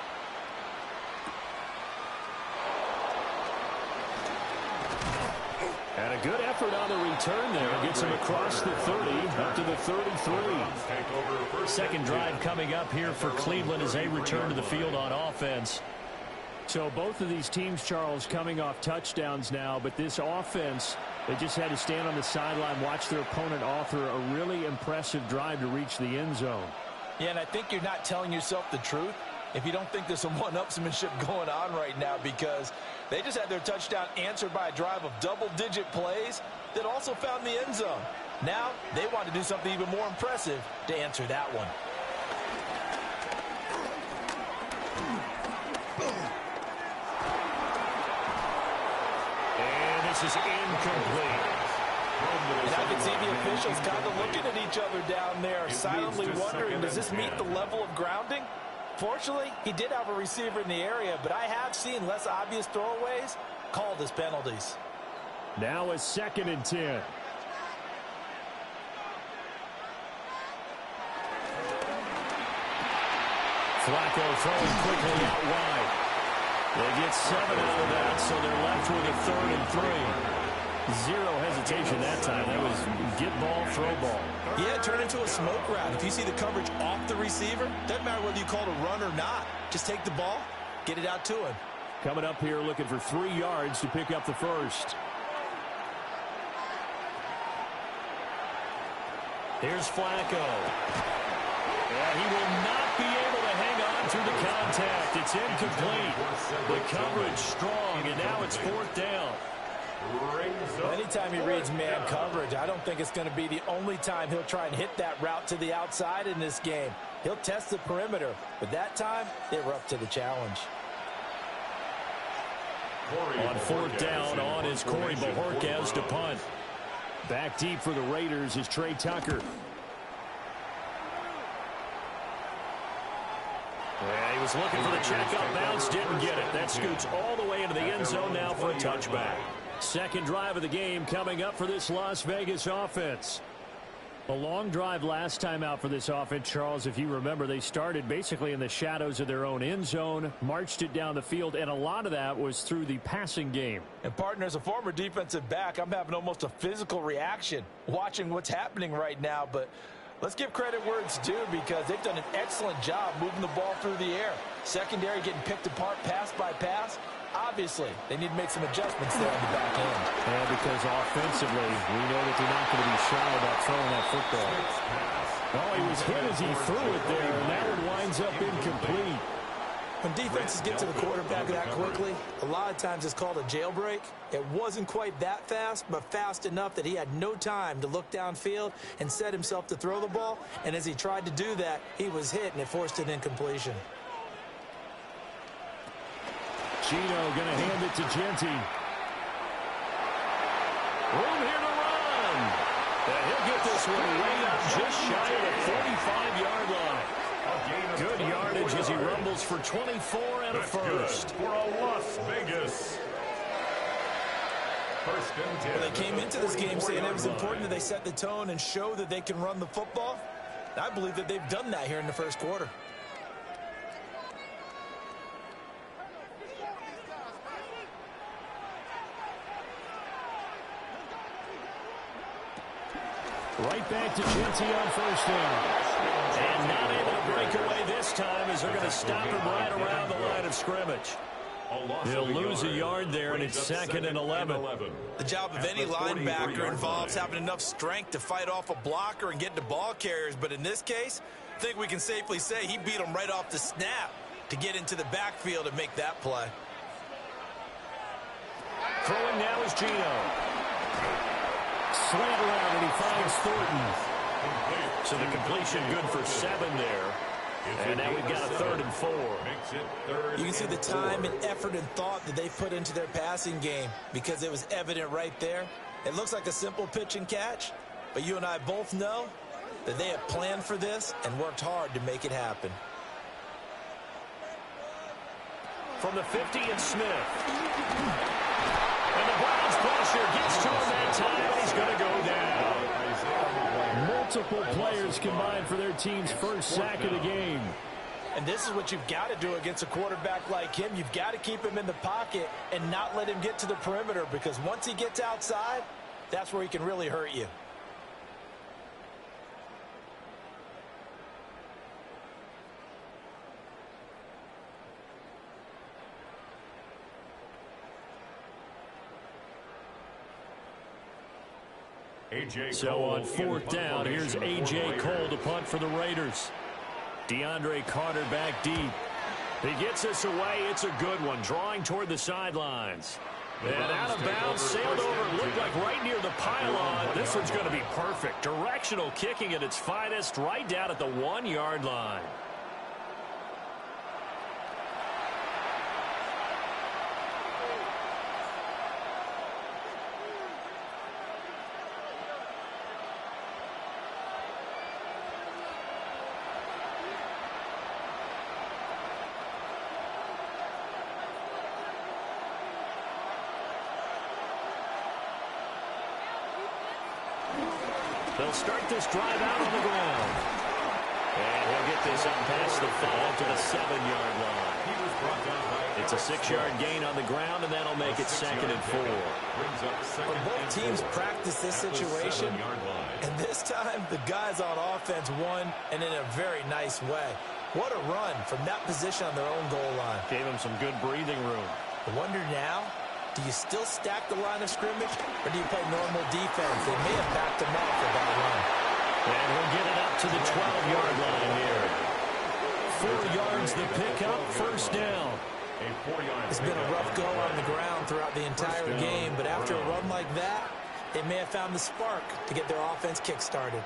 And a good effort on the return there. Gets him across the 30, up to the 33. Second drive coming up here for Cleveland as they return to the field on offense. So both of these teams, Charles, coming off touchdowns now, but this offense, they just had to stand on the sideline, watch their opponent author a really impressive drive to reach the end zone. Yeah, and I think you're not telling yourself the truth if you don't think there's some one-upsmanship going on right now, because they just had their touchdown answered by a drive of double-digit plays that also found the end zone. Now they want to do something even more impressive to answer that one. This is incomplete. And I can see the officials kind of looking at each other down there, silently wondering, does this meet the level of grounding? Fortunately, he did have a receiver in the area, but I have seen less obvious throwaways called as penalties. Now a 2nd and 10. Flacco throwing quickly out wide. They get 7 out of that, so they're left with a 3rd and 3. Zero hesitation that time. That was get ball, throw ball. Yeah, turn into a smoke route. If you see the coverage off the receiver, doesn't matter whether you call it a run or not. Just take the ball, get it out to him. Coming up here looking for 3 yards to pick up the first. Here's Flacco. Yeah, he will not be able to hang on to the contact. It's incomplete. The coverage strong, and now it's 4th down. Anytime he reads man coverage, I don't think it's going to be the only time he'll try and hit that route to the outside in this game. He'll test the perimeter, but that time they were up to the challenge. On 4th down, on is Corey Bojorquez to punt. Back deep for the Raiders is Trey Tucker. Yeah, he was looking for the checkout bounce, didn't get it. That scoots all the way into the end zone now for a touchback. Second drive of the game coming up for this Las Vegas offense. A long drive last time out for this offense, Charles. If you remember, they started basically in the shadows of their own end zone, marched it down the field, and a lot of that was through the passing game. And, partner, as a former defensive back, I'm having almost a physical reaction watching what's happening right now. But let's give credit where it's due, because they've done an excellent job moving the ball through the air. Secondary getting picked apart pass by pass. Obviously, they need to make some adjustments there on the back end. Yeah, because offensively, we know that they're not going to be shy about throwing that football. Oh, he was hit as he threw it there, and that one winds up incomplete. When defenses get to the quarterback that quickly, a lot of times it's called a jailbreak. It wasn't quite that fast, but fast enough that he had no time to look downfield and set himself to throw the ball. And as he tried to do that, he was hit, and it forced an incompletion. Gino going to hand it to Genty. Room here to run. And he'll get this one way up just shy of the 45-yard line. Good yardage as he rumbles for 24 and a first. For a Las Vegas. First and 10. Well, they came into this game saying it was important that they set the tone and show that they can run the football. I believe that they've done that here in the first quarter. Right back to Genty on first down. And not able to break away this time as they're going to stop him right around the line of scrimmage. He'll lose a yard there, and it's 2nd and 11. The job of any linebacker involves having enough strength to fight off a blocker and get to ball carriers. But in this case, I think we can safely say he beat him right off the snap to get into the backfield and make that play. Throwing now is Gino. Slant around, and he finds Thornton. So the completion good for 7 there. And now we've got a 3rd and 4. You can see the time and effort and thought that they put into their passing game because it was evident right there. It looks like a simple pitch and catch, but you and I both know that they have planned for this and worked hard to make it happen. From the 50, it's Smith. And the Browns pressure gets to him that time, and he's going to go down. Multiple players combined for their team's first sack of the game. And this is what you've got to do against a quarterback like him. You've got to keep him in the pocket and not let him get to the perimeter, because once he gets outside, that's where he can really hurt you. So on 4th down, here's A.J. Cole to punt for the Raiders. DeAndre Carter back deep. He gets this away. It's a good one, drawing toward the sidelines. And out of bounds, sailed over, looked like right near the pylon. This one's going to be perfect. Directional kicking at its finest, right down at the 1-yard line. They'll start this drive out on the ground. And he'll get this up past the 5 to the 7-yard line. It's a 6-yard gain on the ground, and that'll make it 2nd and 4. But both teams practice this situation, and this time the guys on offense won, and in a very nice way. What a run from that position on their own goal line. Gave him some good breathing room. I wonder now, do you still stack the line of scrimmage, or do you play normal defense? They may have backed him off with that run. And we'll get it up to the 12-yard line here. 4 yards the pickup, 1st down. It's been a rough go on the ground throughout the entire game, but after a run like that, they may have found the spark to get their offense kick-started.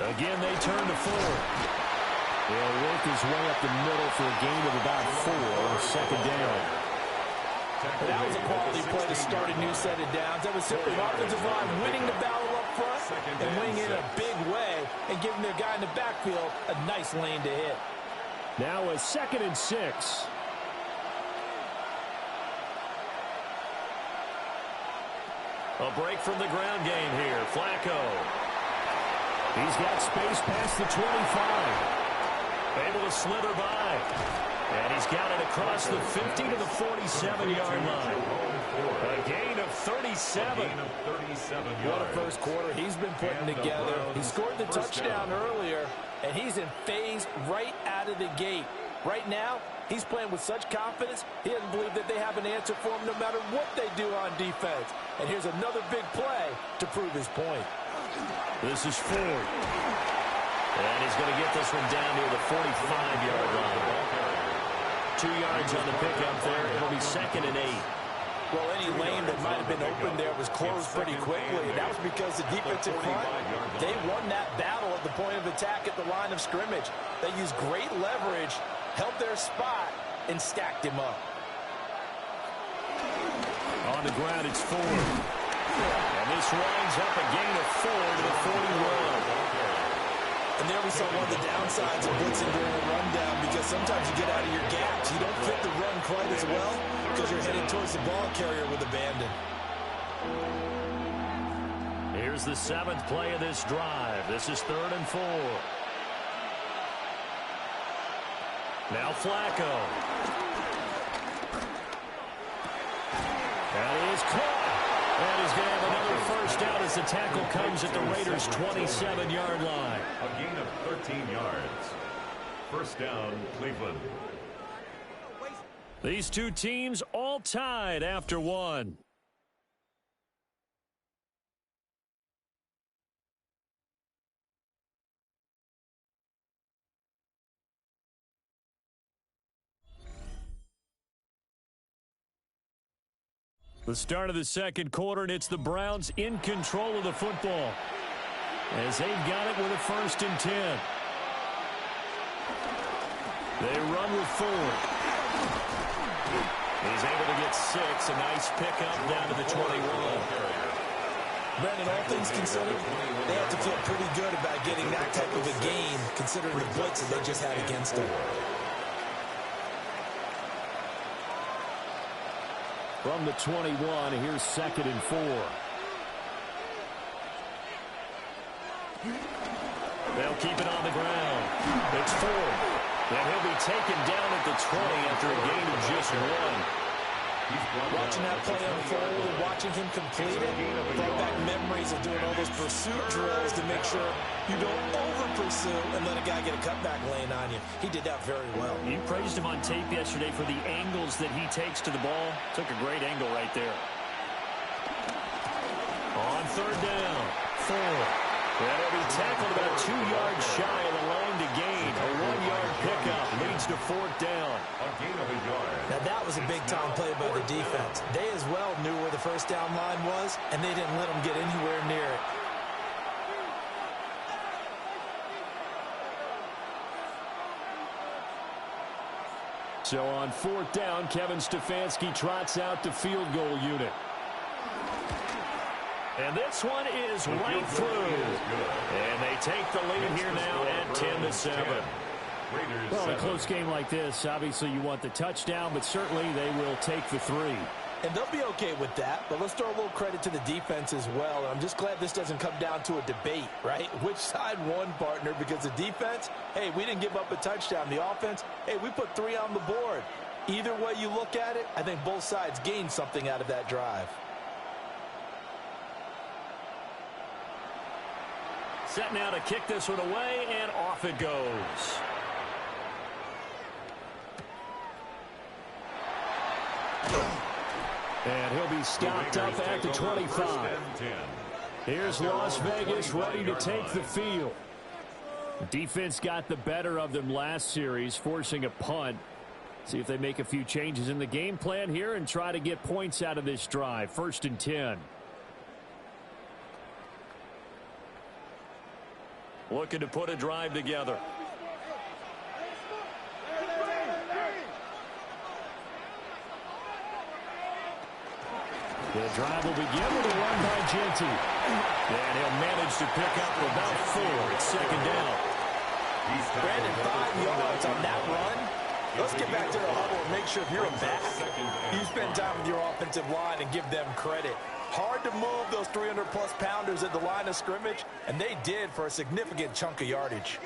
Again, they turn to 4. He'll work his way up the middle for a gain of about 4 on 2nd down. But that was a quality play to start a new set of downs. That was simply an offensive line winning the battle up front and winning it in a big way and giving their guy in the backfield a nice lane to hit. Now a 2nd and 6. A break from the ground game here. Flacco. He's got space past the 25. Able to slither by. And he's got it across the 50 to the 47-yard line. A gain of 37. What a first quarter he's been putting together. He scored the touchdown earlier, and he's in phase right out of the gate. Right now, he's playing with such confidence, he doesn't believe that they have an answer for him no matter what they do on defense. And here's another big play to prove his point. This is Ford. And he's going to get this one down near the 45-yard line. 2 yards on the pickup there. It'll be 2nd and 8. Well, any lane that might have been open there was closed pretty quickly, and that was because the defensive front, they won that battle at the point of attack at the line of scrimmage. They used great leverage, held their spot, and stacked him up. On the ground, it's Ford. And this winds up a gain of 4 to the 41. And there we saw one of the downsides of blitzing during a rundown, because sometimes you get out of your gaps. You don't fit the run quite as well because you're headed towards the ball carrier with abandon. Here's the 7th play of this drive. This is 3rd and 4. Now Flacco. is caught. And he's going to have another first down as the tackle comes at the Raiders' 27-yard line. A gain of 13 yards. First down, Cleveland. These two teams all tied after one. The start of the second quarter, and it's the Browns in control of the football as they've got it with a 1st and 10. They run with Ford. He's able to get 6. A nice pickup down to the 21. Brandon, all things considered, they have to feel pretty good about getting that type of a game considering the blitz that they just had against them. From the 21, here's 2nd and 4. They'll keep it on the ground. It's Ford. And he'll be taken down at the 20 after a gain of just 1. Watching that play unfold and watching him complete it brought back memories of doing all those pursuit drills to make sure you don't over-pursue and let a guy get a cutback lane on you. He did that very well. You praised him on tape yesterday for the angles that he takes to the ball. Took a great angle right there. On 3rd down, Ford. That'll be tackled about 2 yards shy of the line to gain. A 1-yard pickup leads to 4th down. A gain of a yard. Now that was a big-time play by the defense. They as well knew where the first down line was, and they didn't let them get anywhere near it. So on 4th down, Kevin Stefanski trots out the field goal unit. And this one is right through. And they take the lead here now at 10-7. Well, a close game like this, obviously you want the touchdown, but certainly they will take the 3. And they'll be okay with that, but let's throw a little credit to the defense as well. And I'm just glad this doesn't come down to a debate, right? Which side won, partner? Because the defense, hey, we didn't give up a touchdown. The offense, hey, we put 3 on the board. Either way you look at it, I think both sides gained something out of that drive. Set now to kick this one away, and off it goes. And he'll be stopped up at the 25. Here's Las Vegas ready to take the field. Defense got the better of them last series, forcing a punt. See if they make a few changes in the game plan here and try to get points out of this drive. 1st and 10. Looking to put a drive together. The drive will begin with a run by Genty. And he'll manage to pick up about 4. It's 2nd down. Brandon, 5 yards on that run. Let's get back to the huddle and make sure if you're a back, you spend time with your offensive line and give them credit. Hard to move those 300-plus pounders at the line of scrimmage, and they did for a significant chunk of yardage.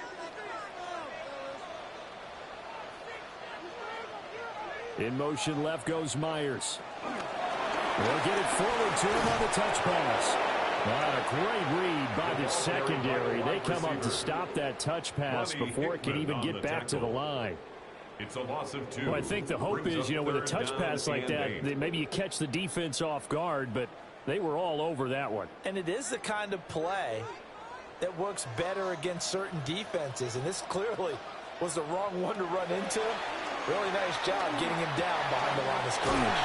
In motion left goes Myers. They'll get it forward to him on the touch pass. A great read by the secondary. They come up to stop that touch pass before it can even get back to the line. It's a loss of 2. Well, I think the hope is, with a touch pass like that, maybe you catch the defense off guard, but they were all over that one. And it is the kind of play that works better against certain defenses, and this clearly was the wrong one to run into. Really nice job getting him down behind the line of scrimmage.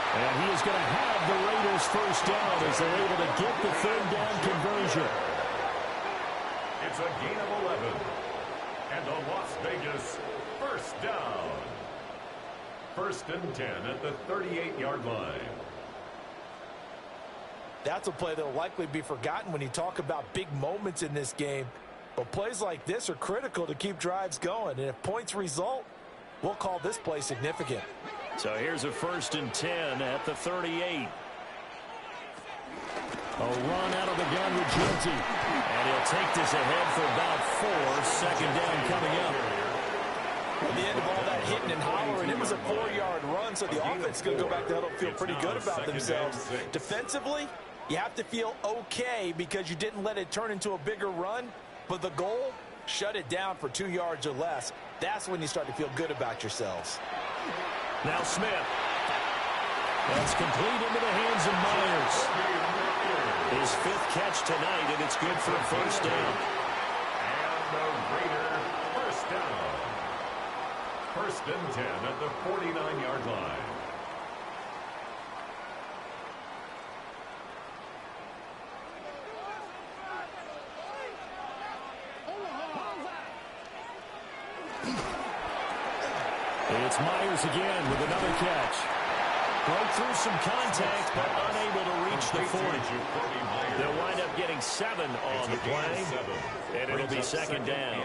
And he is going to have the Raiders first down as they're able to get the 3rd down conversion. It's a gain of 11. And a Las Vegas first down. 1st and 10 at the 38-yard line. That's a play that will likely be forgotten when you talk about big moments in this game. But plays like this are critical to keep drives going. And if points result, we'll call this play significant. So here's a 1st and 10 at the 38. A run out of the gun with Genty. And he'll take this ahead for about 4. 2nd down coming up. At the end of all that hitting and hollering. It was a 4-yard run, so the offense is going to go back to huddle, feel pretty good about themselves. Defensively, you have to feel okay because you didn't let it turn into a bigger run, but the goal, shut it down for 2 yards or less. That's when you start to feel good about yourselves. Now Smith. That's complete into the hands of Myers. His 5th catch tonight, and it's good for a first down. And the Raider first down. 1st and 10 at the 49-yard line. It's Myers again with another catch. Broke through some contact, but unable to reach the 40. They'll wind up getting 7 on the play, and it'll be 2nd down.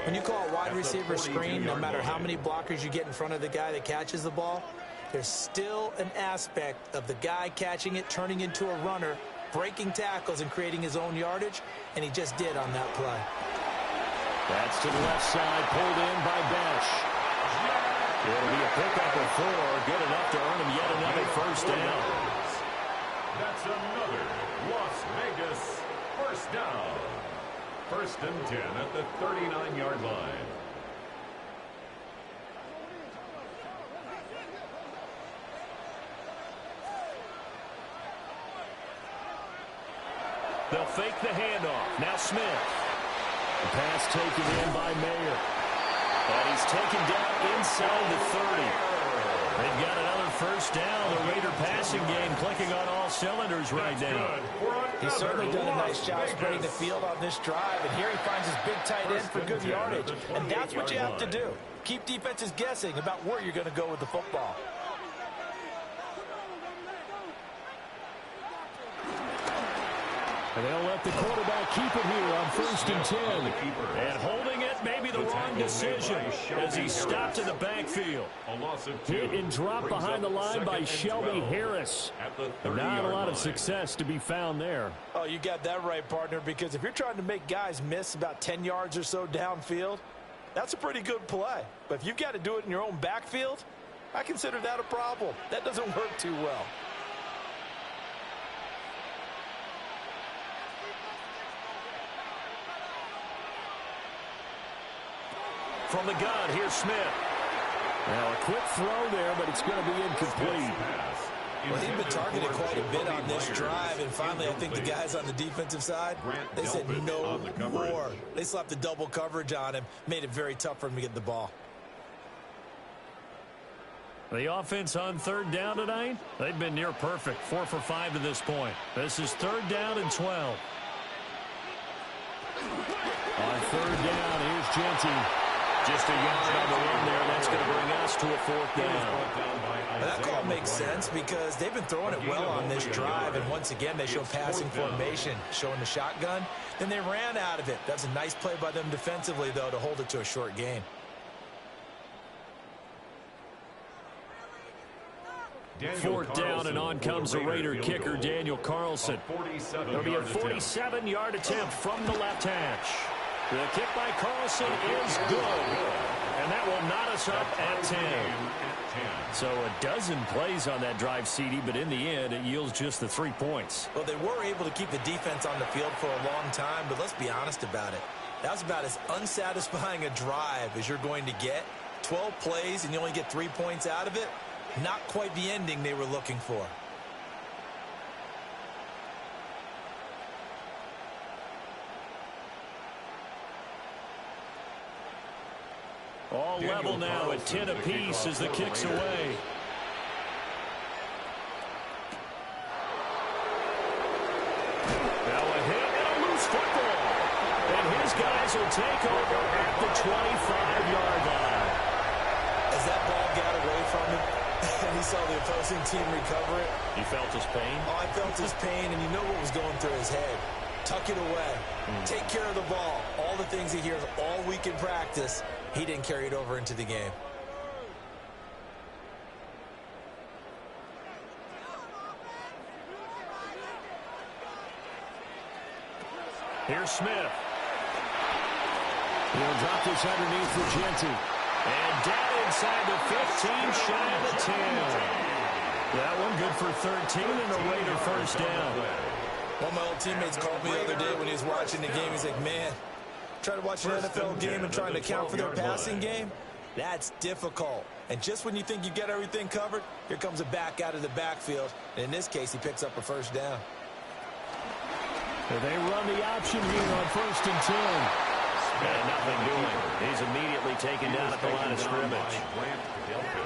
When you call a wide receiver screen, no matter how many blockers you get in front of the guy that catches the ball, there's still an aspect of the guy catching it, turning into a runner, breaking tackles and creating his own yardage, and he just did on that play. That's to the left side, pulled in by Besh. It'll be a pickup of 4, good enough to earn him yet another first down. That's another Las Vegas first down. 1st and 10 at the 39-yard line. They'll fake the handoff. Now Smith. The pass taken in by Mayer. And he's taken down inside the 30. They've got another first down. The Raider passing game clicking on all cylinders right now. He's certainly done a nice job spreading the field on this drive, and here he finds his big tight end for good yardage. And that's what you have to do. Keep defenses guessing about where you're going to go with the football. And they'll let the quarterback keep it here on 1st and 10. And holding it, maybe the wrong decision as he stopped in the backfield. Hit and drop behind the line by Shelby Harris. Not a lot of success to be found there. Oh, you got that right, partner, because if you're trying to make guys miss about 10 yards or so downfield, that's a pretty good play. But if you've got to do it in your own backfield, I consider that a problem. That doesn't work too well. From the gun, here's Smith. Now a quick throw there, but it's going to be incomplete. Well, he'd been targeted quite a bit on this drive, and finally I think the guys on the defensive side, they said no more. They slapped the double coverage on him, made it very tough for him to get the ball. The offense on 3rd down tonight, they've been near perfect, 4 for 5 to this point. This is 3rd down and 12. On 3rd down, here's Genty. Just a yard on the run there. That's going to bring us to a 4th down. That call makes sense because they've been throwing it well on this drive, and once again they show passing formation, showing the shotgun. Then they ran out of it. That's a nice play by them defensively, though, to hold it to a short gain. Fourth down, and on comes the Raider kicker, Daniel Carlson. There'll be a 47-yard attempt from the left hash. The kick by Carlson is good, and that will knot us up at 10. So a dozen plays on that drive, CD, but in the end, it yields just the 3 points. Well, they were able to keep the defense on the field for a long time, but let's be honest about it. That was about as unsatisfying a drive as you're going to get. 12 plays, and you only get 3 points out of it. Not quite the ending they were looking for. All level now at 10 apiece as the kick's away. Now a hit and a loose football. And his guys will take over at the 25-yard line. As that ball got away from him, and he saw the opposing team recover it. You felt his pain? Oh, I felt his pain, and you know what was going through his head. Tuck it away. Take care of the ball. All the things he hears all week in practice, he didn't carry it over into the game. Here's Smith. He'll drop this underneath for Genty. And down inside the 15, shy of the 10. That one good for 13 and a Raider first down. One of my old teammates called me the other day when he was watching the game. He's like, man, try to watch an NFL game and trying to account for their passing game? That's difficult. And just when you think you get everything covered, here comes a back out of the backfield. And in this case, he picks up a first down. They run the option here on 1st and 10. And nothing doing. He's immediately taken down at the line of scrimmage.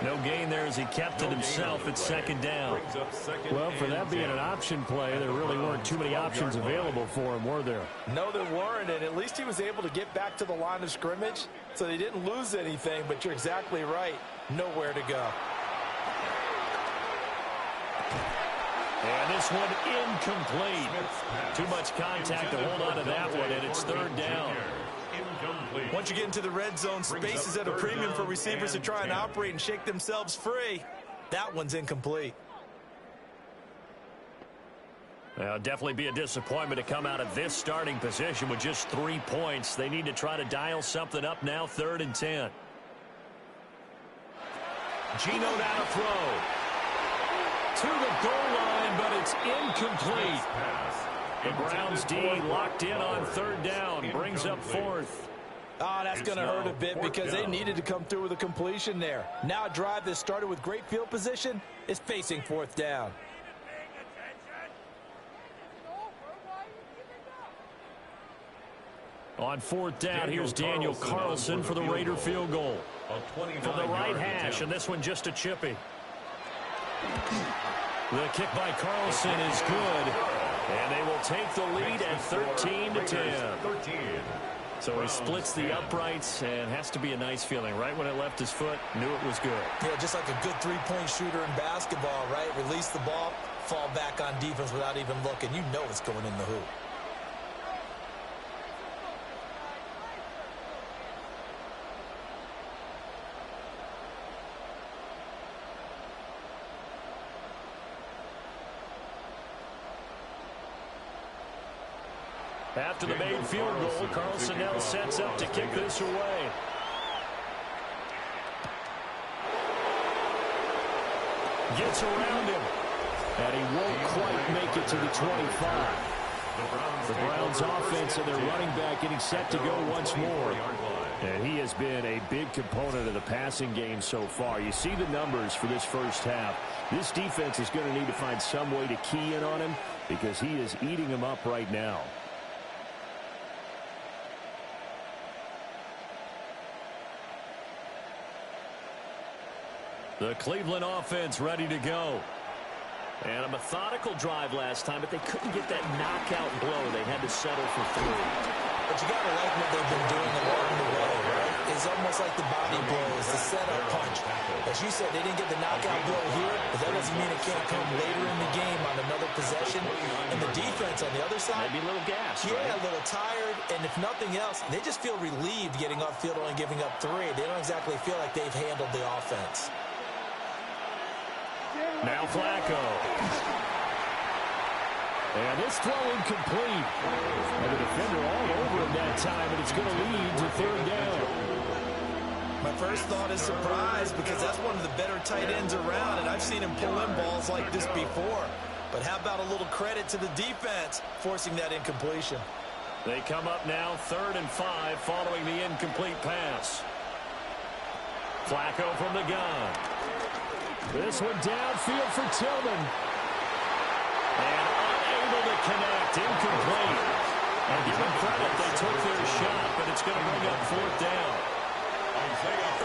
No gain there as he kept it himself at 2nd down. Well, for that being an option play, there really weren't too many options available for him, were there? No, there weren't, and at least he was able to get back to the line of scrimmage, so they didn't lose anything, but you're exactly right. Nowhere to go. And this one incomplete. Too much contact to hold on to that one, and it's 3rd down. Once you get into the red zone, space is at a premium for receivers to try and operate and shake themselves free. That one's incomplete. Well, definitely be a disappointment to come out of this starting position with just 3 points. They need to try to dial something up now, 3rd and 10. Gino down to throw. To the goal line, but it's incomplete. The Browns D locked in on 3rd down, brings up 4th. Oh, that's going to hurt a bit because they needed to come through with a completion there. Now a drive that started with great field position is facing 4th down. On 4th down, here's Daniel Carlson for the Raider field goal. From the right hash, and this one just a chippy. The kick by Carlson is good, and they will take the lead at 13-10. So he splits the uprights, and has to be a nice feeling. Right when it left his foot, knew it was good. Yeah, just like a good three-point shooter in basketball, right? Release the ball, fall back on defense without even looking. You know it's going in the hoop. After the made field goal, Carlson now sets up to kick this away. Gets around him. And he won't quite make it to the 25. The Browns offense and their running back getting set to go once more. And he has been a big component of the passing game so far. You see the numbers for this first half. This defense is going to need to find some way to key in on him because he is eating them up right now. The Cleveland offense ready to go. And a methodical drive last time, but they couldn't get that knockout blow. They had to settle for 3. But you got to like what they've been doing along the way, right? It's almost like the body blows, the setup punch. As you said, they didn't get the knockout blow here, but that doesn't mean it can't come later in the game on another possession. And the defense on the other side, maybe a little gas, yeah, right? A little tired. And if nothing else, they just feel relieved getting upfield, only giving up 3. They don't exactly feel like they've handled the offense. Now Flacco. And this throw incomplete. And the defender all over him that time, and it's going to lead to 3rd down. My first thought is surprise because that's one of the better tight ends around, and I've seen him pull in balls like this before. But how about a little credit to the defense forcing that incompletion? They come up now 3rd and 5 following the incomplete pass. Flacco from the gun. This one downfield for Tillman. And unable to connect. Incomplete. And give them credit. They took their shot, but it's going to bring up 4th down.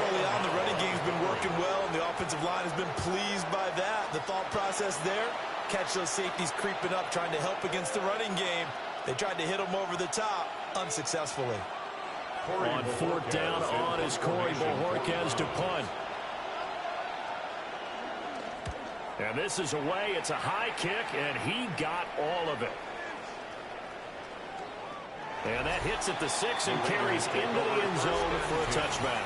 Early on, the running game's been working well, and the offensive line has been pleased by that. The thought process there, catch those safeties creeping up, trying to help against the running game. They tried to hit them over the top, unsuccessfully. On 4th down, on is Corey Bojorquez to punt. And this is away. It's a high kick, and he got all of it. And that hits at the 6 and carries into the end zone for a touchback.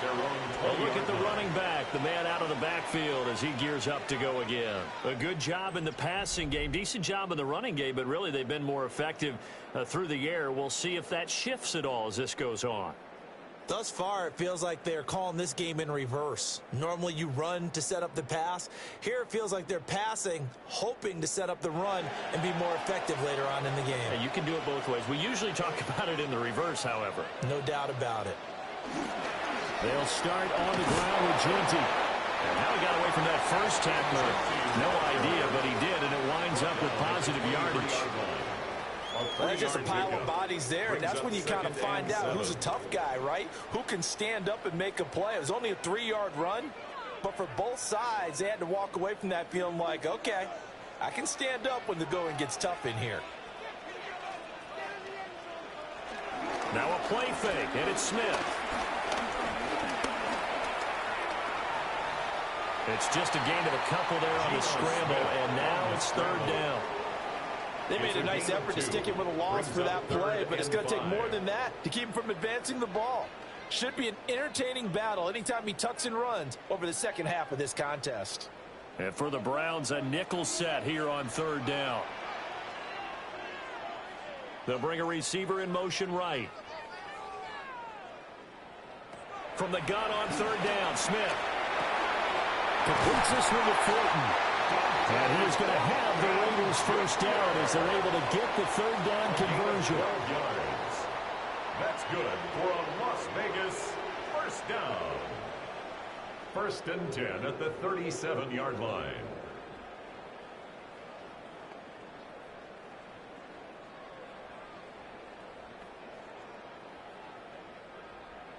A look at the running back, the man out of the backfield as he gears up to go again. A good job in the passing game, decent job in the running game, but really they've been more effective through the air. We'll see if that shifts at all as this goes on. Thus far, it feels like they're calling this game in reverse. Normally, you run to set up the pass. Here, it feels like they're passing, hoping to set up the run and be more effective later on in the game. Yeah, you can do it both ways. We usually talk about it in the reverse, however. No doubt about it. They'll start on the ground with Genty. And how he got away from that first tackler, no idea, but he did, and it winds up with positive yardage. Well, there's just a pile of bodies there, and that's when you kind of find out who's a tough guy, right? Who can stand up and make a play. It was only a 3-yard run, but for both sides, they had to walk away from that feeling like, okay, I can stand up when the going gets tough in here. Now a play fake, and it's Smith. It's just a gain of a couple there on the scramble, and now it's third down. They made a nice effort to stick him with a loss for that play, but it's going to take more than that to keep him from advancing the ball. Should be an entertaining battle anytime he tucks and runs over the second half of this contest. And for the Browns, a nickel set here on third down. They'll bring a receiver in motion right. From the gun on third down, Smith completes this one to Fulton. And he's going to have the Raiders first down as they're able to get the third down conversion. 12 yards. That's good for a Las Vegas first down. First and 10 at the 37-yard line.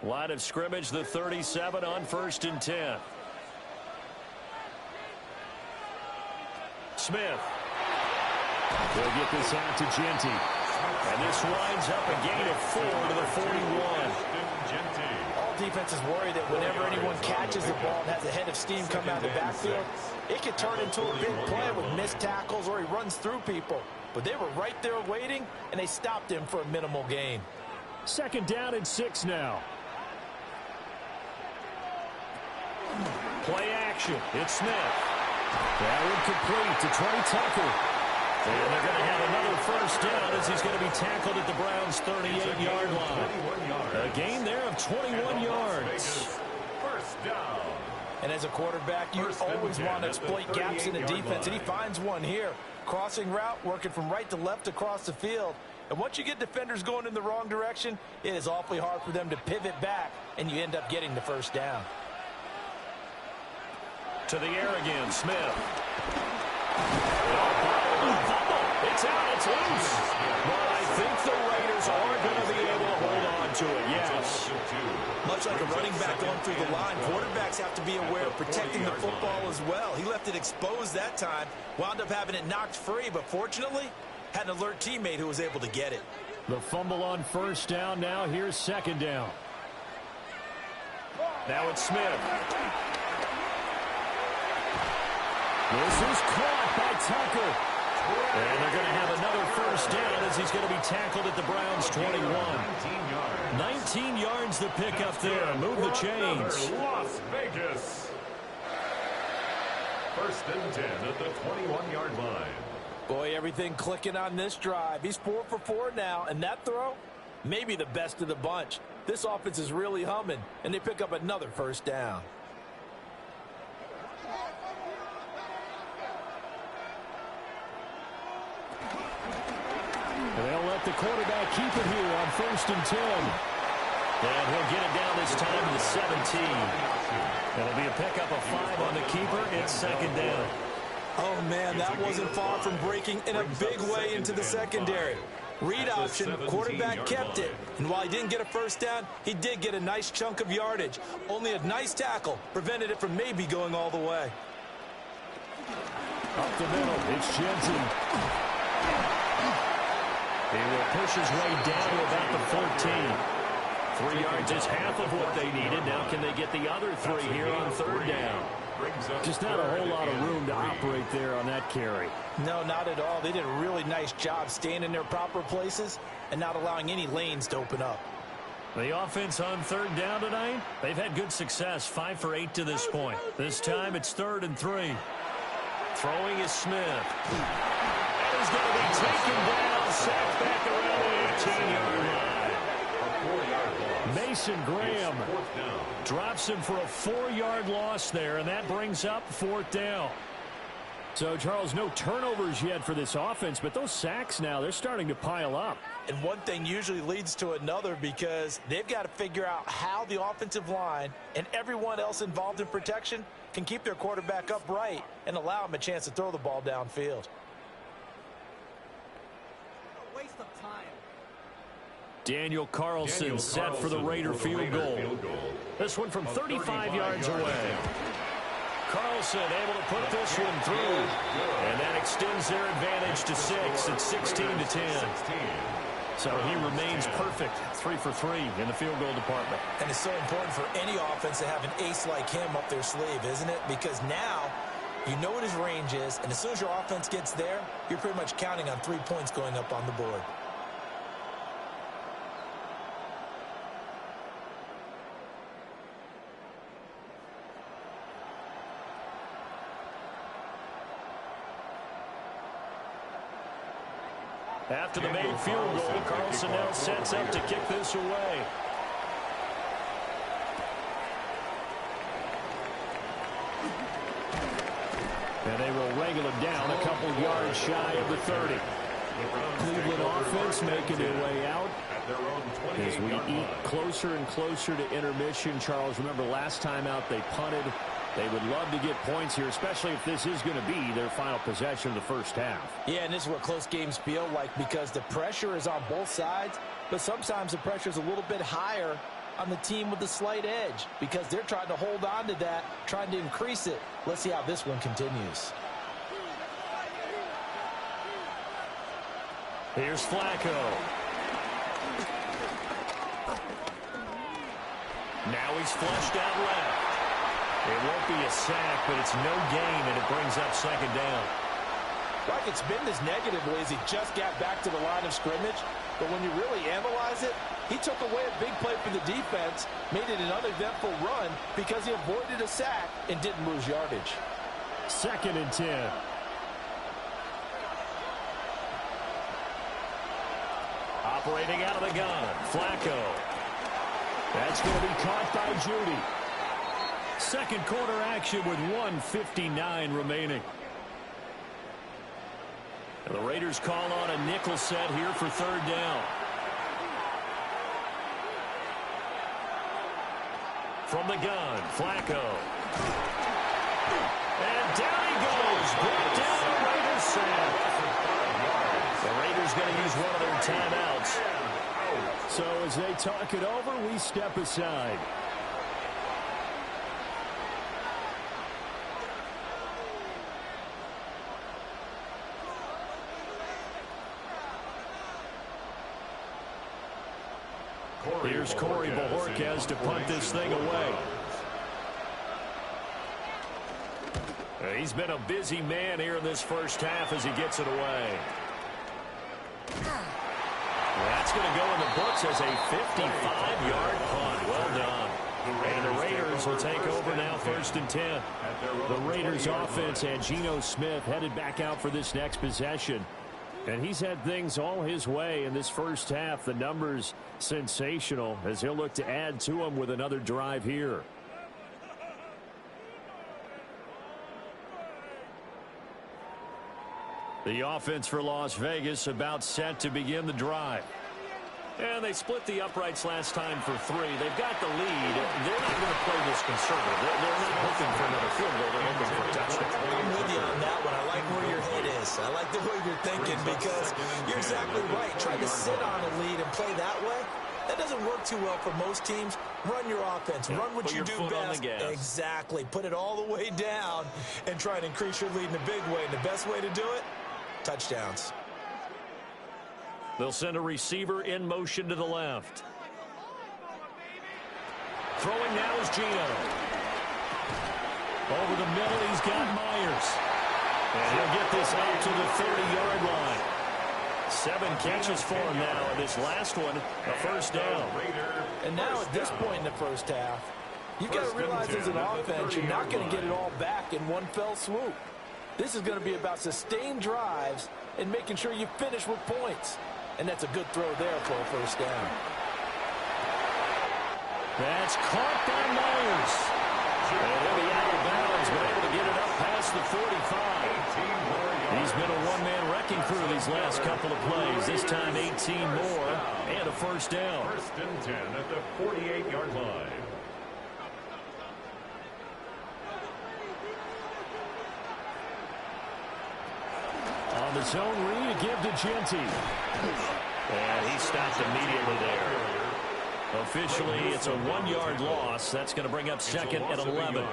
Line of scrimmage, the 37 on first and 10. Smith. They'll get this out to Genty. And this winds up a gain of 4 to the 41. All defenses worry that whenever anyone catches the ball and has a head of steam come out of the backfield, it could turn into a big play with missed tackles or he runs through people. But they were right there waiting, and they stopped him for a minimal gain. Second down and 6 now. Play action. It's Smith. That one complete to Trey Tucker. And they're going to have another first down as he's going to be tackled at the Browns' 38-yard line. A gain there of 21 yards. First down. And as a quarterback, you always want to exploit gaps in the defense, and he finds one here. Crossing route, working from right to left across the field. And once you get defenders going in the wrong direction, it is awfully hard for them to pivot back, and you end up getting the first down. To the air again, Smith. It's out, it's loose. But I think the Raiders are going to be able to hold on to it, yes. Much like a running back going through the line, quarterbacks have to be aware of protecting the football as well. He left it exposed that time, wound up having it knocked free, but fortunately, had an alert teammate who was able to get it. The fumble on first down now. Here's second down. Now it's Smith. This is caught by Tucker. And they're going to have another first down as he's going to be tackled at the Browns' 21. 19 yards the pickup there. Move the chains. Las Vegas. First and 10 at the 21-yard line. Boy, everything clicking on this drive. He's 4 for 4 now, and that throw, maybe the best of the bunch. This offense is really humming, and they pick up another first down. They'll let the quarterback keep it here on first and 10. And he'll get it down this time to the 17. It'll be a pickup of 5 on the keeper. It's second down. Oh, man, that wasn't far from breaking in a big way into the secondary. Read option, quarterback kept it. And while he didn't get a first down, he did get a nice chunk of yardage. Only a nice tackle prevented it from maybe going all the way. Up the middle, it's Jensen. He will push his way down to about the 14. 3 yards is half of what they needed. Now can they get the other 3 here on third down? Just not a whole lot of room to operate there on that carry. No, not at all. They did a really nice job staying in their proper places and not allowing any lanes to open up. The offense on third down tonight, they've had good success, 5 for 8 to this point. This time it's 3rd and 3. Throwing is Smith. And he's going to be taken down, sacked back around the 18-yard line. Mason Graham drops him for a 4-yard loss there, and that brings up 4th down. So, Charles, no turnovers yet for this offense, but those sacks now, they're starting to pile up. And one thing usually leads to another because they've got to figure out how the offensive line and everyone else involved in protection can keep their quarterback upright and allow him a chance to throw the ball downfield. Waste of time. Daniel Carlson set for the Raider field goal. This one from 35 yards away. Carlson able to put this one through, and that extends their advantage to 6. It's 16-10. So he remains perfect, 3 for 3 in the field goal department. And it's so important for any offense to have an ace like him up their sleeve, isn't it? Because now you know what his range is, and as soon as your offense gets there, you're pretty much counting on 3 points going up on the board. After the made field goal, Carlson now sets up to kick this away. And they will wrangle it down a couple yards shy of the 30. Cleveland offense making their way out as we eat closer and closer to intermission. Charles, remember last time out they punted. They would love to get points here, especially if this is going to be their final possession of the first half. Yeah, and this is what close games feel like because the pressure is on both sides, but sometimes the pressure is a little bit higher on the team with the slight edge because they're trying to hold on to that, trying to increase it. Let's see how this one continues. Here's Flacco. Now he's flushed out left. It won't be a sack, but it's no gain, and it brings up 2nd down. Like it's been this negatively as he just got back to the line of scrimmage, but when you really analyze it, he took away a big play for the defense, made it an uneventful run because he avoided a sack and didn't lose yardage. 2nd and 10. Operating out of the gun, Flacco. That's going to be caught by Judy. Second quarter action with 1:59 remaining. And the Raiders call on a nickel set here for 3rd down. From the gun, Flacco. And down he goes. Brought down the Raiders sack. The Raiders going to use one of their timeouts. So as they talk it over, we step aside. Here's Corey Bojorquez to punt this thing away. He's been a busy man here in this first half as he gets it away. That's going to go in the books as a 55-yard punt. Well done. And the Raiders will take over now 1st and 10. The Raiders offense and Geno Smith headed back out for this next possession. And he's had things all his way in this first half. The numbers sensational as he'll look to add to them with another drive here. The offense for Las Vegas about set to begin the drive. And they split the uprights last time for 3. They've got the lead. They're not going to play this conservative. They're not looking for another field goal. They're looking for a touchdown. I'm with you on that one. I like where your head is. I like the way you're thinking because you're exactly right. Trying to sit on a lead and play that way, that doesn't work too well for most teams. Run your offense. Run what you do best. Exactly. Put it all the way down and try and increase your lead in a big way. And the best way to do it, touchdowns. They'll send a receiver in motion to the left. Throwing now is Geno. Over the middle, he's got Myers. And he'll get this out to the 30-yard line. 7 catches for him now, and this last one, a first down. And now at this point in the first half, you've got to realize as an offense, you're not going to get it all back in one fell swoop. This is going to be about sustained drives and making sure you finish with points. And that's a good throw there for a first down. That's caught by Myers. And he'll be out of bounds, but able to get it up past the 45. He's been a one-man wrecking crew these last couple of plays. This time 18 more and a first down. First and 10 at the 48-yard line. On the zone read, give to Genty. And he stopped immediately there. Officially, it's a 1-yard loss. That's going to bring up second and 11.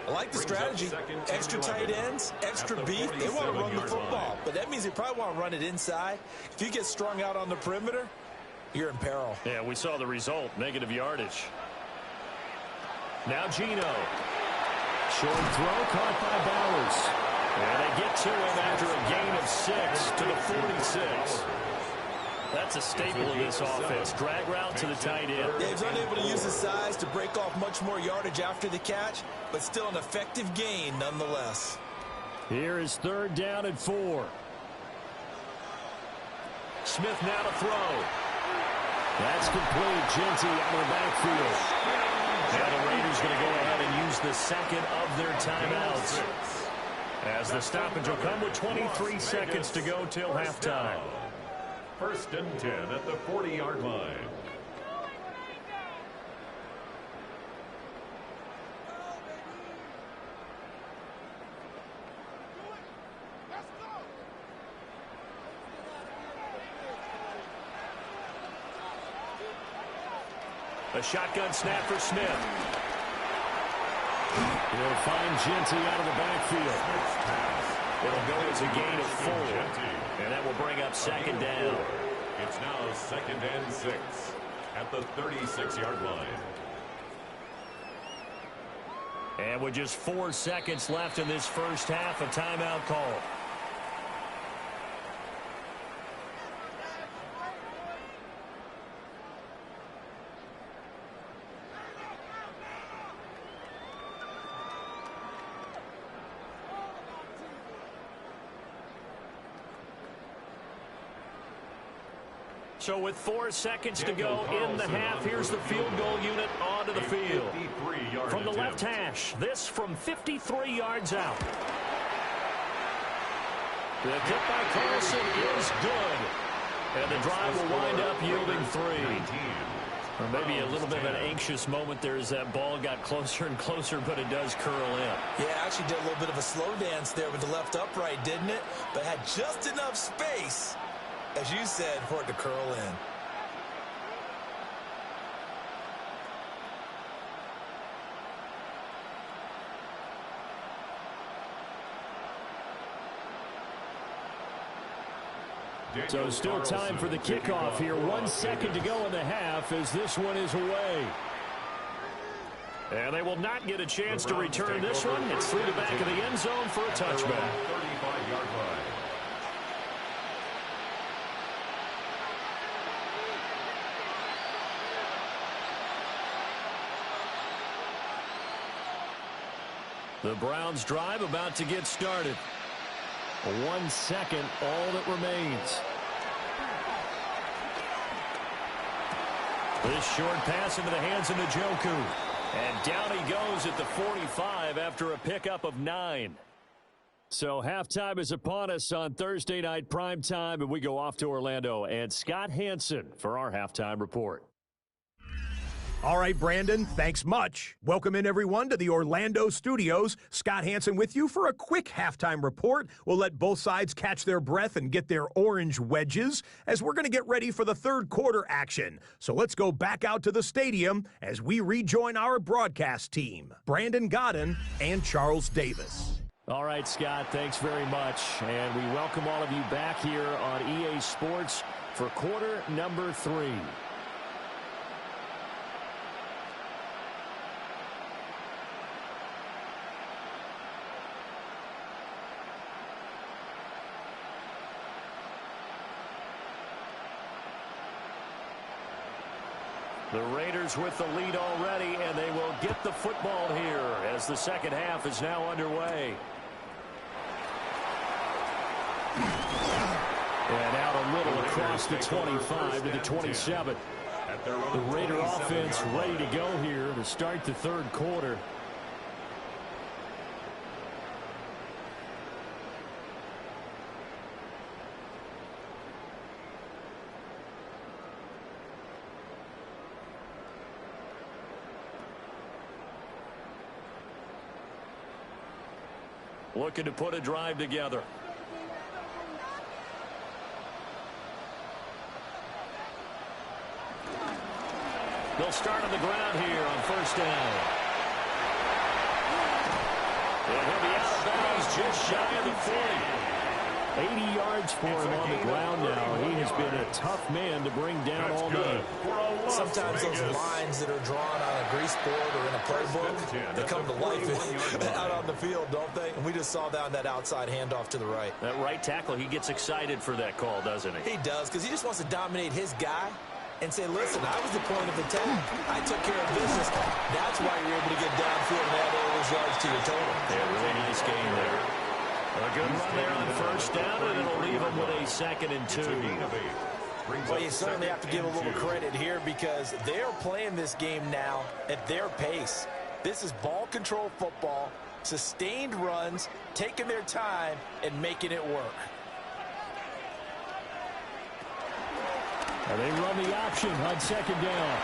I like the strategy. Extra tight ends, extra beef. They want to run the football, but that means they probably want to run it inside. If you get strung out on the perimeter, you're in peril. Yeah, we saw the result, negative yardage. Now Geno. Short throw caught by Bowers. And they get to him after a gain of 6 to the 46. That's a staple of this offense. Drag route to the tight end. Yeah, he's unable to use his size to break off much more yardage after the catch, but still an effective gain nonetheless. Here is third down and 4. Smith now to throw. That's complete. Genty out of the backfield. Now the Raiders going to go ahead and use the second of their timeouts, as the stoppage will come with 23 seconds to go till halftime. First and 10 at the 40-yard line. A shotgun snap for Smith. He'll find Genty out of the backfield. It'll go as a gain of 4. And that will bring up second down. It's now second and 6 at the 36-yard line. And with just 4 seconds left in this first half, a timeout call. So with 4 seconds to go in the half, here's the field goal unit onto the field. From the left hash, this from 53 yards out. The kick by Carlson is good. And the drive will wind up yielding 3. Or maybe a little bit of an anxious moment there as that ball got closer and closer, but it does curl in. Yeah, actually did a little bit of a slow dance there with the left upright, didn't it? But had just enough space, as you said, for it to curl in. So still time for the kickoff here. 1 second to go in the half as this one is away. And they will not get a chance to return this one. It's through the back of the end zone for a touchback. 35-yard line. The Browns drive about to get started. 1 second, all that remains. This short pass into the hands of Njoku. And down he goes at the 45 after a pickup of 9. So halftime is upon us on Thursday night primetime, and we go off to Orlando. And Scott Hansen for our halftime report. All right, Brandon, thanks much. Welcome in, everyone, to the Orlando studios. Scott Hansen with you for a quick halftime report. We'll let both sides catch their breath and get their orange wedges as we're going to get ready for the third quarter action. So let's go back out to the stadium as we rejoin our broadcast team, Brandon Godden and Charles Davis. All right, Scott, thanks very much. And we welcome all of you back here on EA Sports for quarter number 3. The Raiders with the lead already, and they will get the football here as the second half is now underway. And out a little across the 25 to the 27. The Raider offense ready to go here to start the third quarter. Looking to put a drive together. They'll start on the ground here on first down. And he'll be out of bounds just shy of the 40. 80 yards for him on the ground now. He has been a tough man to bring down all day. Sometimes those lines that are drawn on a grease board or in a playbook, they come to life out on the field, don't they? And we just saw that on that outside handoff to the right. That right tackle, he gets excited for that call, doesn't he? He does, because he just wants to dominate his guy and say, listen, I was the point of attack. I took care of business. That's why you're able to get downfield and add all those yards to your total. Yeah, really nice game there. A good run there on first down, and it'll leave him with a 2nd and 2. Well, you certainly have to give a little credit here because they're playing this game now at their pace. This is ball control football, sustained runs, taking their time, and making it work. And they run the option on 2nd down.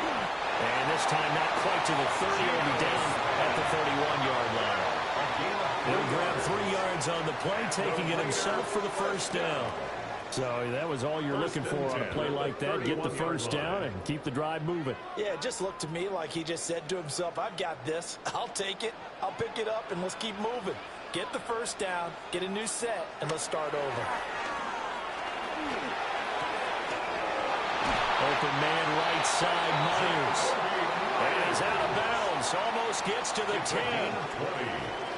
And this time not quite to the 30. He'll be down at the 31-yard line. He'll grab 3 yards on the play, taking it himself for the first down. So that was all you're looking for on a play like that. Get the first down and keep the drive moving. Yeah, it just looked to me like he just said to himself, I've got this. I'll take it. I'll pick it up, and let's keep moving. Get the first down, get a new set, and let's start over. Open man right side, Myers. And he's out of bounds. Almost gets to the 10.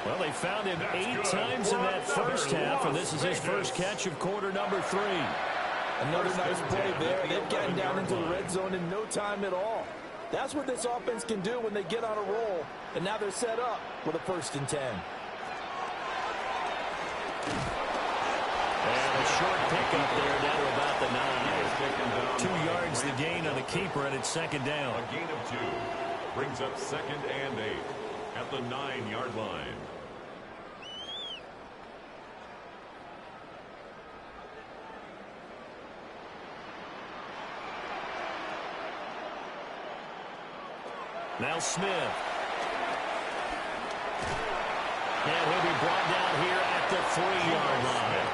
Well, they found him 8 times in that first half, and this is his first catch of quarter number 3. Another nice play there. They've gotten down into the red zone in no time at all. That's what this offense can do when they get on a roll, and now they're set up with a 1st and 10. And a short pickup there down to about the 9. 2 yards the gain on the keeper, and it's 2nd down. A gain of 2 brings up 2nd and 8 at the 9-yard line. Now Smith. And he'll be brought down here at the 3-yard line.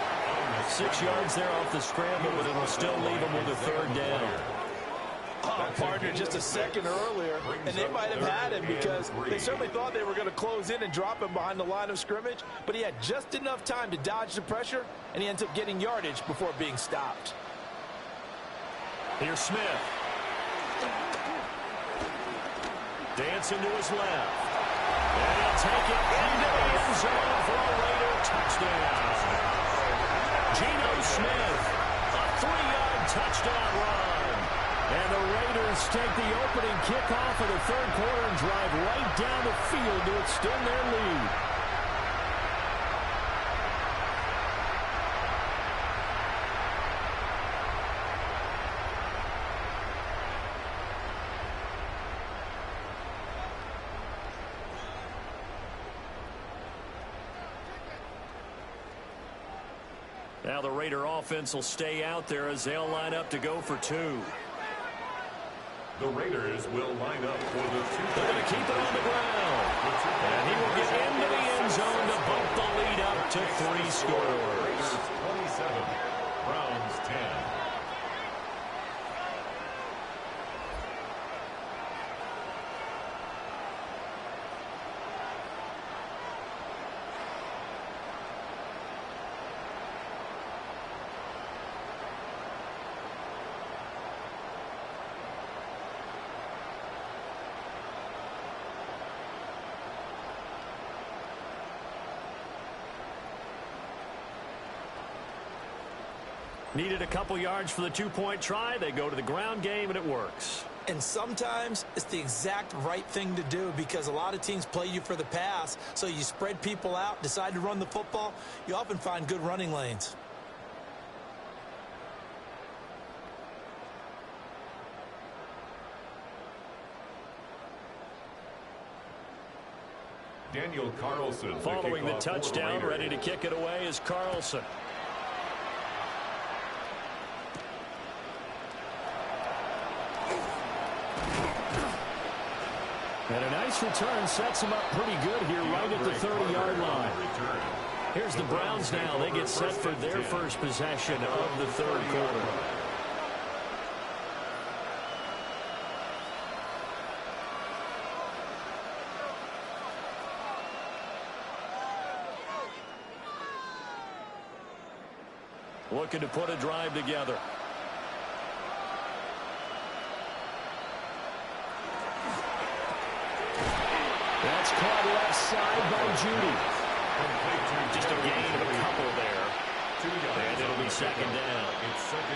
6 yards there off the scramble, but it'll still leave him with a 3rd down. Oh, partner, just a second earlier, and they might have had him because they certainly thought they were going to close in and drop him behind the line of scrimmage, but he had just enough time to dodge the pressure, and he ends up getting yardage before being stopped. Here's Smith. Dancing to his left. And he'll take it into the end zone for a Raider touchdown. Geno Smith, a 3-yard touchdown run. And the Raiders take the opening kickoff of the third quarter and drive right down the field to extend their lead. Now the Raider offense will stay out there as they'll line up to go for 2. The Raiders will line up for the 2. They're going to keep it on the ground. And he will get into the end zone to bump the lead up to 3 scores. Raiders 27, Browns 10. Needed a couple yards for the 2-point try. They go to the ground game, and it works. And sometimes it's the exact right thing to do because a lot of teams play you for the pass, so you spread people out, decide to run the football. You often find good running lanes. Daniel Carlson. Following the touchdown, ready to kick it away is Carlson. And a nice return sets him up pretty good here right at the 30-yard line. Here's the Browns now. They get set for their first possession of the third quarter. Looking to put a drive together. That's caught left side by Judy. Just a gain of a couple there. And it'll be second down.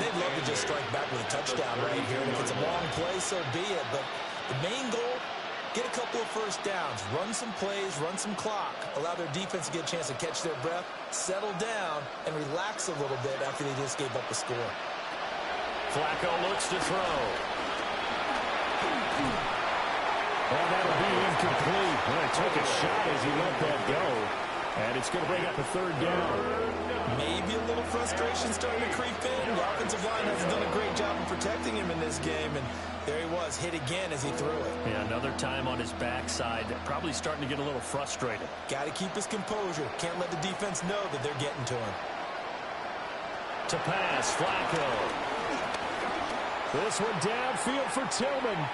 They'd love to just strike back with a touchdown right here. And if it's a long play, so be it. But the main goal, get a couple of first downs. Run some plays, run some clock. Allow their defense to get a chance to catch their breath, settle down, and relax a little bit after they just gave up a score. Flacco looks to throw. And that'll be incomplete. Well, he took a shot as he let that go. And it's going to bring up a third down. Maybe a little frustration starting to creep in. The offensive line hasn't done a great job of protecting him in this game. And there he was, hit again as he threw it. Yeah, another time on his backside. Probably starting to get a little frustrated. Got to keep his composure. Can't let the defense know that they're getting to him. To pass, Flacco. This one downfield for Tillman.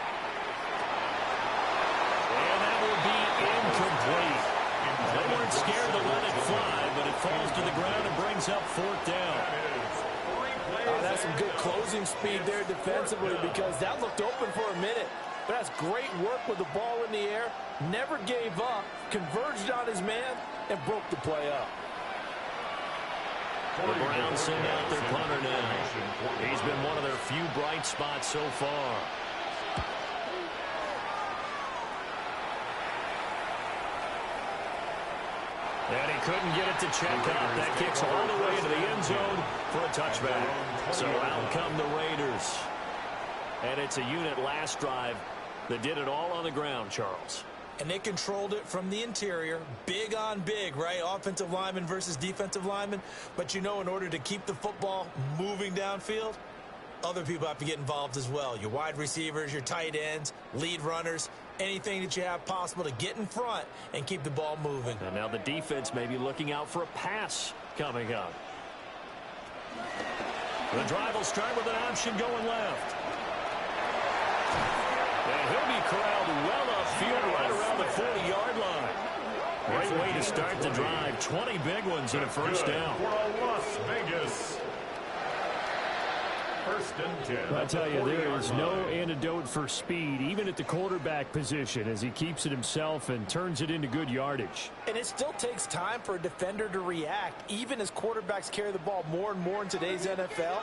And that will be incomplete. They weren't scared to let it fly, but it falls to the ground and brings up fourth down. That's some good closing speed there defensively because that looked open for a minute. But that's great work with the ball in the air. Never gave up, converged on his man, and broke the play up. The Browns send out their punter now. He's been one of their few bright spots so far. And he couldn't get it to check out. That kicks all the way into the end zone for a touchback. So out come the Raiders. And it's a unit last drive that did it all on the ground, Charles. And they controlled it from the interior. Big on big, right? Offensive lineman versus defensive lineman. But you know, in order to keep the football moving downfield, other people have to get involved as well. Your wide receivers, your tight ends, lead runners, anything that you have possible to get in front and keep the ball moving. And now the defense may be looking out for a pass coming up. The drive will start with an option going left. And he'll be corralled well upfield right around the 40-yard line. Great way to start the drive. 20 big ones and a first down. For Las Vegas. First and 10. I tell you, there is no antidote for speed, even at the quarterback position, as he keeps it himself and turns it into good yardage. And it still takes time for a defender to react. Even as quarterbacks carry the ball more and more in today's NFL,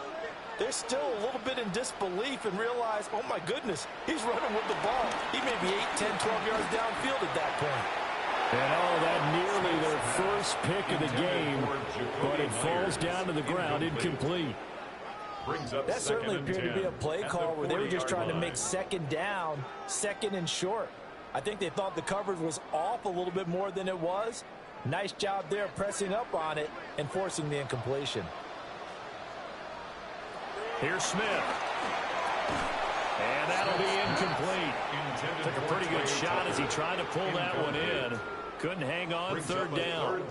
they're still a little bit in disbelief and realize, oh my goodness, he's running with the ball. He may be 8, 10, 12 yards downfield at that point. And oh, that nearly their first pick of the game, but it falls down to the ground incomplete. That certainly appeared to be a play call where they were just trying to make second down, second and short. I think they thought the coverage was off a little bit more than it was. Nice job there pressing up on it and forcing the incompletion. Here's Smith. And that'll be incomplete. Took a pretty good shot as he tried to pull that one in. Couldn't hang on. Third down.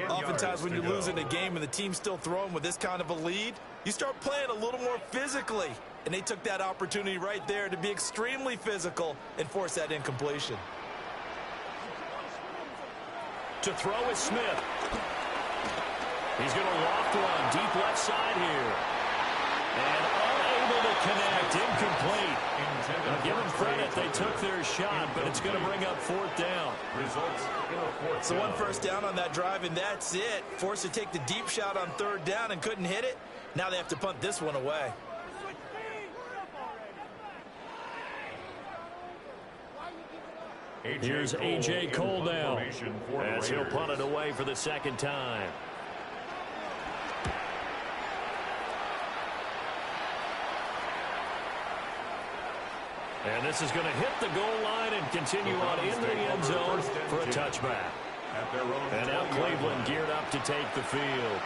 Oftentimes when you're losing a game and the team's still throwing with this kind of a lead, you start playing a little more physically. And they took that opportunity right there to be extremely physical and force that incompletion. To throw is Smith. He's going to loft one deep left side here. And unable to connect. Incomplete. Now give them credit. They took their shot, but it's going to bring up fourth down. So one first down on that drive, and that's it. Forced to take the deep shot on third down and couldn't hit it. Now they have to punt this one away. Here's A.J. Cole now as he'll punt it away for the second time. And this is going to hit the goal line and continue on in the end zone for a touchback. And now Cleveland geared up to take the field.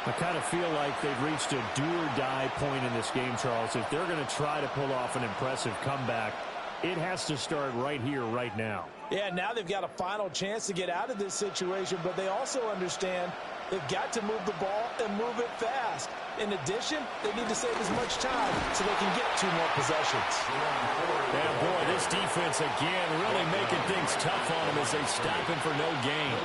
I kind of feel like they've reached a do-or-die point in this game, Charles. If they're going to try to pull off an impressive comeback, it has to start right here, right now. Yeah, now they've got a final chance to get out of this situation, but they also understand they've got to move the ball and move it fast. In addition, they need to save as much time so they can get 2 more possessions. Yeah, boy, this defense again really making things tough on them as they stop him for no gain.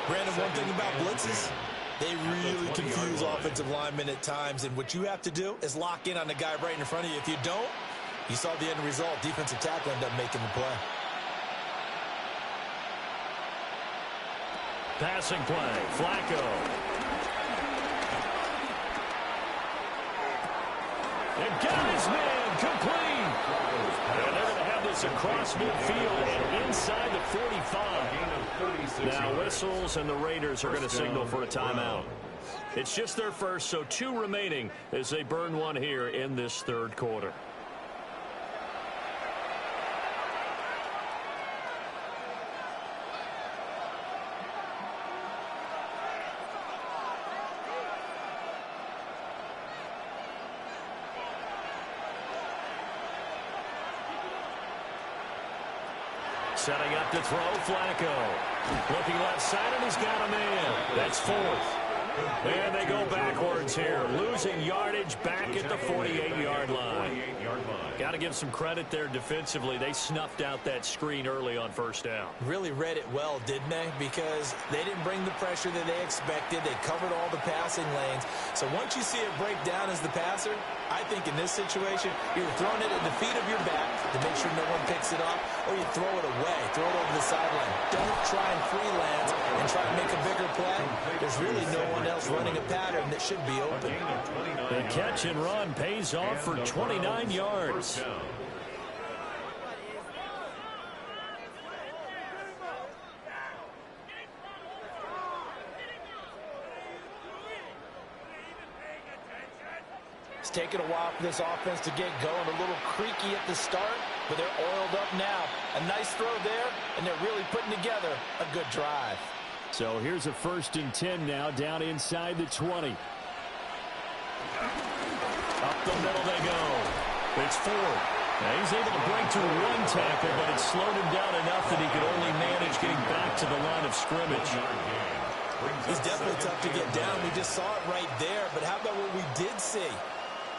Brandon, one thing about blitzes, they really confuse offensive linemen at times, and what you have to do is lock in on the guy right in front of you. If you don't, you saw the end result. Defensive tackle ended up making the play. Passing play, Flacco. And got his man complete. And they're going to have this across midfield and inside the 45. Now whistles, and the Raiders are going to signal for a timeout. It's just their first, so 2 remaining as they burn one here in this third quarter. Setting up to throw, Flacco. Looking left side, and he's got a man. That's 4th. And they go backwards here, losing yardage back at the 48-yard line. Got to give some credit there defensively. They snuffed out that screen early on first down. Really read it well, didn't they? Because they didn't bring the pressure that they expected. They covered all the passing lanes. So once you see it break down as the passer, I think in this situation, you're throwing it at the feet of your back to make sure no one picks it off, or you throw it away, throw it over the sideline. Don't try and freelance and try to make a bigger play. There's really no one else running a pattern that should be open. The catch and run pays off for 29 yards. It's taken a while for this offense to get going. A little creaky at the start, but they're oiled up now. A nice throw there, and they're really putting together a good drive. So here's a 1st and 10 now, down inside the 20. Up the middle they go. It's Ford. Now he's able to break through 1 tackle, but it slowed him down enough that he could only manage getting back to the line of scrimmage. He's definitely tough to get down. We just saw it right there, but how about what we did see?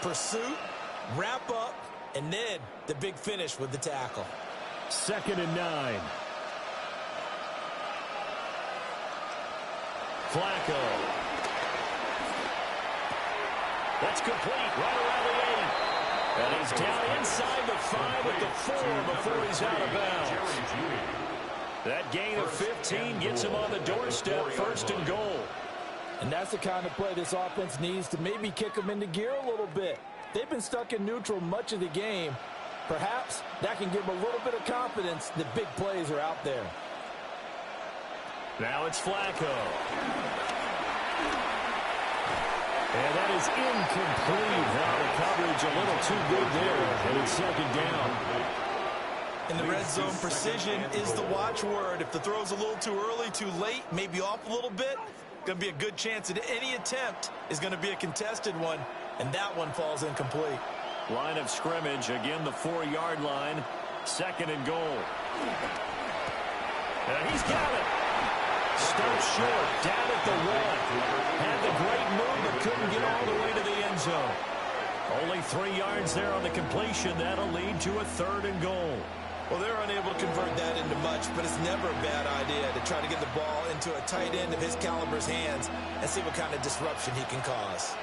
Pursuit, wrap up, and then the big finish with the tackle. 2nd and 9. Flacco. That's complete right around the 8. And he's down inside the 5 at the 4 before he's out of bounds. That gain of 15 gets him on the doorstep, 1st and goal. And that's the kind of play this offense needs to maybe kick them into gear a little bit. They've been stuck in neutral much of the game. Perhaps that can give them a little bit of confidence that big plays are out there. Now it's Flacco. And that is incomplete. Now the coverage a little too good there, and it's 2nd down. In the red zone, precision is the watchword. If the throw's a little too early, too late, maybe off a little bit, going to be a good chance that any attempt is going to be a contested one, and that one falls incomplete. Line of scrimmage, again the 4-yard line, 2nd and goal. And he's got it. Stopped short, down at the 1. Had the great move, but couldn't get all the way to the end zone. Only 3 yards there on the completion. That'll lead to a 3rd and goal. Well, they're unable to convert that into much, but it's never a bad idea to try to get the ball into a tight end of his caliber's hands and see what kind of disruption he can cause.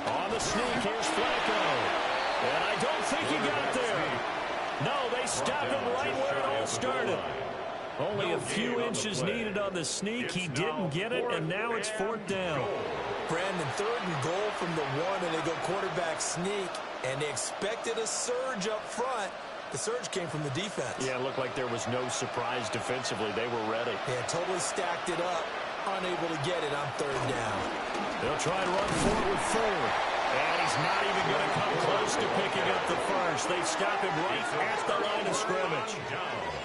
On the sneak, here's Flacco. And I don't think he got there. No, they stopped him right where it all started. Only a few inches needed on the sneak. He didn't get it, and now it's 4th down. Brandon, 3rd and goal from the 1, and they go quarterback sneak, and they expected a surge up front. The surge came from the defense. Yeah, it looked like there was no surprise defensively. They were ready. Yeah, totally stacked it up, unable to get it on 3rd down. They'll try and run forward with Ford. And he's not even going to come close to picking up the first. They stop him right at the line of scrimmage.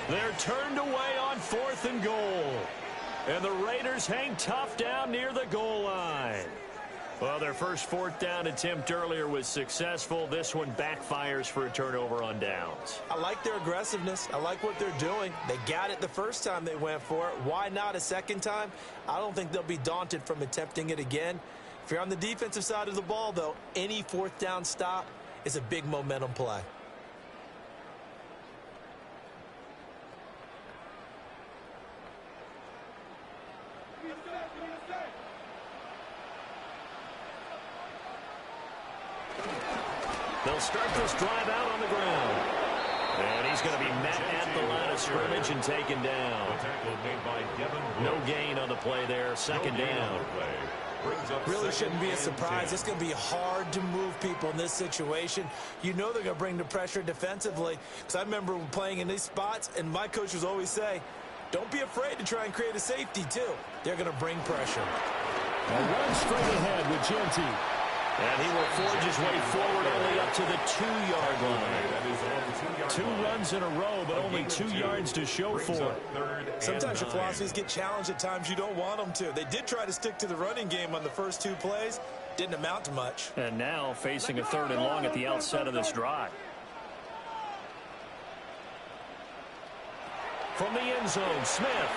They're turned away on 4th and goal. And the Raiders hang tough down near the goal line. Well, their first 4th down attempt earlier was successful. This one backfires for a turnover on downs. I like their aggressiveness. I like what they're doing. They got it the first time they went for it. Why not a second time? I don't think they'll be daunted from attempting it again. If you're on the defensive side of the ball, though, any 4th down stop is a big momentum play. They'll start this drive out on the ground. And he's going to be met at the line of scrimmage and taken down. No gain on the play there. 2nd down. Really shouldn't be a surprise. It's going to be hard to move people in this situation. You know they're going to bring the pressure defensively. Because I remember playing in these spots, and my coaches always say, don't be afraid to try and create a safety, too. They're going to bring pressure. And run straight ahead with Genty. And he will forge his way forward only up to the 2-yard line. 2 runs in a row, but only 2 yards to show for it. Sometimes your philosophies get challenged at times you don't want them to. They did try to stick to the running game on the first 2 plays. Didn't amount to much. And now facing a 3rd and long at the outset of this drive. From the end zone, Smith.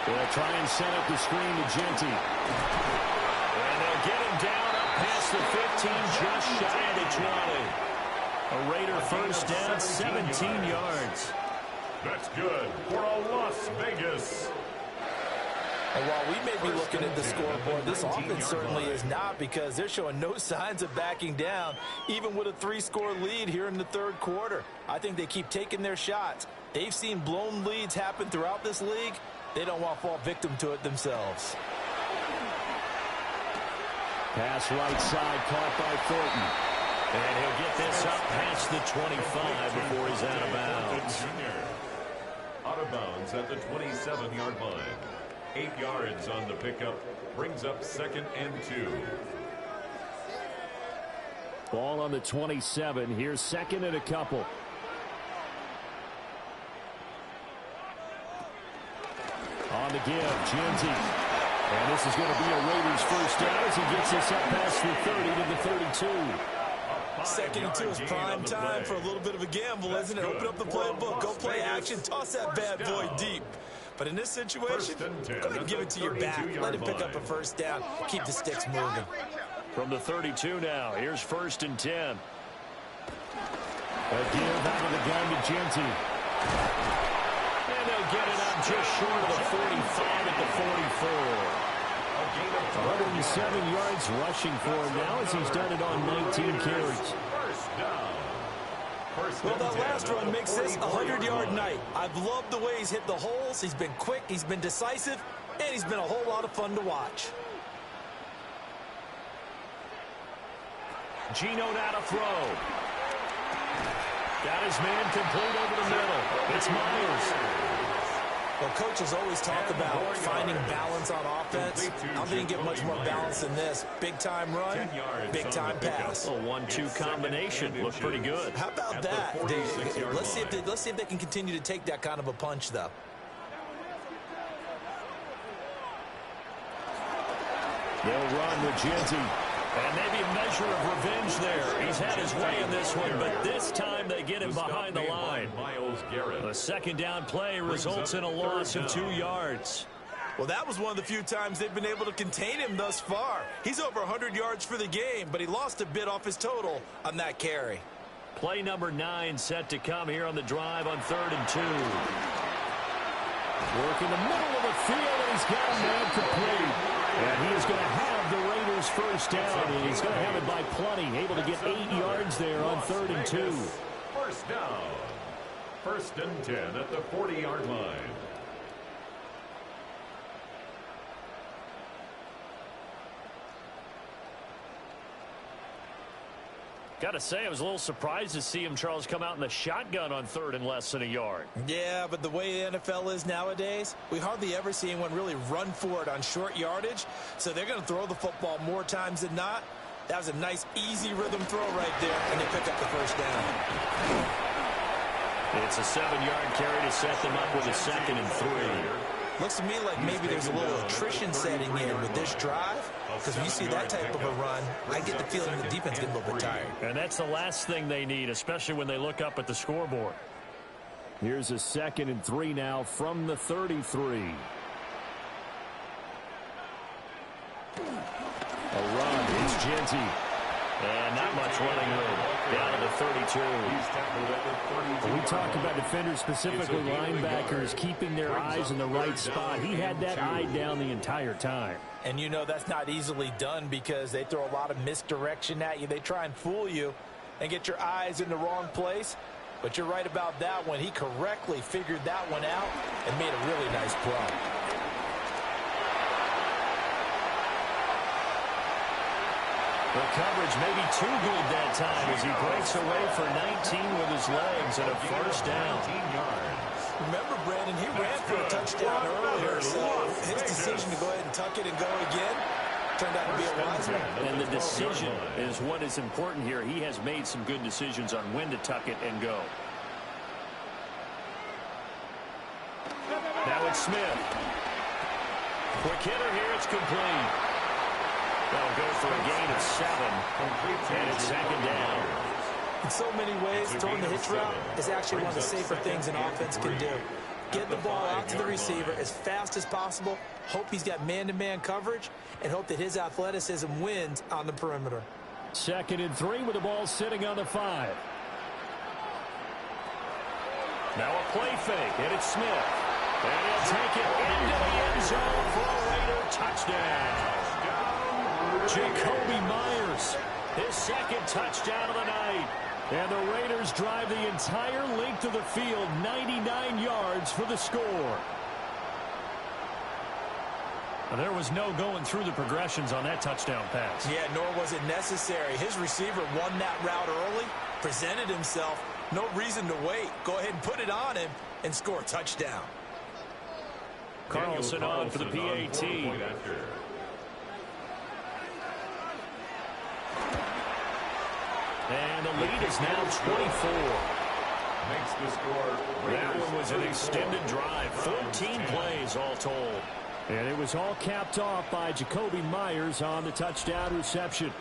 They'll try and set up the screen to Genty. And they'll get him down past the 15, just shy of the 20. A Raider first down, 17 yards. That's good for a Las Vegas. And while we may be looking at the scoreboard, this offense certainly is not, because they're showing no signs of backing down, even with a 3-score lead here in the 3rd quarter. I think they keep taking their shots. They've seen blown leads happen throughout this league. They don't want to fall victim to it themselves. Pass right side, caught by Thornton. And he'll get this up past the 25 before he's out of bounds. Out of bounds at the 27-yard line. 8 yards on the pickup. Brings up 2nd and 2. Ball on the 27. Here's 2nd and a couple. On the give, Genty. And this is going to be a Raiders first down as he gets this up past the 30 to the 32. 2nd and 2 is prime time for a little bit of a gamble, isn't it? Open up the playbook, go play action, toss that bad boy deep. But in this situation, go ahead and give it to your back. Let him pick up a first down. Keep the sticks moving. From the 32 now, here's 1st and 10. A give out of the gun to Genty. And they'll get it up just short of the 45 at the 44. 107 yards rushing for him now as he's done it on 19 carries. Well, that last run makes this a 100-yard night. I've loved the way he's hit the holes. He's been quick, he's been decisive, and he's been a whole lot of fun to watch. Gino now to throw. Got his man complete over the middle. It's Myers. Well, coaches always talk about finding balance on offense. I don't think you get much more balance than this. Big-time run, big-time pass. A 1-2 combination looked pretty good. How about that? Let's see if they can continue to take that kind of a punch, though. They'll run with Genty. And maybe a measure of revenge there. He's had his way in this one, but this time they get him behind the line. A 2nd down play results in a loss of 2 yards. Well, that was one of the few times they've been able to contain him thus far. He's over 100 yards for the game, but he lost a bit off his total on that carry. Play number 9 set to come here on the drive on 3rd and 2. Work in the middle of the field, and he's got a man complete. And he is going to have the Raiders first down, and he's going to have it by plenty. Able to get 8 yards there on 3rd and 2. First down. 1st and 10 at the 40-yard line. Got to say, I was a little surprised to see him, Charles, come out in the shotgun on 3rd and less than a yard. Yeah, but the way the NFL is nowadays, we hardly ever see anyone really run for it on short yardage. So they're going to throw the football more times than not. That was a nice, easy rhythm throw right there, and they pick up the first down. It's a 7-yard carry to set them up with a 2nd and 3. Looks to me like maybe there's a little attrition setting in with this drive, because when you see that type of a run, I get the feeling the defense getting a little bit tired. And that's the last thing they need, especially when they look up at the scoreboard. Here's a 2nd and 3 now from the 33. A run. It's Genty. And not much running room. Down to the 32. When we talk about defenders, specifically linebackers, keeping their eyes in the right spot, he had that eye down the entire time. And you know that's not easily done because they throw a lot of misdirection at you. They try and fool you and get your eyes in the wrong place. But you're right about that one. He correctly figured that one out and made a really nice play. The coverage may be too good that time as he breaks away for 19 with his legs and a first down. Remember, Brandon, he ran for a touchdown earlier, so his decision to go ahead and tuck it and go again turned out to be a wise one. And the decision is what is important here. He has made some good decisions on when to tuck it and go. Now it's Smith. Quick hitter here, it's complete. That'll go for a gain of 7, and it's 2nd down. In so many ways, throwing the hitch route is actually one of the safer things an offense can do. Get the ball out to the receiver as fast as possible, hope he's got man-to-man coverage, and hope that his athleticism wins on the perimeter. 2nd and 3 with the ball sitting on the 5. Now a play fake, and it's Smith. And he'll take it into the end zone for a Raider touchdown. Jacoby Myers, his 2nd touchdown of the night. And the Raiders drive the entire length of the field, 99 yards for the score. Well, there was no going through the progressions on that touchdown pass. Yeah, nor was it necessary. His receiver won that route early, presented himself, no reason to wait. Go ahead and put it on him and score a touchdown. Carlson on for the PAT. And the lead is now 24. Makes the score. That one was an extended drive. 14 plays all told. And it was all capped off by Jacoby Myers on the touchdown reception.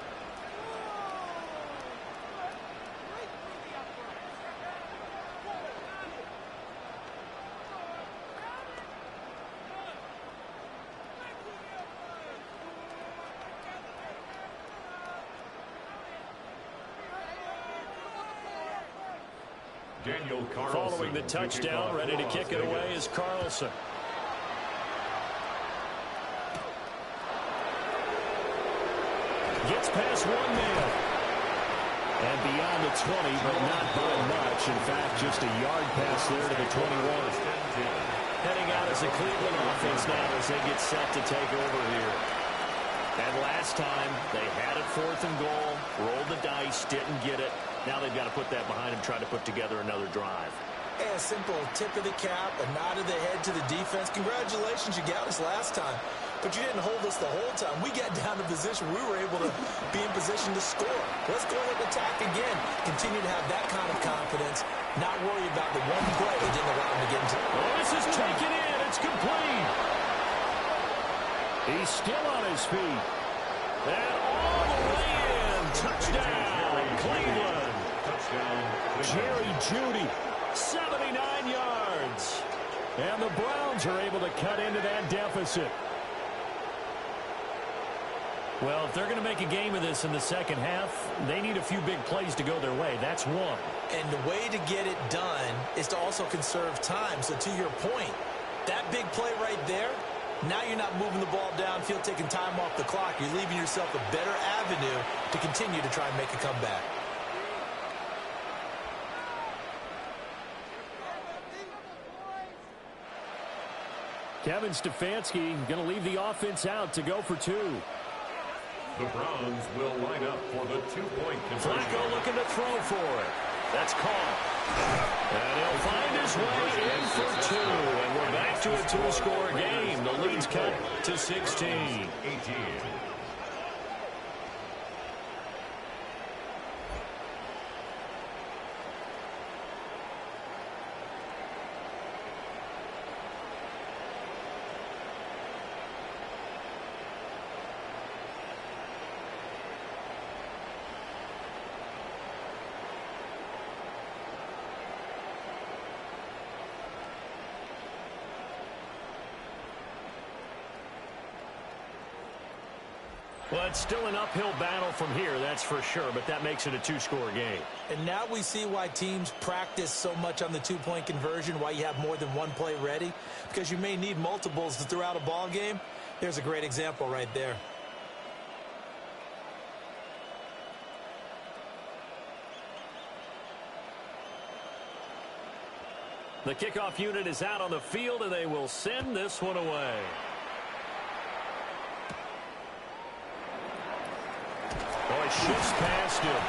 Following the touchdown, ready to kick it away is Carlson. Gets past one man. And beyond the 20, but not by much. In fact, just a yard pass there to the 21. Heading out as a Cleveland offense now as they get set to take over here. And last time, they had it 4th and goal, rolled the dice, didn't get it. Now they've got to put that behind them, try to put together another drive. And a simple tip of the cap, a nod of the head to the defense. Congratulations, you got us last time. But you didn't hold us the whole time. We got down to position. We were able to be in position to score. Let's go ahead and attack again. Continue to have that kind of confidence. Not worry about the one play that didn't allow him to get into. Oh, this is taken in. It's complete. He's still on his feet. And all the way in. Touchdown, Cleveland. Jerry Jeudy, 79 yards. And the Browns are able to cut into that deficit. Well, if they're going to make a game of this in the second half, they need a few big plays to go their way. That's one. And the way to get it done is to also conserve time. So to your point, that big play right there, now you're not moving the ball downfield, taking time off the clock. You're leaving yourself a better avenue to continue to try and make a comeback. Kevin Stefanski going to leave the offense out to go for 2. The Browns will line up for the 2-point conversion. Flacco looking to throw for it. That's caught. And he'll find his way in for 2. And we're back to a 2-score game. The lead's cut to 16. Well, it's still an uphill battle from here, that's for sure, but that makes it a two-score game. And now we see why teams practice so much on the two-point conversion, why you have more than one play ready, because you may need multiples to throw out a ball game. There's a great example right there. The kickoff unit is out on the field, and they will send this one away. Oh, it shifts past him.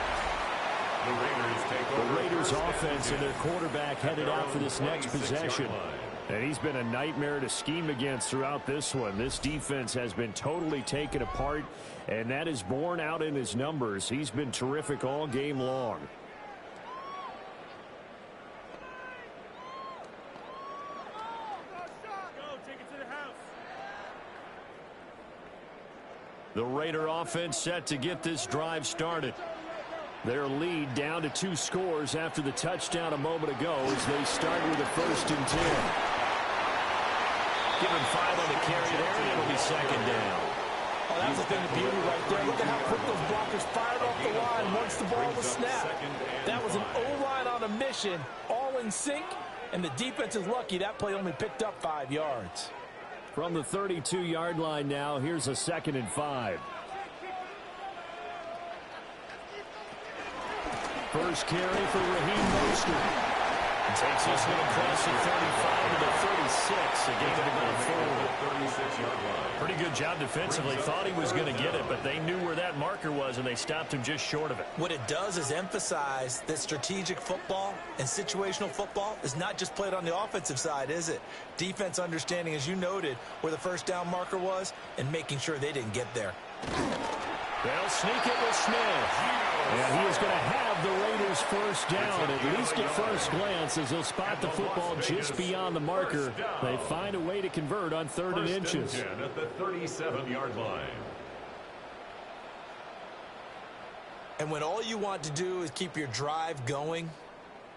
The Raiders offense and their quarterback headed out for this next possession. And he's been a nightmare to scheme against throughout this one. This defense has been totally taken apart, and that is borne out in his numbers. He's been terrific all game long. The Raider offense set to get this drive started. Their lead down to 2 scores after the touchdown a moment ago as they start with a 1st and 10. Give him 5 on the carry there, and it'll be 2nd down. Oh, that's the thing of beauty right there. Look at how quick those blockers fired off the line once the ball was snapped. That was an O-line on a mission, all in sync, and the defense is lucky that play only picked up 5 yards. From the 32-yard line now, here's a 2nd and 5. First carry for Raheem Mostert. Takes this one across the 35 to the 36. A gain of about 4. Pretty good job defensively. Thought he was going to get it, but they knew where that marker was, and they stopped him just short of it. What it does is emphasize that strategic football and situational football is not just played on the offensive side, is it? Defense understanding, as you noted, where the first down marker was and making sure they didn't get there. They'll sneak it with Smith. And he is going to have the Raiders first down, at least at first glance, as they'll spot the football just beyond the marker. They find a way to convert on 3rd and inches. At the 37-yard line. And when all you want to do is keep your drive going,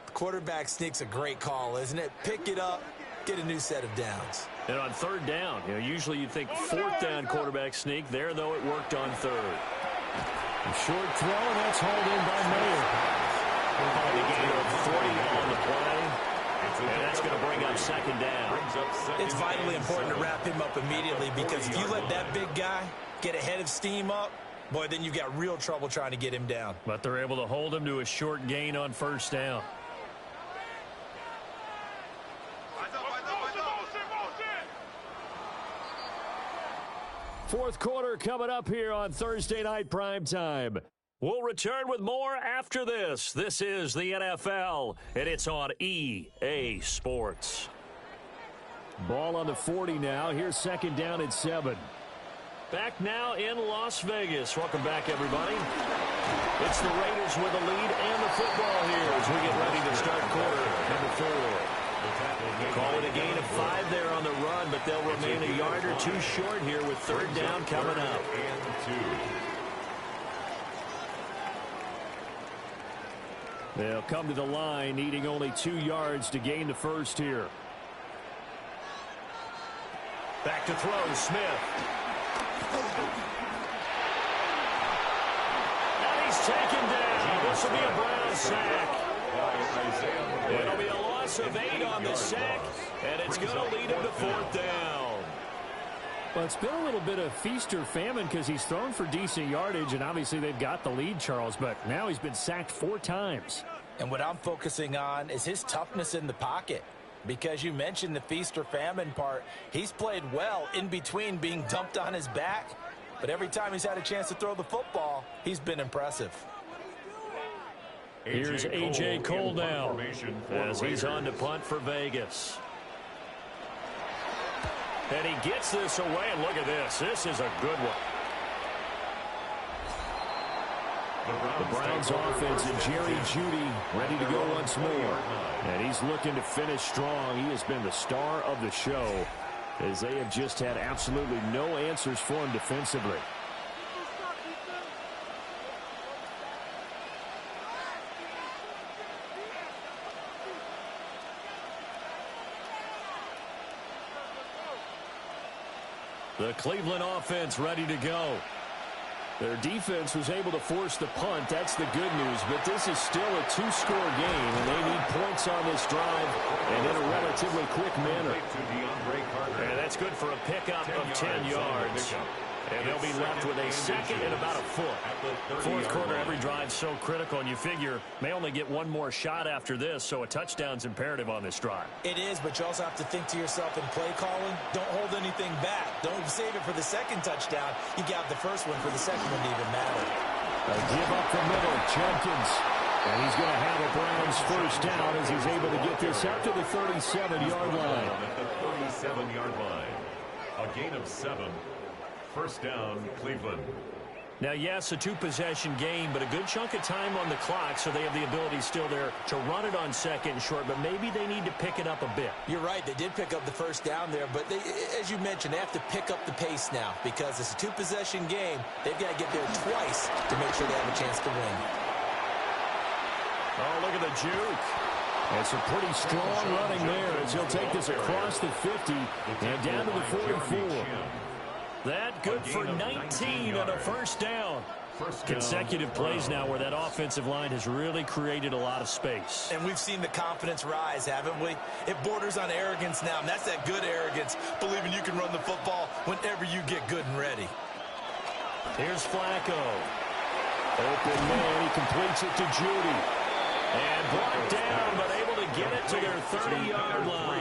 the quarterback sneak's a great call, isn't it? Pick it up, get a new set of downs. And on 3rd down, usually you'd think 4th down quarterback sneak. There, though, it worked on 3rd. A short throw, and that's hauled in by Mayer. A gain of 40 on the play. And that's going to bring up 2nd down. It's vitally important to wrap him up immediately, because if you let that big guy get ahead of steam up, boy, then you've got real trouble trying to get him down. But they're able to hold him to a short gain on 1st down. Fourth quarter coming up here on Thursday Night Primetime. We'll return with more after this. This is the NFL, and it's on EA Sports. Ball on the 40 now. Here's 2nd down and 7. Back now in Las Vegas. Welcome back, everybody. It's the Raiders with the lead and the football here as we get ready to start quarter number 4. Call it a gain of 5 there on the run, but they'll remain a yard or 2 short here with 3rd down coming up. They'll come to the line, needing only 2 yards to gain the first here. Back to throw, Smith. And he's taken down. This will be a Brown sack. It'll be a loss of 8 on the sack, and it's going to lead him to 4th down. Well, it's been a little bit of feast or famine because he's thrown for decent yardage, and obviously they've got the lead, Charles, but now he's been sacked 4 times. And what I'm focusing on is his toughness in the pocket, because you mentioned the feast or famine part. He's played well in between being dumped on his back, but every time he's had a chance to throw the football, he's been impressive. Here's A.J. Cole now as he's on to punt for Vegas. And he gets this away, and look at this. This is a good one. The Browns offense and Jerry Jeudy ready to go once more. And he's looking to finish strong. He has been the star of the show as they have just had absolutely no answers for him defensively. The Cleveland offense ready to go. Their defense was able to force the punt. That's the good news. But this is still a two-score game, and they need points on this drive and in a relatively quick manner. And that's good for a pickup of 10 yards. And they'll be left with a second and about a foot. Fourth quarter, every drive's so critical, and you figure may only get one more shot after this, so a touchdown's imperative on this drive. It is, but you also have to think to yourself in play calling, don't hold anything back. Don't save it for the second touchdown. You got the first one for the second one to even matter. A give up the middle, Jenkins. And he's going to have a Browns first down as he's able to get this up to the 37-yard line. At the 37-yard line. A gain of 7. First down, Cleveland. Now, yes, a two-possession game, but a good chunk of time on the clock, so they have the ability still there to run it on second and short, but maybe they need to pick it up a bit. You're right. They did pick up the first down there, but they, as you mentioned, they have to pick up the pace now because it's a two-possession game. They've got to get there twice to make sure they have a chance to win. Oh, look at the juke. It's a pretty strong running there as he'll take this across the 50 and down to the 44. That good for 19 on a first down. Consecutive plays now where that offensive line has really created a lot of space. And we've seen the confidence rise, haven't we? It borders on arrogance now, and that's that good arrogance, believing you can run the football whenever you get good and ready. Here's Flacco. Open man, he completes it to Judy. And brought down, but able to get it to their 30-yard line.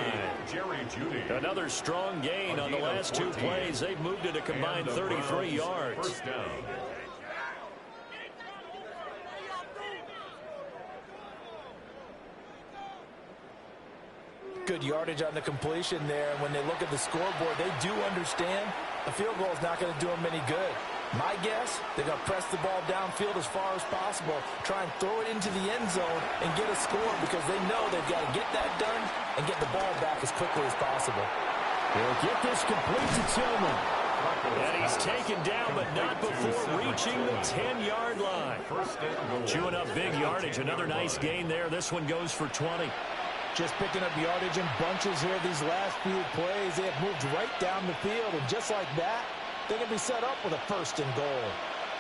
Another strong gain on the last two plays. They've moved it a combined 33 yards. Good yardage on the completion there. When they look at the scoreboard, they do understand a field goal is not going to do them any good. My guess, they're going to press the ball downfield as far as possible, try and throw it into the end zone and get a score because they know they've got to get that done and get the ball back as quickly as possible. He'll get this complete to Tillman. And he's taken down, but not before reaching the 10-yard line. Chewing up big yardage. Another nice gain there. This one goes for 20. Just picking up yardage in bunches here these last few plays. They have moved right down the field, and just like that, they can be set up with a first and goal.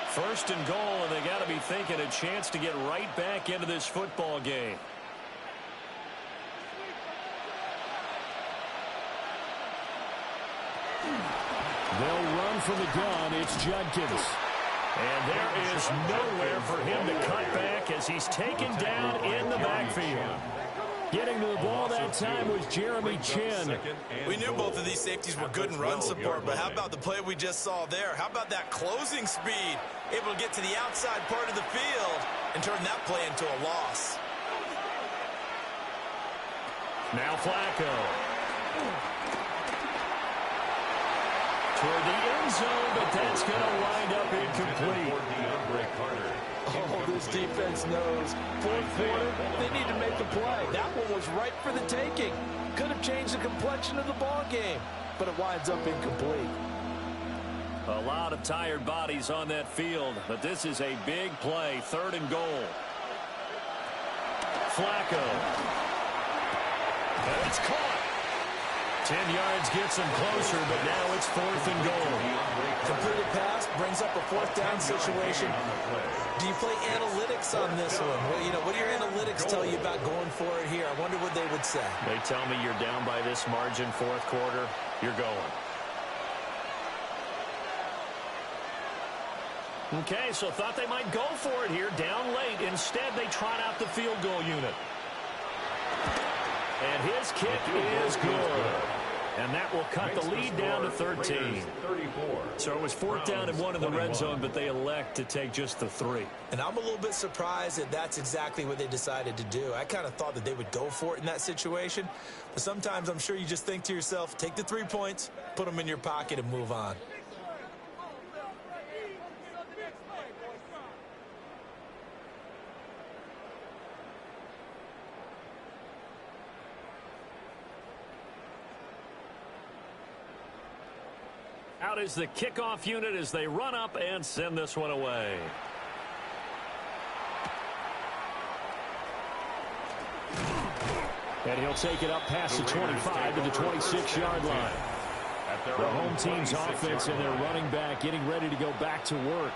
First and goal, and they got to be thinking a chance to get right back into this football game. They'll run from the gun. It's Judkins. And there is nowhere for him to cut back as he's taken down in the backfield. Getting to the ball that time was Jeremy Chin. We knew both of these safeties were good in run support, but how about the play we just saw there? How about that closing speed? Able to get to the outside part of the field and turn that play into a loss. Now Flacco. Toward the end zone, but that's going to wind up incomplete. Oh, this defense knows. Fourth quarter, they need to make the play. That one was right for the taking. Could have changed the complexion of the ball game, but it winds up incomplete. A lot of tired bodies on that field, but this is a big play. Third and goal. Flacco. And it's caught. 10 yards gets him closer, but now it's fourth and goal. Completed pass brings up a fourth down situation. Do you play analytics on this one? Well, what do your analytics tell you about going for it here? I wonder what they would say. They tell me you're down by this margin, fourth quarter, you're going. Okay, so thought they might go for it here, down late. Instead, they trot out the field goal unit. And his kick is good. And that will cut the lead down to 13. So it was fourth down and 1 in the red zone, but they elect to take just the 3. And I'm a little bit surprised that that's exactly what they decided to do. I kind of thought that they would go for it in that situation. But sometimes I'm sure you just think to yourself, take the 3 points, put them in your pocket, and move on. Out is the kickoff unit as they run up and send this one away. And he'll take it up past the 25 to the 26-yard line. The home team's offense and their running back getting ready to go back to work.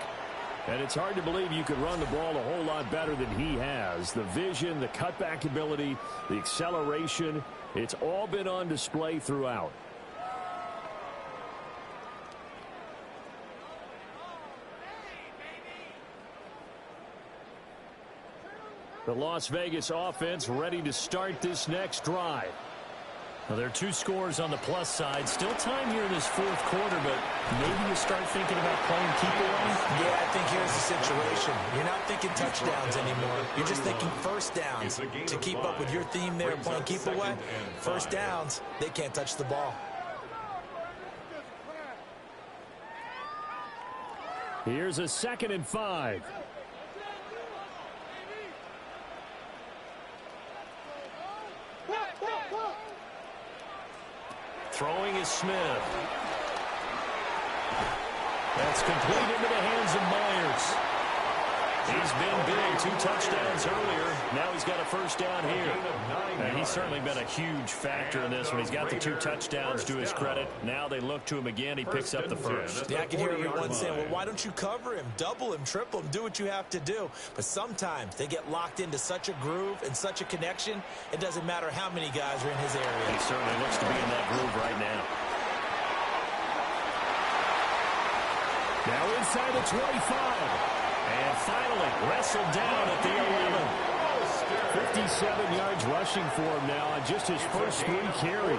And it's hard to believe you could run the ball a whole lot better than he has. The vision, the cutback ability, the acceleration, it's all been on display throughout. The Las Vegas offense ready to start this next drive. Well, there are 2 scores on the plus side. Still time here in this 4th quarter, but maybe you start thinking about playing keep away? Yeah, I think here's the situation. You're not thinking touchdowns anymore. You're just thinking first downs. To keep up with your theme there, playing keep away, first downs, they can't touch the ball. Here's a 2nd and 5. Throwing is Smith. That's complete into the hands of Myers. He's been big. 2 touchdowns earlier. Now he's got a first down here. And he's certainly been a huge factor in this one. He's got the 2 touchdowns to his credit. Now they look to him again. He picks up the first. Yeah, I can hear everyone saying, well, why don't you cover him? Double him, triple him, do what you have to do. But sometimes they get locked into such a groove and such a connection, it doesn't matter how many guys are in his area. He certainly looks to be in that groove right now. Now inside the 25. And finally, wrestled down at the 11. 57 yards rushing for him now on just his first 3 carries.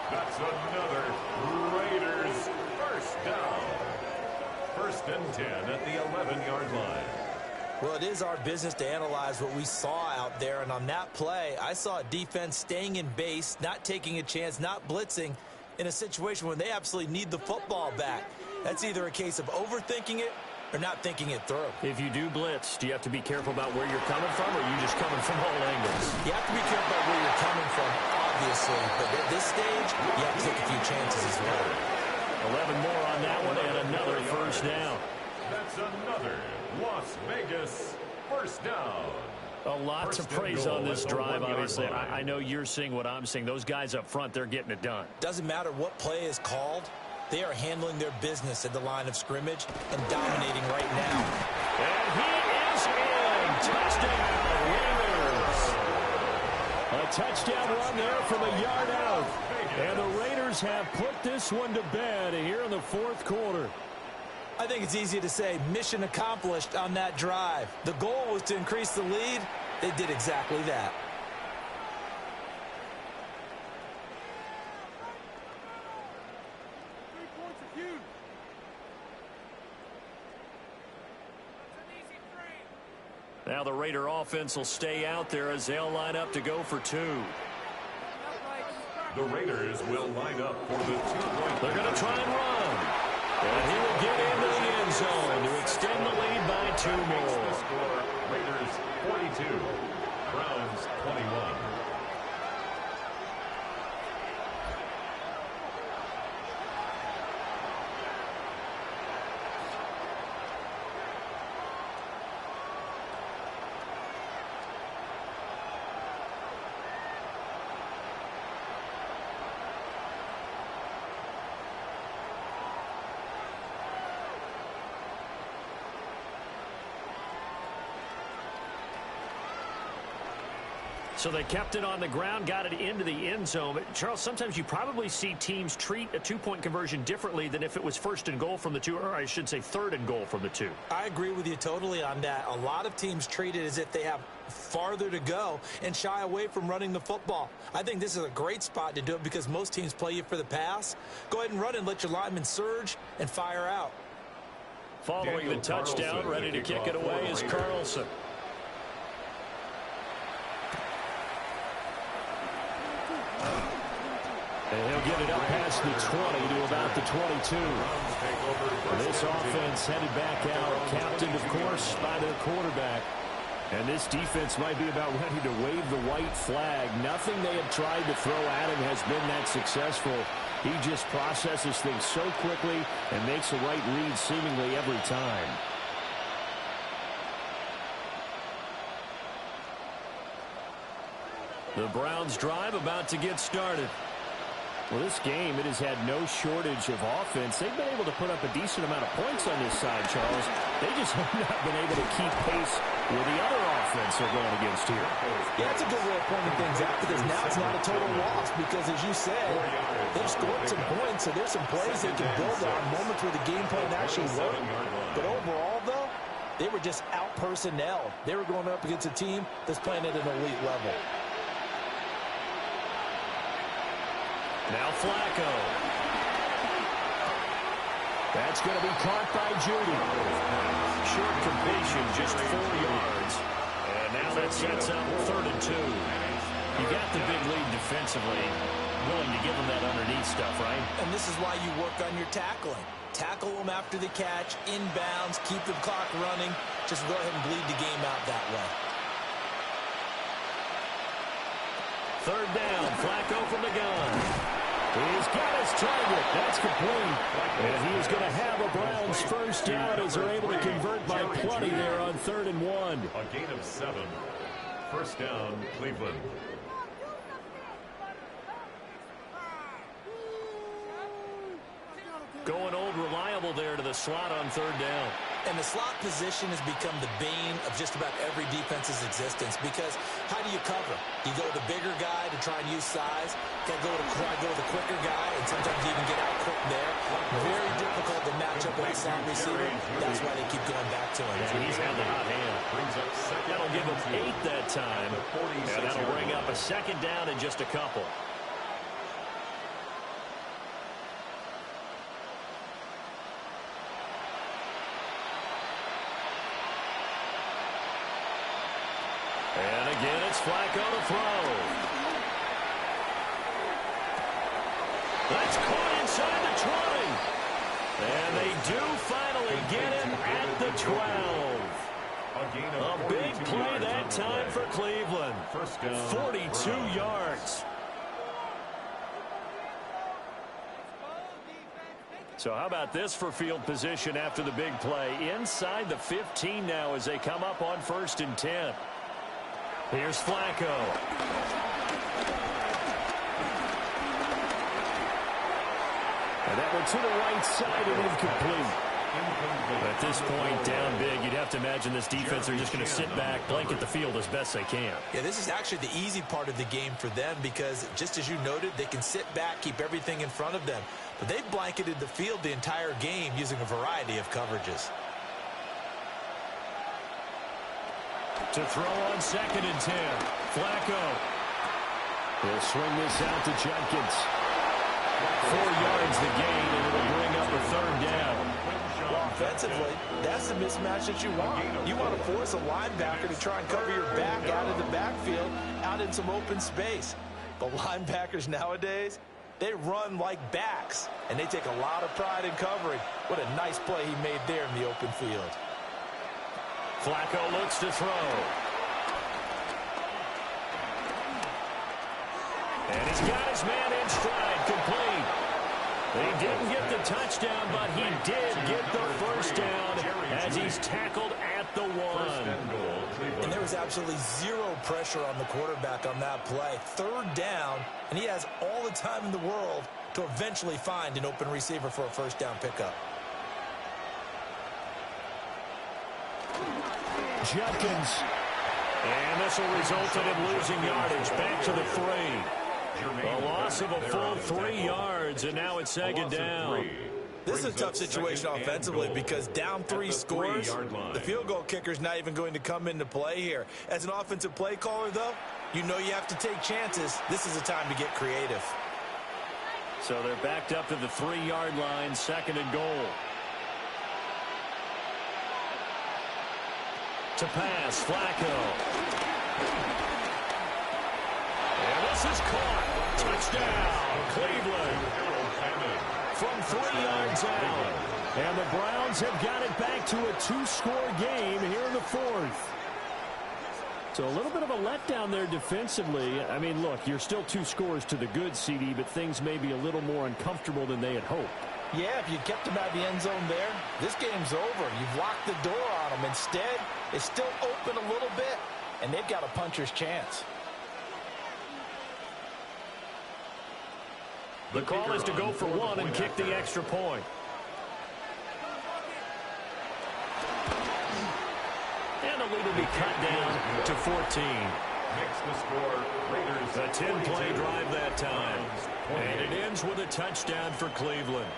That's another Raiders first down. 1st and 10 at the 11-yard line. Well, it is our business to analyze what we saw out there. And on that play, I saw a defense staying in base, not taking a chance, not blitzing in a situation when they absolutely need the football back. That's either a case of overthinking it or not thinking it through. If you do blitz, do you have to be careful about where you're coming from, or are you just coming from all angles? You have to be careful about where you're coming from, obviously. But at this stage, you have to take a few chances as well. 11 more on that one, and another first down. That's another Las Vegas first down. A lot to praise on this drive, obviously. I know you're seeing what I'm seeing. Those guys up front, they're getting it done. Doesn't matter what play is called. They are handling their business at the line of scrimmage and dominating right now. And he is in. Touchdown, Raiders. A touchdown run there from a yard out. And the Raiders have put this one to bed here in the 4th quarter. I think it's easy to say mission accomplished on that drive. The goal was to increase the lead. They did exactly that. Now the Raider offense will stay out there as they'll line up to go for 2. The Raiders will line up for the 2-point. They're going to try and run. And he will get into the end zone to extend the lead by 2 more. The score, Raiders 42, Browns 21. So they kept it on the ground, got it into the end zone. But Charles, sometimes you probably see teams treat a 2-point conversion differently than if it was 1st and goal from the 2, or I should say 3rd and goal from the 2. I agree with you totally on that. A lot of teams treat it as if they have farther to go and shy away from running the football. I think this is a great spot to do it because most teams play you for the pass. Go ahead and run and let your linemen surge and fire out. Following the touchdown, ready to kick it away is Carlson. And he'll get it up past the 20 to about the 22. This offense headed back out, captained, of course, by their quarterback. And this defense might be about ready to wave the white flag. Nothing they have tried to throw at him has been that successful. He just processes things so quickly and makes the right read seemingly every time. The Browns drive about to get started. Well, this game, it has had no shortage of offense. They've been able to put up a decent amount of points on this side, Charles. They just have not been able to keep pace with the other offense they're going against here. Yeah, that's a good way of pointing things out because now it's not a total loss because, as you said, they've scored some points, so there's some plays they can build on, moments where the game plan actually worked. But overall, though, they were just out-personnel. They were going up against a team that's playing at an elite level. Now Flacco. That's going to be caught by Judy. Short completion, just 4 yards. And now that sets up 3rd and 2. You got the big lead defensively. Willing to give them that underneath stuff, right? And this is why you work on your tackling. Tackle them after the catch, inbounds, keep the clock running. Just go ahead and bleed the game out that way. 3rd down, Flacco from the gun. He's got his target. That's complete. And he is going to have a Browns first down as they're able to convert by plenty there on 3rd and 1. A gain of 7. First down, Cleveland. Going old reliable there to the slot on 3rd down. And the slot position has become the bane of just about every defense's existence because how do you cover? You go with the bigger guy to try and use size. You got to go with the quicker guy, and sometimes you even get out quick there. Very difficult to match up with a slot receiver. That's why they keep going back to him. And he's had the hot hand. That'll give him 8 that time. And that'll bring up a 2nd down and just a couple. And again, it's Flacco to throw. That's caught inside the 20. And they do finally get him at the 12. A big play that time for Cleveland. 42 yards. So how about this for field position after the big play? Inside the 15 now as they come up on 1st and 10. Here's Flacco. And that one to the right side and incomplete. At this point, down big, you'd have to imagine this defense are just going to sit back, blanket the field as best they can. Yeah, this is actually the easy part of the game for them because, just as you noted, they can sit back, keep everything in front of them. But they've blanketed the field the entire game using a variety of coverages. To throw on 2nd and 10. Flacco. He'll swing this out to Jenkins. 4 yards the gain, and it'll bring up a 3rd down. Well, offensively, that's the mismatch that you want. You want to force a linebacker to try and cover your back out of the backfield, out in some open space. But linebackers nowadays, they run like backs, and they take a lot of pride in covering. What a nice play he made there in the open field. Flacco looks to throw. And he's got his man in stride, complete. He didn't get the touchdown, but he did get the first down as he's tackled at the 1. And there was absolutely zero pressure on the quarterback on that play. 3rd down, and he has all the time in the world to eventually find an open receiver for a first down pickup. Jenkins. And this will result in him losing yardage. Back to the 3. A loss of a full 3 yards, and now it's 2nd down. This is a tough situation offensively because down 3 scores, the field goal kicker's not even going to come into play here. As an offensive play caller, though, you know you have to take chances. This is a time to get creative. So they're backed up to the 3-yard line, 2nd and goal. To pass, Flacco. And this is caught. Touchdown, Cleveland. From 3 yards out. And the Browns have got it back to a 2-score game here in the 4th. So a little bit of a letdown there defensively. I mean, look, you're still 2 scores to the good, CD, but things may be a little more uncomfortable than they had hoped. Yeah, if you kept them out of the end zone there, this game's over. You've locked the door on them. Instead, it's still open a little bit, and they've got a puncher's chance. The call is to go for one and kick the extra point. And the lead will be cut down to 14. Makes the score Raiders A 10-play drive that time. And it ends with a touchdown for Cleveland.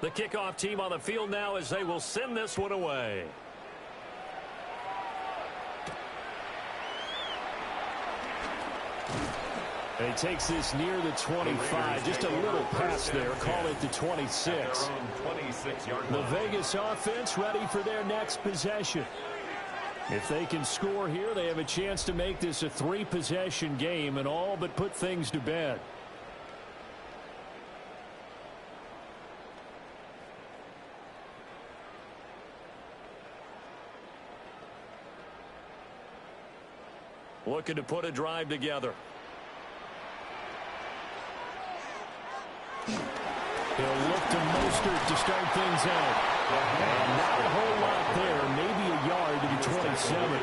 The kickoff team on the field now as they will send this one away. And he takes this near the 25. Just a little pass there. Call it the 26. The Vegas offense ready for their next possession. If they can score here, they have a chance to make this a 3-possession game and all but put things to bed. Looking to put a drive together. He'll look to Mostert to start things out. And not a whole lot there. Maybe a yard to the 27.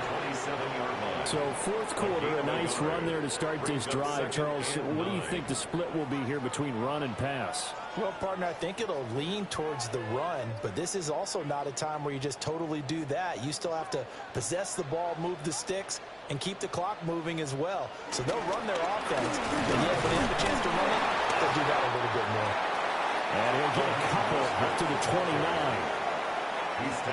So fourth quarter, a nice run there to start this drive. Charles, what do you think the split will be here between run and pass? Well, partner, I think it'll lean towards the run, but this is also not a time where you just totally do that. You still have to possess the ball, move the sticks, and keep the clock moving as well. So they'll run their offense, but yeah, when they have a chance to run it, they'll do that a little bit more. And he'll get a couple up to the 29.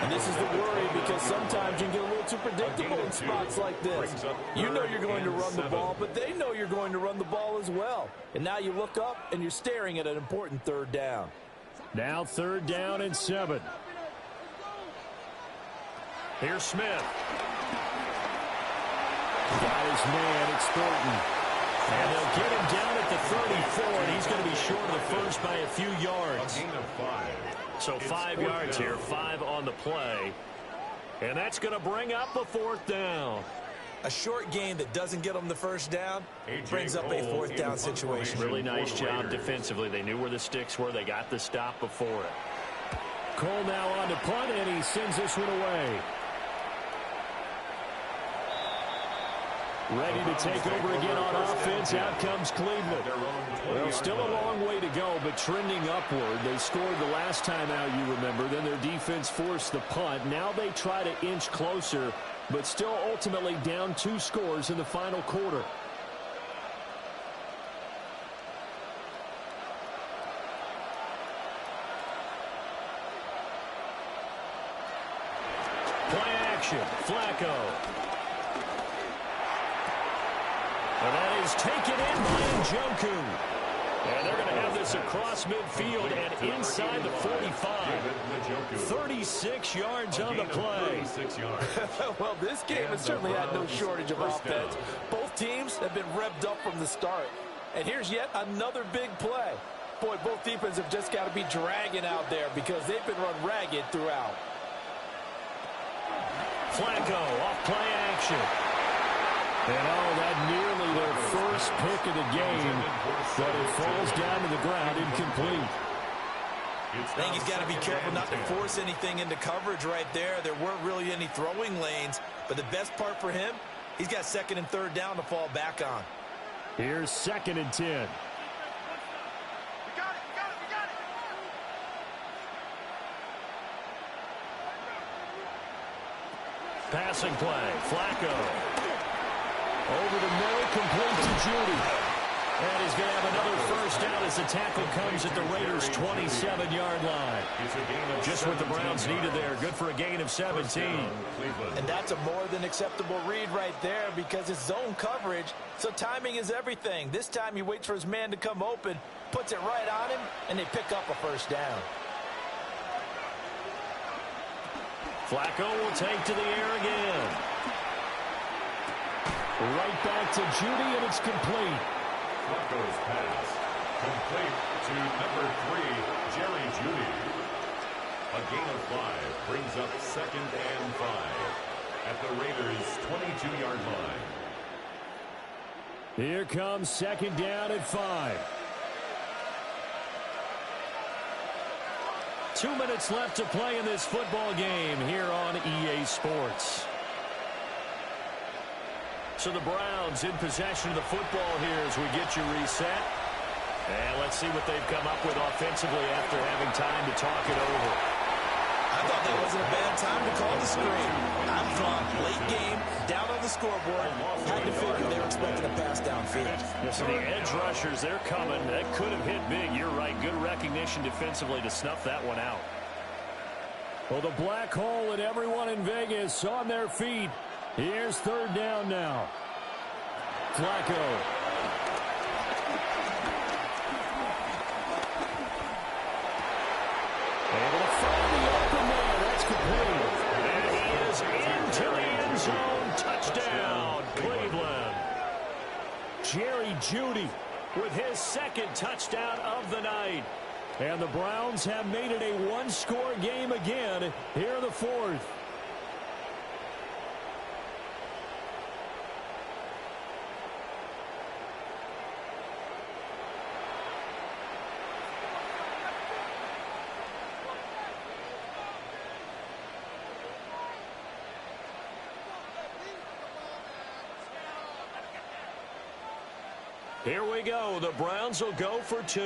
And this is the worry because sometimes you can get a little too predictable in spots like this. You know you're going to run the ball, but they know you're going to run the ball as well. And now you look up and you're staring at an important third down. Now 3rd down and 7. Here's Smith. Got his man at Thornton. And they'll get him down at the 34, and he's going to be short of the first by a few yards. So 5 yards here, 5 on the play. And that's going to bring up a 4th down. A short gain that doesn't get them the first down brings up a 4th down situation. Really nice job defensively. They knew where the sticks were. They got the stop before it. Cole now on to punt, and he sends this one away. Ready to take over again on offense. Out comes Cleveland. Well, still a long way to go, but trending upward. They scored the last time out, you remember. Then their defense forced the punt. Now they try to inch closer, but still ultimately down 2 scores in the final quarter. Play action. Flacco. And that is taken in by Njoku. And they're going to have this across midfield and inside the 45. 36 yards on the play. Well, this game has certainly had no shortage of offense. Both teams have been revved up from the start. And here's yet another big play. Boy, both defenses have just got to be dragging out there because they've been run ragged throughout. Flacco off play action. And that nearly their first pick of the game, but it falls down to the ground incomplete. I think he's got to be careful not to force anything into coverage right there. There weren't really any throwing lanes, but the best part for him, he's got 2nd and 3rd down to fall back on. Here's 2nd and 10. Passing play, Flacco. Over the middle, complete to Judy. And he's going to have another first down as the tackle comes at the Raiders' 27-yard line. Just what the Browns needed there. Good for a gain of 17. And that's a more than acceptable read right there because it's zone coverage, so timing is everything. This time he waits for his man to come open, puts it right on him, and they pick up a first down. Flacco will take to the air again. Right back to Judy, and it's complete. Flacco's pass complete to number 3, Jerry Judy. A gain of 5 brings up 2nd and 5 at the Raiders' 22-yard line. Here comes 2nd down at 5. 2 minutes left to play in this football game here on EA Sports. So the Browns in possession of the football here as we get you reset. And let's see what they've come up with offensively after having time to talk it over. I thought that wasn't a bad time to call the screen. I'm from late game, down on the scoreboard. Had to figure they were expecting a pass downfield. So the edge rushers, they're coming. That could have hit big. You're right. Good recognition defensively to snuff that one out. Well, the black hole and everyone in Vegas on their feet. Here's 3rd down now. Flacco. Able to find the open man. That's complete. And he is into the end zone. Touchdown, Cleveland. Jerry Jeudy with his 2nd touchdown of the night. And the Browns have made it a one-score game again here in the 4th. Here we go. The Browns will go for 2.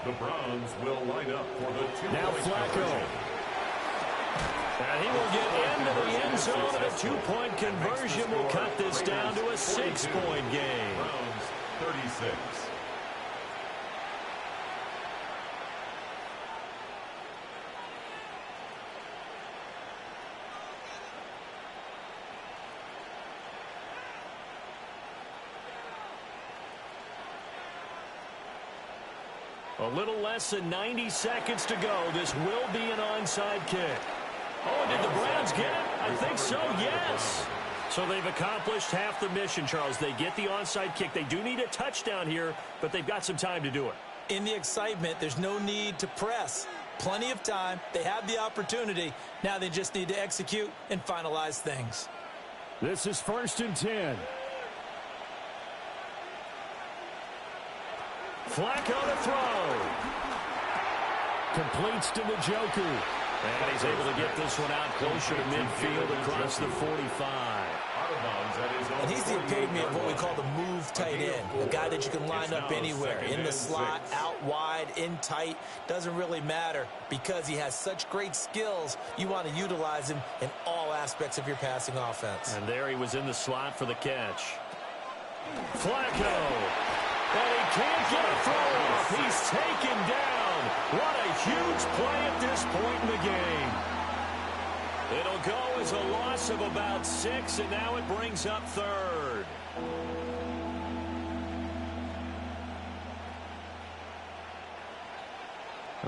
The Browns will line up for the 2-point Now Flacco. And he will get into the end zone, and a 2-point conversion will cut this down to a 6-point game. Browns 36. A little less than 90 seconds to go. This will be an onside kick. Oh, did the Browns get it? I think so, yes. So they've accomplished half the mission, Charles. They get the onside kick. They do need a touchdown here, but they've got some time to do it. In the excitement, there's no need to press. Plenty of time. They have the opportunity. Now they just need to execute and finalize things. This is 1st and 10. Flacco to throw. Completes to Njoku. And he's able to get this one out closer to midfield across the 45. And he's the epitome of what we call the move tight end. A guy that you can line up anywhere. In the slot, out wide, in tight. Doesn't really matter because he has such great skills. You want to utilize him in all aspects of your passing offense. And there he was in the slot for the catch. Flacco. And he can't get a throw off. He's taken down. What a huge play at this point in the game. It'll go as a loss of about 6, and now it brings up 3rd.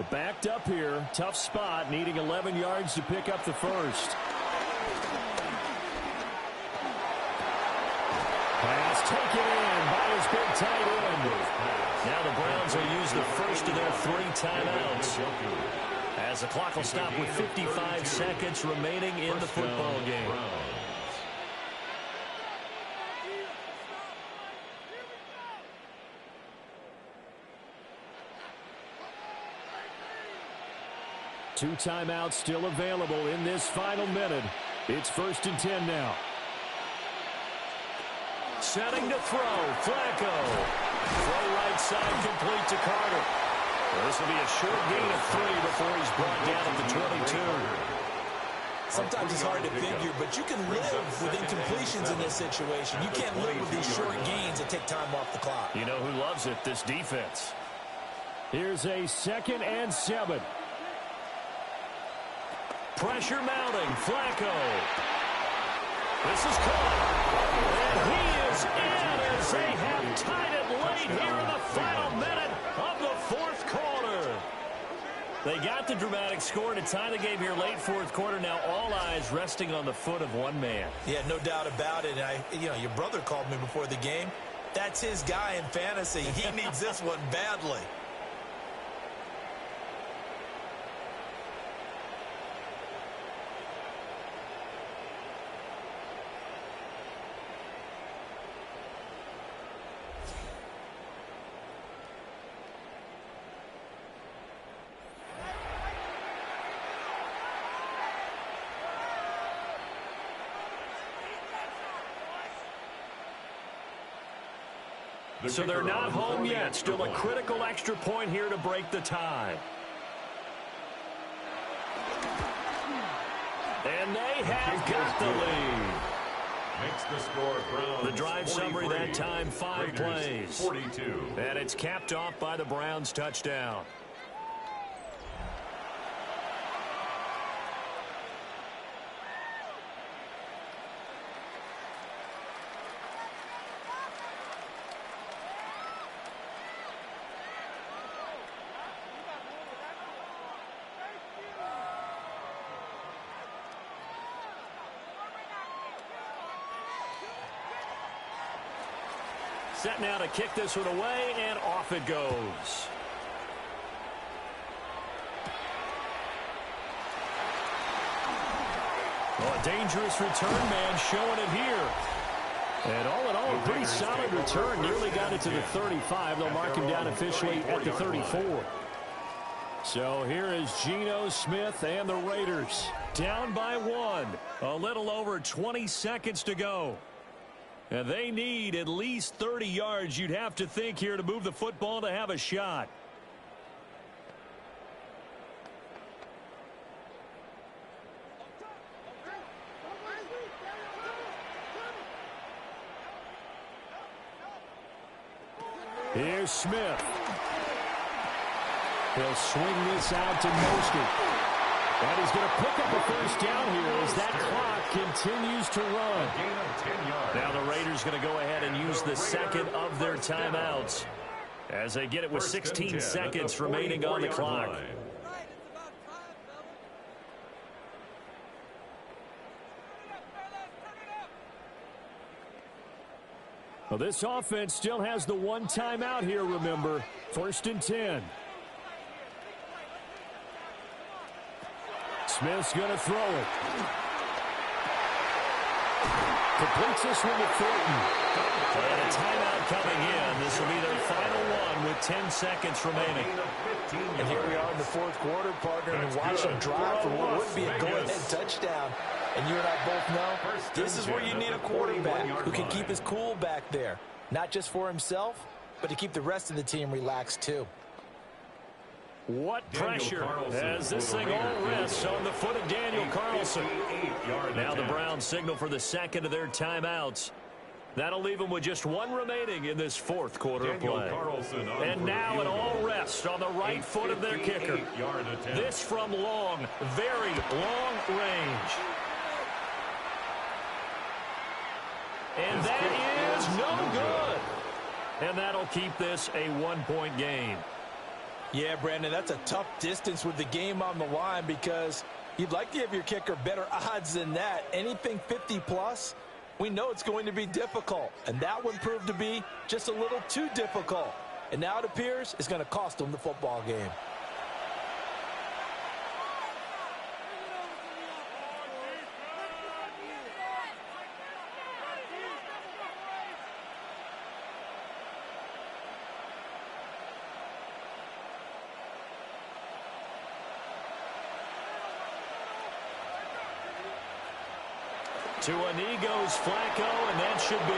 Backed up here. Tough spot, needing 11 yards to pick up the 1st. Pass taken in by his big tight end. Now the Browns will use the first of their 3 timeouts, as the clock will stop with 55 seconds remaining in the football game. Two timeouts still available in this final minute. It's 1st and 10 now. Setting to throw. Flacco. Throw right side complete to Carter. This will be a short gain of 3 before he's brought down at the 22. Sometimes it's hard to figure, but you can live with incompletions in this situation. You can't live with these short gains that take time off the clock. You know who loves it? This defense. Here's a 2nd and 7. Pressure mounting. Flacco. This is caught. And he is in as they have tied it late here in the final minute of the 4th quarter. They got the dramatic score to tie the game here late 4th quarter. Now all eyes resting on the foot of one man. Yeah, no doubt about it. Your brother called me before the game. That's his guy in fantasy. He needs this one badly. So they're not home yet. Still a critical extra point here to break the tie. And they have got the lead. Makes the score Browns The drive summary that time, 5 Raiders plays. 42. And it's capped off by the Browns touchdown. Set now to kick this one away, and off it goes. Oh, a dangerous return man showing it here. And all in all, a pretty solid return. Nearly got it to the 35. They'll mark him down officially at the 34. So here is Geno Smith and the Raiders down by 1. A little over 20 seconds to go. And they need at least 30 yards, you'd have to think, here to move the football to have a shot. Here's Smith. He'll swing this out to Mostert. And he's going to pick up a first down here as that clock continues to run. Now the Raiders going to go ahead and use the second of their timeouts as they get it with 16 seconds remaining on the clock. Well, this offense still has the one timeout here, remember. 1st and 10. Smith's going to throw it. Completes this one to Thornton. And a timeout coming in. This will be their final one with 10 seconds remaining. And here we are in the 4th quarter, partner, and watch them drive for what would be a go-ahead touchdown. And you and I both know this is where you need a quarterback who can keep his cool back there. Not just for himself, but to keep the rest of the team relaxed too. What pressure as this thing all rests on the foot of Daniel Carlson. Now the Browns signal for the second of their timeouts. That'll leave them with just one remaining in this 4th quarter of play. And now it all rests on the right foot of their kicker. This from long, very long range. And that is no good. And that'll keep this a 1-point game. Yeah, Brandon, that's a tough distance with the game on the line because you'd like to give your kicker better odds than that. Anything 50-plus, we know it's going to be difficult. And that one proved to be just a little too difficult. And now it appears it's going to cost them the football game. To a knee goes Flacco, and that should be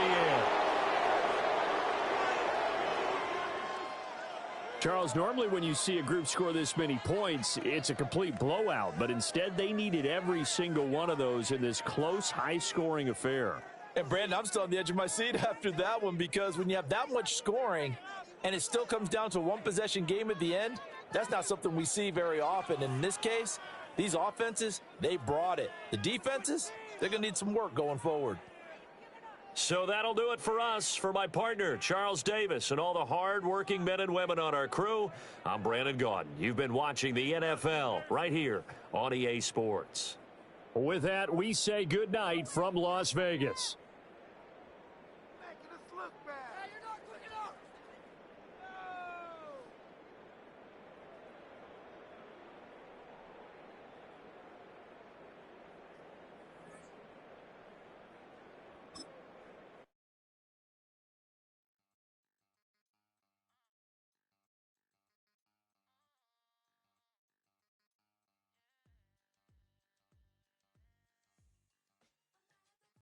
it. Charles, normally when you see a group score this many points, it's a complete blowout. But instead, they needed every single one of those in this close, high-scoring affair. And, Brandon, I'm still on the edge of my seat after that one because when you have that much scoring and it still comes down to a one-possession game at the end, that's not something we see very often. And in this case, these offenses, they brought it. The defenses, they're going to need some work going forward. So that'll do it for us. For my partner, Charles Davis, and all the hard-working men and women on our crew, I'm Brandon Gaudin. You've been watching the NFL right here on EA Sports. With that, we say good night from Las Vegas.